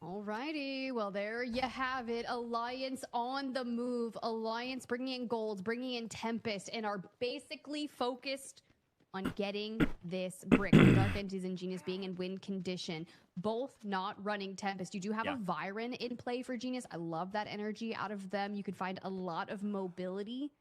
Alrighty, well there you have it. Alliance on the move. Alliance bringing in golds, bringing in Tempest, and are basically focused on getting this brick. Dark Entities and Genius being in win condition. Both not running Tempest. You do have a Viren in play for Genius. I love that energy out of them. You can find a lot of mobility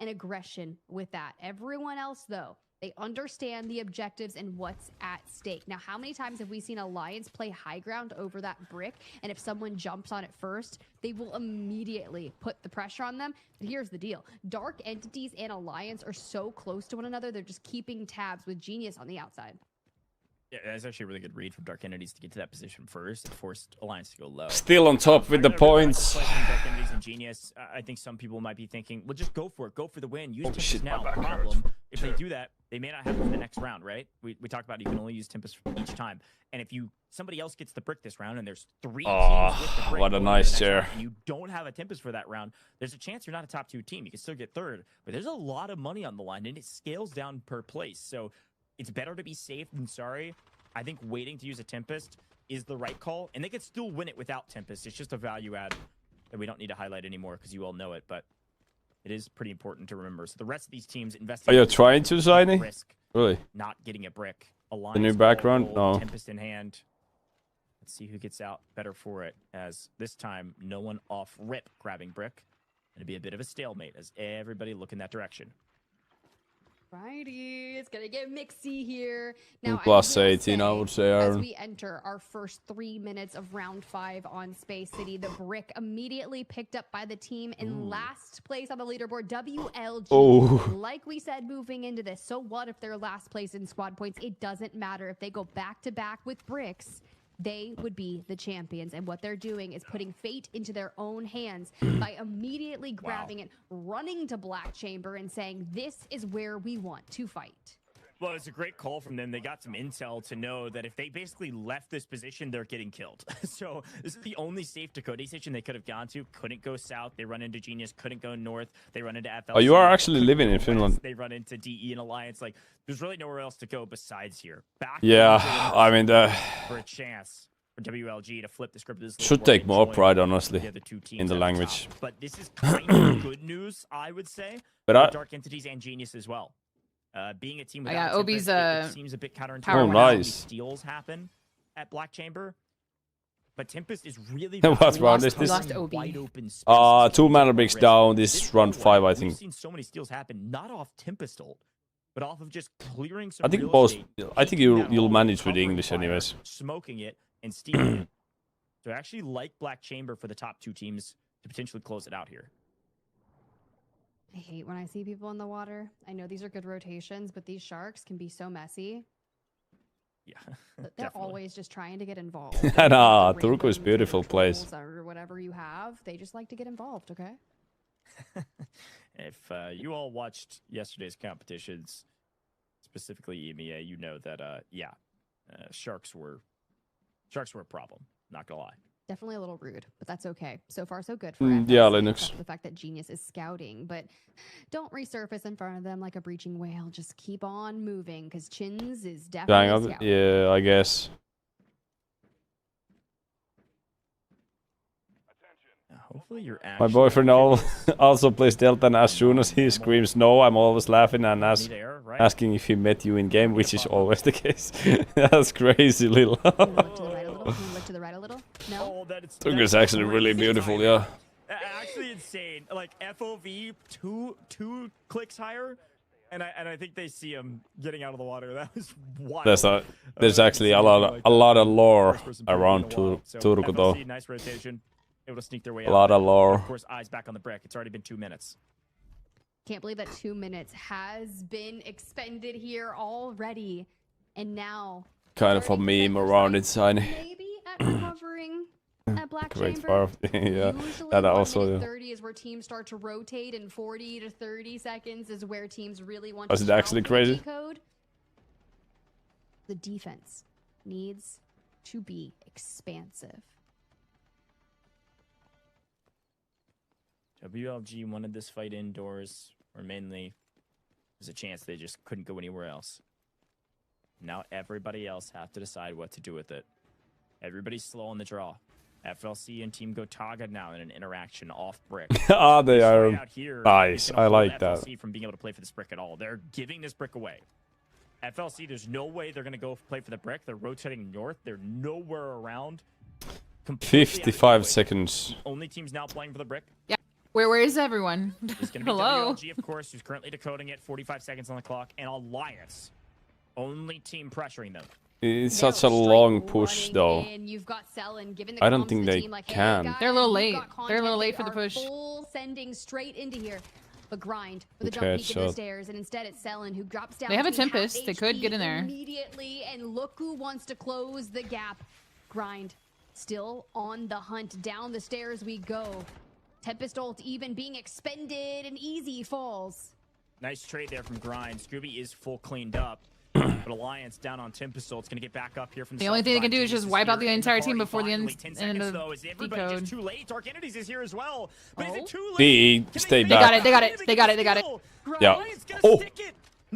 and aggression with that. Everyone else, though, they understand the objectives and what's at stake. Now, how many times have we seen Alliance play high ground over that brick? And if someone jumps on it first, they will immediately put the pressure on them. But here's the deal. Dark Entities and Alliance are so close to one another, they're just keeping tabs with Genius on the outside. Yeah, that's actually a really good read from Dark Entities to get to that position first. It forced Alliance to go low. Still on top with the points. Dark Entities and Genius. I think some people might be thinking, well, just go for it. Go for the win. Use Tempest now. Problem. If they do that, they may not have it for the next round, right? We talked about you can only use Tempest each time. And if somebody else gets the brick this round and there's 3 teams with the brick what a going nice to the next chair. round, and you don't have a Tempest for that round, there's a chance you're not a top 2 team. You can still get 3rd, but there's a lot of money on the line and it scales down per place. So it's better to be safe than sorry. I think waiting to use a Tempest is the right call, and they could still win it without Tempest. It's just a value add that we don't need to highlight anymore because you all know it, but it is pretty important to remember. So the rest of these teams investing. Are you trying to, Ziny? Risk Really? not getting a brick. The new background? No. Tempest in hand. Let's see who gets out better for it, as this time no one off rip grabbing brick. It'll be a bit of a stalemate as everybody look in that direction. Righty, it's gonna get mixy here. Now, plus 18, I would say, as Aaron. we enter our first 3 minutes of round 5 on Space City, the brick immediately picked up by the team in last place on the leaderboard, WLG. Oh. Like we said, moving into this, so what if they're last place in squad points? It doesn't matter. If they go back to back with bricks, they would be the champions. And what they're doing is putting fate into their own hands by immediately grabbing it, running to Black Chamber and saying, this is where we want to fight. Well, it's a great call from them. They got some intel to know that if they basically left this position, they're getting killed. So this is the only safe Dakota station they could have gone to. Couldn't go south. They run into Genius. Couldn't go north. They run into FLC. Oh, you are actually living in Finland. They run into DE and Alliance. Like, there's really nowhere else to go besides here. Back I mean, for a chance for WLG to flip the script. This should take more pride, honestly, in the language. But this is kind of good news, I would say. But Dark Entities and Genius as well. Being a team I without got Obi's it seems a bit counterintuitive. Oh, nice. Steals happen at Black Chamber, but Tempest is really. What round is this? 2 mana bricks down. This is round 5, I think. We've seen so many steals happen, not off Tempest ult, but off of just clearing some. I think real most. estate, I think you'll manage with English, anyways. Smoking it and stealing it. So I actually like Black Chamber for the top 2 teams to potentially close it out here. I hate when I see people in the water. I know these are good rotations, but these sharks can be so messy. Yeah, they're always just trying to get involved. Nah, Turku is beautiful place. Or whatever you have, they just like to get involved. Okay. If you all watched yesterday's competitions, specifically EMEA, you know that sharks were a problem. Not gonna lie. Definitely a little rude, but that's okay. So far, so good for yeah, FLC, Linux. the fact that Genius is scouting, but don't resurface in front of them like a breaching whale. Just keep on moving, because Chins is definitely scouting. Yeah, I guess. Hopefully you're My boyfriend also plays Delta, and as soon as he screams no, I'm always laughing and asking if he met you in game, which is always the case. That's crazy, little. Look to the right a little. No. Turku is actually really beautiful, yeah. Actually insane. Like FOV two clicks higher, and I think they see him getting out of the water. That was wild. There's actually a lot of lore around Turku though. Nice rotation. Able to sneak their way out. A lot of lore. Of course, eyes back on the brick. It's already been 2 minutes. Can't believe that 2 minutes has been expended here already, and now. Kind of a meme around it, Shiny. Maybe at recovering at Black Great Chamber. Yeah, Usually that also. 30 is where teams start to rotate, and 40 to 30 seconds is where teams really want Was to it actually crazy? decode. The defense needs to be expansive. WLG wanted this fight indoors, or mainly there's a chance they just couldn't go anywhere else. Now everybody else have to decide what to do with it. Everybody's slow on the draw. FLC and Team Gotaga now in an interaction off brick. They are nice. I like FLC that. from being able to play for this brick at all. They're giving this brick away. FLC, there's no way they're going to go play for the brick. They're rotating north. They're nowhere around. 55 seconds. The only teams now playing for the brick. Yeah. Where is everyone? It's going to be Hello. WLG, of course, who's currently decoding it. 45 seconds on the clock. And Alliance. Only team pressuring them. It's such a long push, though. You've got Selen giving I don't think they can. They're a little late. They're a little late for the push. Full sending straight into here. But Grind with a jump peek at the stairs, and instead it's Selen who drops down. They have a Tempest. They could get in there immediately, and look who wants to close the gap. Grind still on the hunt. Down the stairs we go. Tempest ult even being expended, and easy falls. Nice trade there from Grind. Scooby is full cleaned up. But Alliance down on Tempest ult. It's going to get back up here from the only thing they can do is just wipe out the entire team before the end of the decode. Too late. Dark Entities is here as well. But is it too late? Stay back. They got it. Yeah. Oh,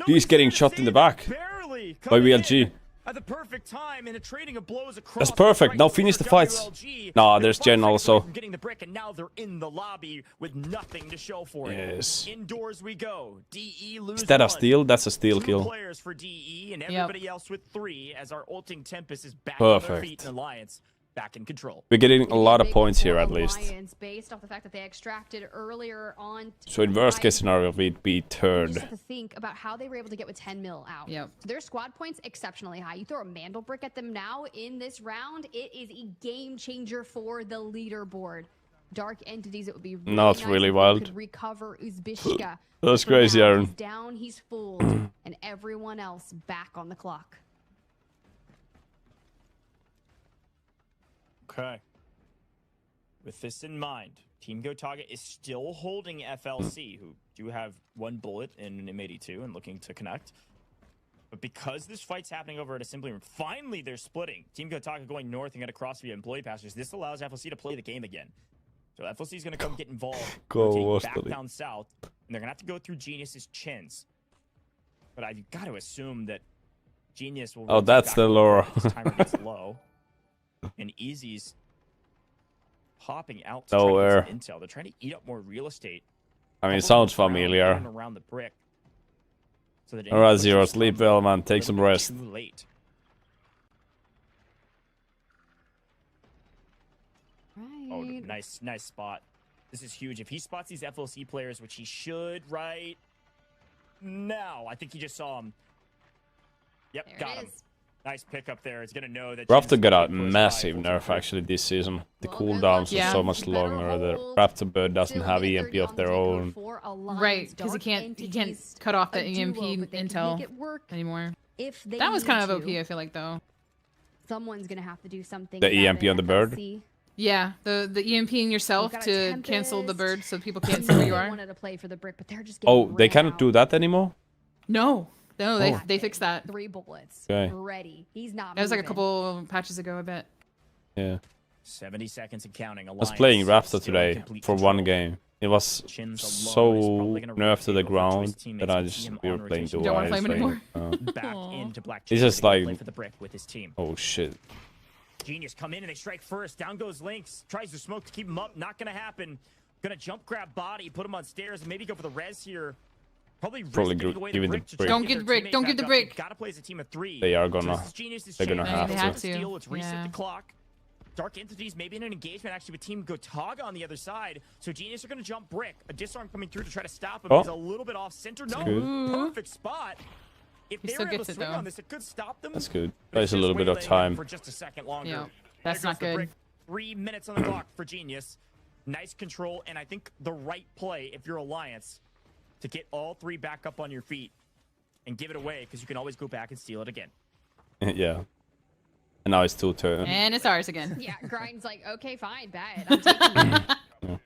he's getting shot in the back by WLG. at the perfect time and a trading of blows across. That's perfect. Now finish the fights. Nah, there's Jen also. Getting the brick, and now they're in the lobby with nothing to show for it. Yes. Indoors we go. DE lose. Is that a one. steal? That's a steal 2 kill. players for DE and everybody else with 3 as our ulting Tempest is back Perfect. on their feet and Alliance back in control. We're getting a lot of points here at least. Based off the fact that they extracted earlier on. So in worst case scenario, we'd be You third. just have to think about how they were able to get with 10 mil out. Yep. So their squad points exceptionally high. You throw a Mandel brick at them now in this round, it is a game changer for the leaderboard. Dark entities, it would be really Not nice really if we wild. could recover Uzbishka. That's For crazy, now, Aaron. He's down, he's fooled, and everyone else back on the clock. Okay. With this in mind, Team Gotaga is still holding FLC, who do have 1 bullet in an M82 and looking to connect. But because this fight's happening over at Assembly Room, finally they're splitting. Team Gotaga going north and get across via employee passengers. This allows FLC to play the game again. So FLC is going to come get involved, rotate back down south, and they're going to have to go through Genius's chins. But I've got to assume that Genius will. Oh, that's the Laura. This timer gets low, and Easy's popping out to try to Nowhere. get some intel. They're trying to eat up more real estate. I mean, it Couple sounds around, familiar. in and around the brick. So that Alright, any Zero, pushes sleep come well, man. a Take some little bit rest. Too late. Right. Oh, nice spot. This is huge. If he spots these FLC players, which he should right now, I think he just saw him. Yep, There got it him. is. Nice pickup there. It's gonna know that. Raptor Jen's got gonna a get pushed massive by nerf full actually this season. The Well, good cooldowns luck. are so much Better longer. The hold. Raptor bird doesn't Still have minute EMP 30 of on their the takeover own. for Alliance. Right, because he Dark can't entities, cut off the a duo, EMP but they can intel make it work anymore. if they That was kind of need OP, to. I feel like, though. Someone's gonna have to do something. The about EMP it, on the bird? FLC. Yeah, the EMPing yourself We've got to a cancel the Tempest. bird so people can't see They where you are. wanted to play for the brick, but they're just getting Oh, they ran cannot out. do that anymore? No, Oh. they fixed that. 3 bullets. Okay. Ready. He's not. That was like a moving. couple patches ago, I bet. Yeah. 70 seconds and counting. I was playing Raptor today for one game. It was so nerfed to the ground that I just we were playing duo. Don't want to play him anymore. Back into Black. It's just Chamber to play like, for the brick with his team. oh shit. Genius come in and they strike first. Down goes Lynx. Tries to smoke to keep him up. Not gonna happen. Gonna jump grab body, put him on stairs, and maybe go for the res here. Probably Probably giving the brick. Don't give the brick. Don't give the brick. Gotta play as a team of 3. They are gonna. This is Genius's They're gonna chance. have to. Steal. Let's reset Yeah. the clock. Dark Entities maybe in an engagement actually with Team Gotaga on the other side. So Genius are going to jump brick. A disarm coming through to try to stop him. Oh. He's a little bit off center. No, good. perfect spot. If He they still were able gets to it, swing though. on this, it could stop them. That's good. But Plays it's a just little bit of waylaying time. for just a second longer. Yeah, There that's goes not the good. brick. 3 minutes on the clock for Genius. Nice control, and I think the right play if you're Alliance to get all 3 back up on your feet and give it away because you can always go back and steal it again. Yeah. And now it's 2 turns. And it's ours again. Yeah, Grind's like, okay, fine, bet. I'm taking it.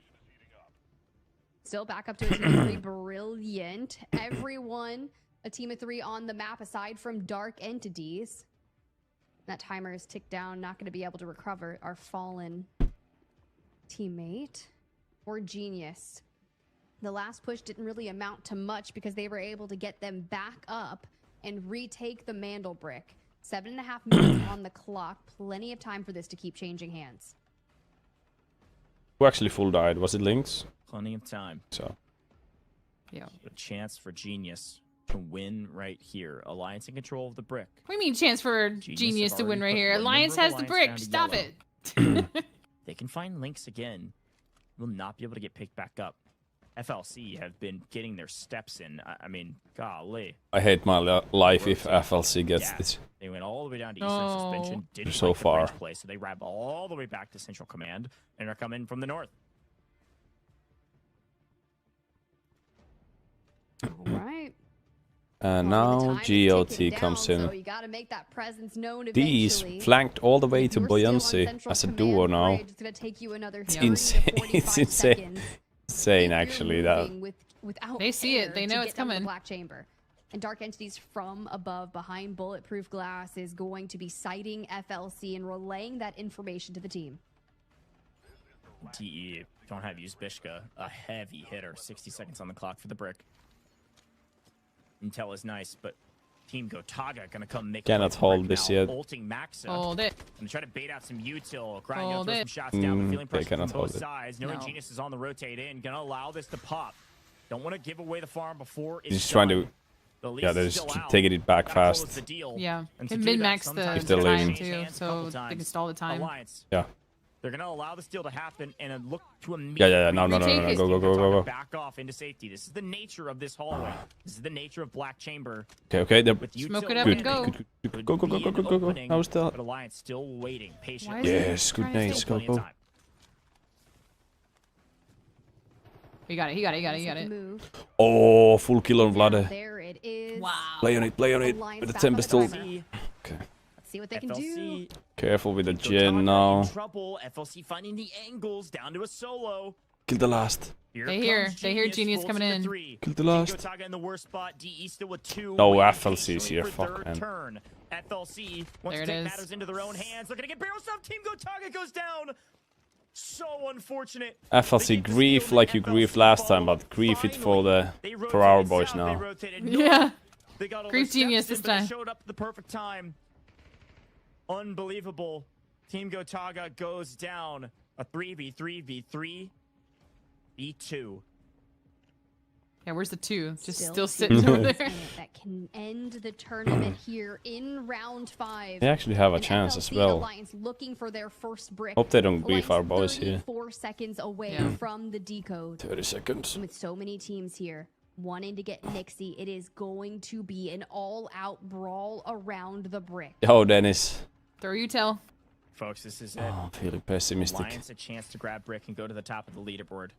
Still back up to a team of 3. Brilliant. Everyone, a team of 3 on the map aside from Dark Entities. That timer is ticked down. Not going to be able to recover our fallen teammate or Genius. The last push didn't really amount to much because they were able to get them back up and retake the Mandel brick. 7.5 minutes on the clock. Plenty of time for this to keep changing hands. Who actually full died? Was it Lynx? Plenty of time. So. Yeah. A chance for Genius to win right here. Alliance in control of the brick. What do you mean chance for Genius have to win already right put here? one Alliance member of has the Alliance brick. down to Stop yellow. it. They can find Lynx again. Will not be able to get picked back up. FLC have been getting their steps in. I mean, golly. I hate my life if FLC gets Yeah, this. They went all the way down to Eastern Suspension. Didn't So like the far. bridge play, so they wrap all the way back to Central Command and are coming from the north. All right. And Well, the now time is ticking GOT down, comes in. So you got to make that presence known These eventually. flanked all the way to You're still on Buoyancy Central as a Command duo now. bridge. It's going to take you another It's 30 to insane. 45 It's insane. seconds. Insane, If you're actually. That moving without They see it. air They to know get it's down to the coming. Black Chamber. And Dark Entities from above, behind bulletproof glass, is going to be sighting FLC and relaying that information to the team. TE don't have Uzbishka, a heavy hitter. 60 seconds on the clock for the brick. Intel is nice, but Team Gotaga gonna come make Cannot hold this yet. Ulting Maxa. Hold it. And try to bait out some util. Grinding Hold throw some it. shots down, but feeling They pressure from cannot hold both it. sides. No, Genius is on the rotate in. Gonna allow this to pop. Don't want to give away the farm before it's He's trying to. Yeah, they're just taking it back fast. Yeah. And Can to do that, min-max the sometimes If they're time leaving. too, so they can stall the time. Alliance. Yeah. They're gonna allow this deal to happen and look to immediately. Yeah. No. Go. Back off into safety. This is the nature of this hallway. This is the nature of Black Chamber. Okay. They're Smoke it up good. and go. Go. That was the. But Alliance still waiting Why is patiently. Yes, good nades. Go. You got it. He got it. Move. Oh, full kill on Vlade. There it is. Wow. Play on it. Alliance With the back temp on the still. timer. Okay. Let's see what they can do. Careful with the Gotaga gen now. in trouble. FLC finding the angles down to a solo. Kill the last. They hear Genius coming in. Kill the last. Gotaga in the worst spot. DE still with 2. No, waiting FLC is patiently here. for Fuck, third man. turn. FLC wants There to it take is. matters into their own hands. They're gonna get barrel stuff. Team Gotaga goes down. So unfortunate. FLC grief like you grieved last time, but grief it for our boys now. Yeah. They got all Grief their Genius steps this in, but they time. showed up at the perfect time. Unbelievable. Team Gotaga goes down. A 3v3v3 v2. Yeah, where's the 2? Just still two sitting over teams there. that can end the tournament here in round 5. They actually have a And chance as FLC well. Alliance looking for their first brick. Hope they don't grief Alliance our boys here. 34 seconds away from the decode. 30 seconds. With so many teams here wanting to get Nixie, it is going to be an all-out brawl around the brick. Oh, Dennis. Throw you tell. Folks, this is it. Oh, I'm feeling pessimistic. Alliance a chance to grab brick and go to the top of the leaderboard.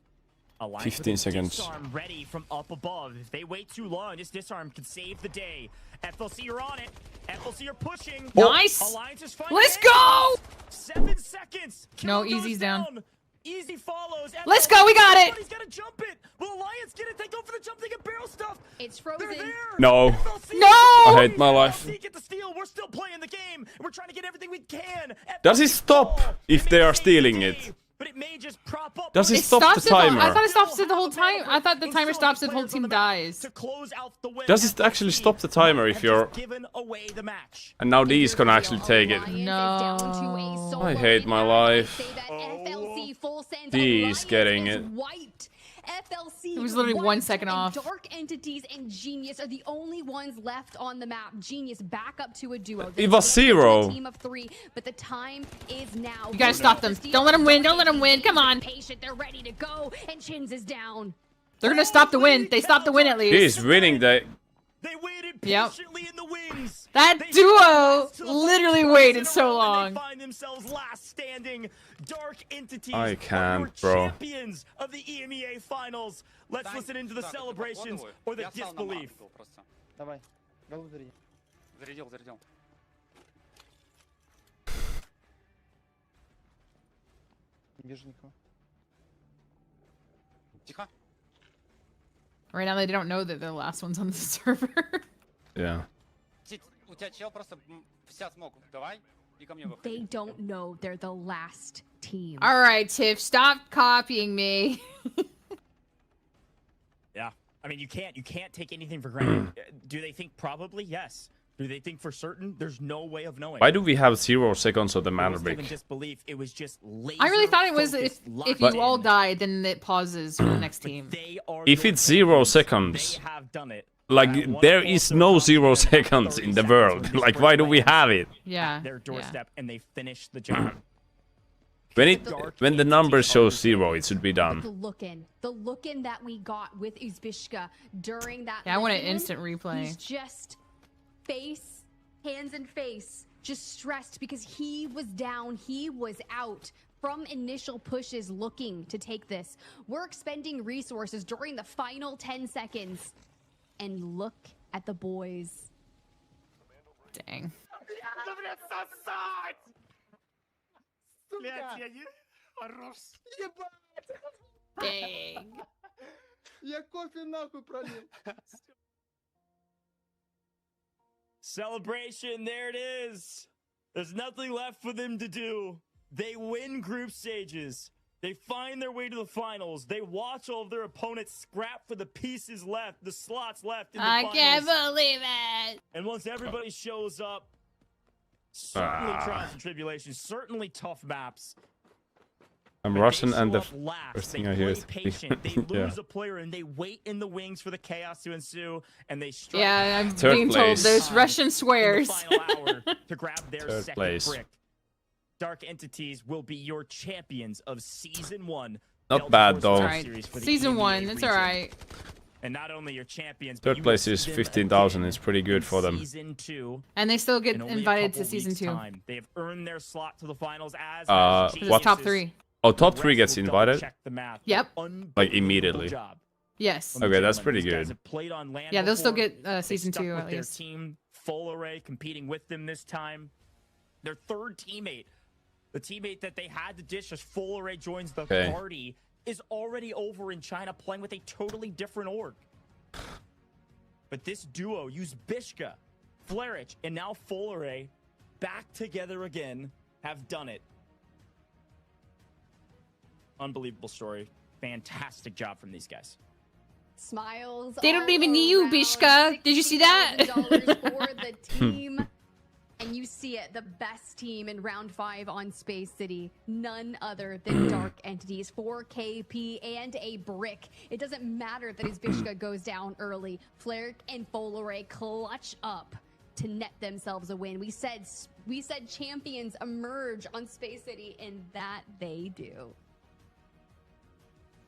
Alliance 15 with a seconds. Disarm ready from up above. If they wait too long, this disarm could save the day. FLC are on it. FLC are pushing. Nice. Alliance is fighting. Let's go. 7 seconds. No, Killer Easy's goes down. Easy follows. Let's go, we got it. He's got to jump it. Will Alliance get it? They go for the jump. They get barrel stuff. It's frozen. They're there. No. FLC No. I hate my life. FLC get the steal. We're still playing the game. We're trying to get everything we can. Does it FLC stop fall. if It they may are save stealing the it? day, but it may just prop up. Does it It stop the stops it I timer? thought it stops it the whole time. I thought the timer stops if the whole team dies. To close out the win. Does it actually stop the timer if you're... Given away the match. And now these can actually take it. No. I hate my life. These getting it. FLC, It was literally 1 White, second and off. Dark Entities and Genius are the only ones left on the map. Genius back up to a duo. It was 0. Team of 3, but the time is now. You gotta stop them. Don't let them win. Don't let them win. Come on. Patient, they're ready to go, and Chins is down. They're gonna stop the win. They stopped the win at least. He's winning the... They waited Yep. patiently in the wings. That They duo fought till the literally final waited in a so row, and long. They find themselves last standing. Dark Entities I are can't, your bro. champions of the EMEA finals. Let's listen into the celebrations or the disbelief. Давай. Голову заряди. Зарядил. Не вижу никого. Тихо. Right now they don't know that they're the last ones on the server. Yeah. У тебя чел просто вся смог. Давай. И ко мне выходи. They don't know they're the last team. All right, Tiff, stop copying me. Yeah, I mean you can't take anything for granted. Do they think probably? Yes. Do they think for certain? There's no way of knowing. Why do we have 0 seconds of the It mana wasn't even break? disbelief. It was just I really thought it was if laser-focused, you all locked die, then it pauses for the next team. in. They are If your it's 0 champions. seconds, They have done it. like, there is no 0 seconds in the world. Like, why do we have it? Yeah. Their doorstep, and they finish the job. When the number shows 0, it should be The done. look-in that we got with Uzbishka during that. Yeah, I want an listen-in, instant replay. He's just hands and face, just stressed because he was down, he was out from initial pushes looking to take this. We're expending resources during the final 10 seconds. And look at the boys. Dang. Dang. Я кофе нахуй пролил. Celebration, there it is. There's nothing left for them to do. They win group stages. They find their way to the finals. They watch all of their opponents scrap for the pieces left, the slots left in the finals. I can't believe it. And once everybody shows up, certainly trials and tribulations, certainly tough maps. I'm But Russian, they and show the up last. first They thing I hear play is patient. They yeah. lose a player and they wait in the wings for the chaos to ensue, and they strike Yeah, I'm Third being told place. there's Russian in swears. the final hour to grab their Third second place. brick. Dark Entities will be your champions of Season 1. Not Delta bad, Force though. Series Alright, for the season EMEA 1, it's region. alright. And not only your champions, but Third you place will is see them 15,000. again It's pretty good in for them. Season 2 And they still get in only a invited to couple season weeks' 2. time. They have earned their slot to the finals as Because Because it's top 3. Oh, top The 3 rest gets will invited? double-check the math. Yep. Unbelievable Like, immediately. job Yes. from the Okay, that's gentlemen. pretty These guys good. have played on land Yeah, they'll still before. get They season stuck 2 with at their least. team, Full Array, competing with them this time. Their third teammate, the teammate that they had to dish as Full Array joins the Okay. party, is already over in China playing with a totally different org. But this duo used Bishka, Flarich, and now Full Array back together again, have done it. Unbelievable story. Fantastic job from these guys. Smiles. They don't all even need you, around. Bishka. Did you see that? $60,000 for the team. And you see it, the best team in round 5 on Space City. None other than Dark Entities. 4 KP and a brick. It doesn't matter that his Bishka goes down early. Fleric and Full Array clutch up to net themselves a win. We said champions emerge on Space City, and that they do.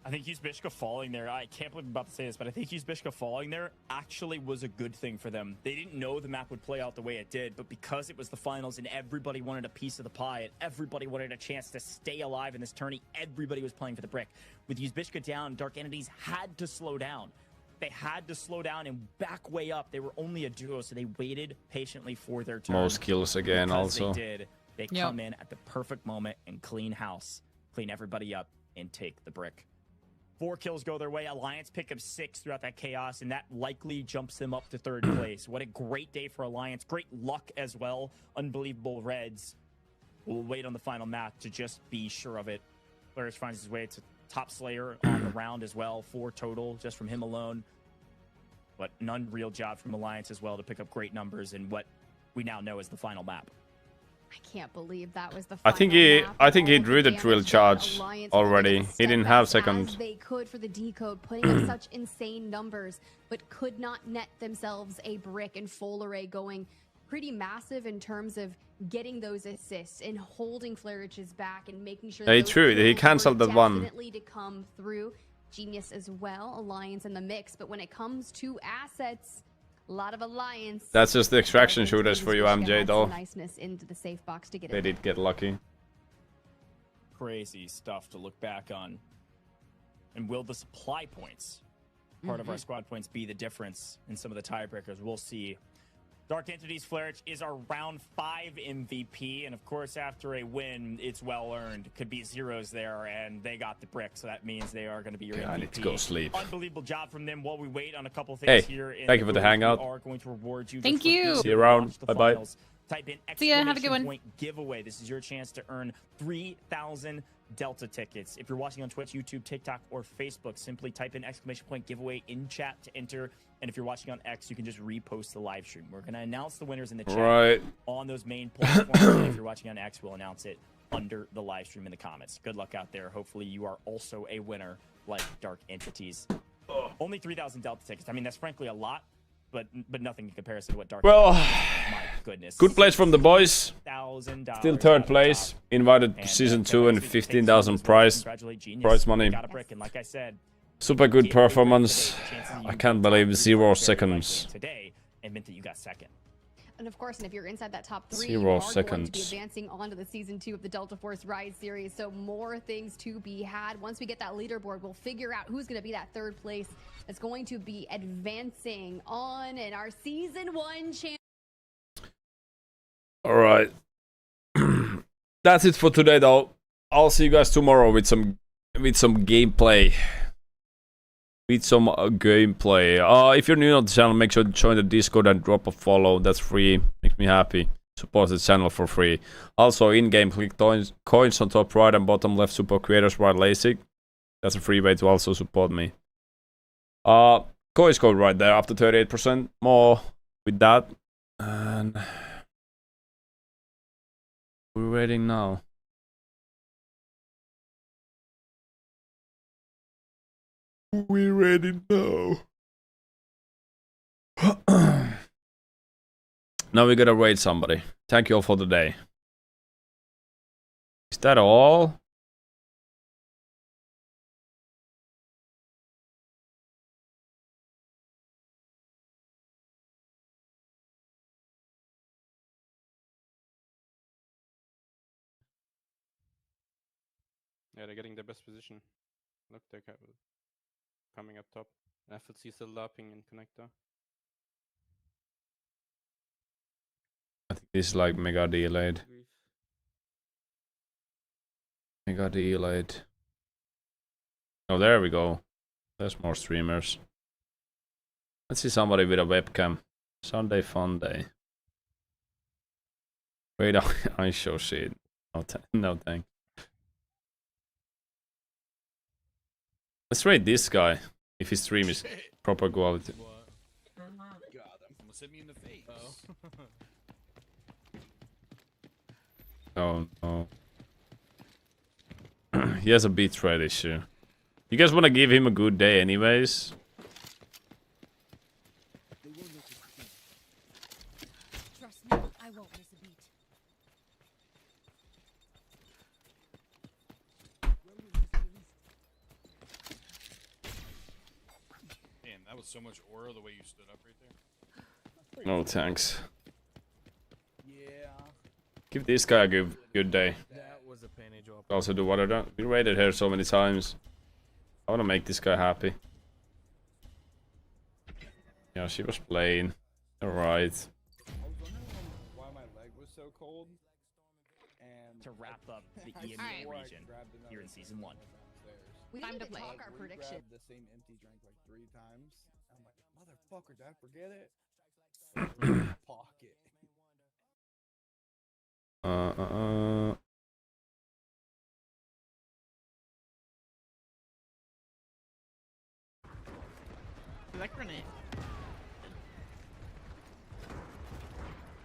I think Bishka falling there, I can't believe I'm about to say this, but I think Bishka falling there actually was a good thing for them. They didn't know the map would play out the way it did, but because it was the finals and everybody wanted a piece of the pie and everybody wanted a chance to stay alive in this tourney, everybody was playing for the brick. With Bishka down, Dark Entities had to slow down. They had to slow down and back way up. They were only a duo, so they waited patiently for their turn. Most kills again, Because also. they did. They come in at the perfect moment and clean house, clean everybody up, and take the brick. 4 kills go their way. Alliance pick up 6 throughout that chaos, and that likely jumps them up to 3rd place. What a great day for Alliance. Great luck as well. Unbelievable Reds. We'll wait on the final map to just be sure of it. Flares finds his way to top Slayer on the round as well. 4 total just from him alone. But an unreal job from Alliance as well to pick up great numbers in what we now know is the final map. I can't believe that was the I final think he map. I think he All of drew the damage drill done. charge Alliance already. took He as didn't have as second. They could for the decode, putting up such insane numbers, but could not net themselves a brick. And Full Array going pretty massive in terms of getting those assists and holding Flarich's back and making sure. Hey, those true. He kills cancelled were that one. definitely to come through. Genius as well. Alliance in the mix, but when it comes to assets. A lot of Alliance. That's just the extraction shooters for you, MJ, though. Niceness into the safe box to get They it. did get lucky. Crazy stuff to look back on. And will the supply points, part of our squad points, be the difference in some of the tiebreakers? We'll see. Dark Entities Flarich is our round 5 MVP, and of course, after a win, it's well earned. Could be zeros there, and they got the brick, so that means they are going to be your MVP. I need to go sleep. Unbelievable job from them. While we wait on a couple things Hey, here, in thank you for the group, hangout. We are going to reward you. Thank just for you. being See you here to around. watch the Bye-bye. finals. Type in See ya. Have a good exclamation one. point giveaway. This is your chance to earn 3,000 Delta tickets. If you're watching on Twitch, YouTube, TikTok, or Facebook, simply type in exclamation point giveaway in chat to enter. And if you're watching on X, you can just repost the live stream. We're going to announce the winners in the chat Right. on those main platforms. And if you're watching on X, we'll announce it under the live stream in the comments. Good luck out there. Hopefully you are also a winner like Dark Entities. Only 3,000 Delta tickets. I mean, that's frankly a lot, but nothing in comparison to what Dark Well, my goodness. good place from the boys. $1,000 Still 3rd off place. top. Invited to And, season 2 Flares and takes 15,000 some prize Congratulate Genius. prize money. Got a brick, and like I said, Super good get the brick performance. today. Chances of I you can't being believe top 0 three are very seconds. likely today, and meant that you got second. And of course, and if you're inside that top 3, 0 you are going to be seconds. advancing onto the season 2 of the Delta Force Rise series. So more things to be had. Once we get that leaderboard, we'll figure out who's going to be that 3rd place that's going to be advancing on in our season 1 champion. All right. That's it for today, though. I'll see you guys tomorrow with some gameplay. If you're new on the channel, make sure to join the Discord and drop a follow. That's free. Makes me happy. support the channel for free. Also, in-game, click coins on top right and bottom left, support creators while LASIK. That's a free way to also support me. Coins code right there, up to 38% more with that. And we're waiting now. We're ready now. Now we gotta raid somebody. Thank you all for the day. Is that all? Yeah, they're getting the best position. Look, they're coming up top. FLC still lapping in connector. I think this is like mega delayed. Mega delayed. Oh, there we go. There's more streamers. Let's see somebody with a webcam. Sunday fun day. Wait, I show shit. No thanks. Let's rate this guy if his stream is proper quality. God, almost hit me in the face. Oh no. He has a beat rate issue. You guys want to give him a good day anyways? Trust me, I won't miss a beat. Man, that was so much aura the way you stood up right there. No thanks. Yeah. Give this guy a good day. That was a penny drop. Also do what I done. We raided her so many times. I want to make this guy happy. Yeah, she was playing. Alright. Why my leg was so cold. And to wrap up the EMEA region here in season 1. We Time need to to play. talk our prediction. The same empty drink like 3 times. I'm like, motherfucker, did I forget it? Pocket.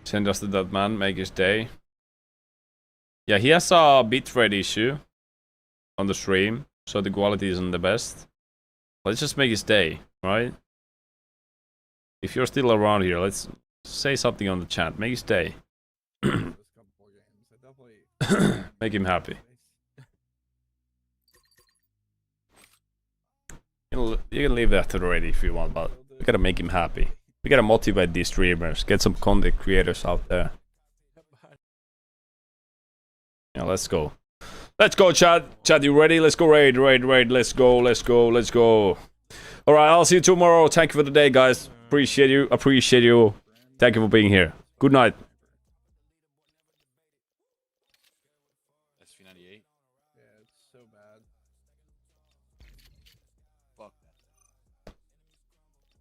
Send us to that man, make his day. Yeah, he has a bitrate issue on the stream, so the quality isn't the best. Let's just make his day, right? If you're still around here, let's say something on the chat. Make his day. Make him happy. You can leave that already if you want, but we gotta make him happy. We gotta motivate these streamers, get some content creators out there. Yeah, let's go. Let's go, chat. Chat, you ready? Let's go raid. Let's go. Alright, I'll see you tomorrow. Thank you for the day, guys. Appreciate you. Thank you for being here. Good night.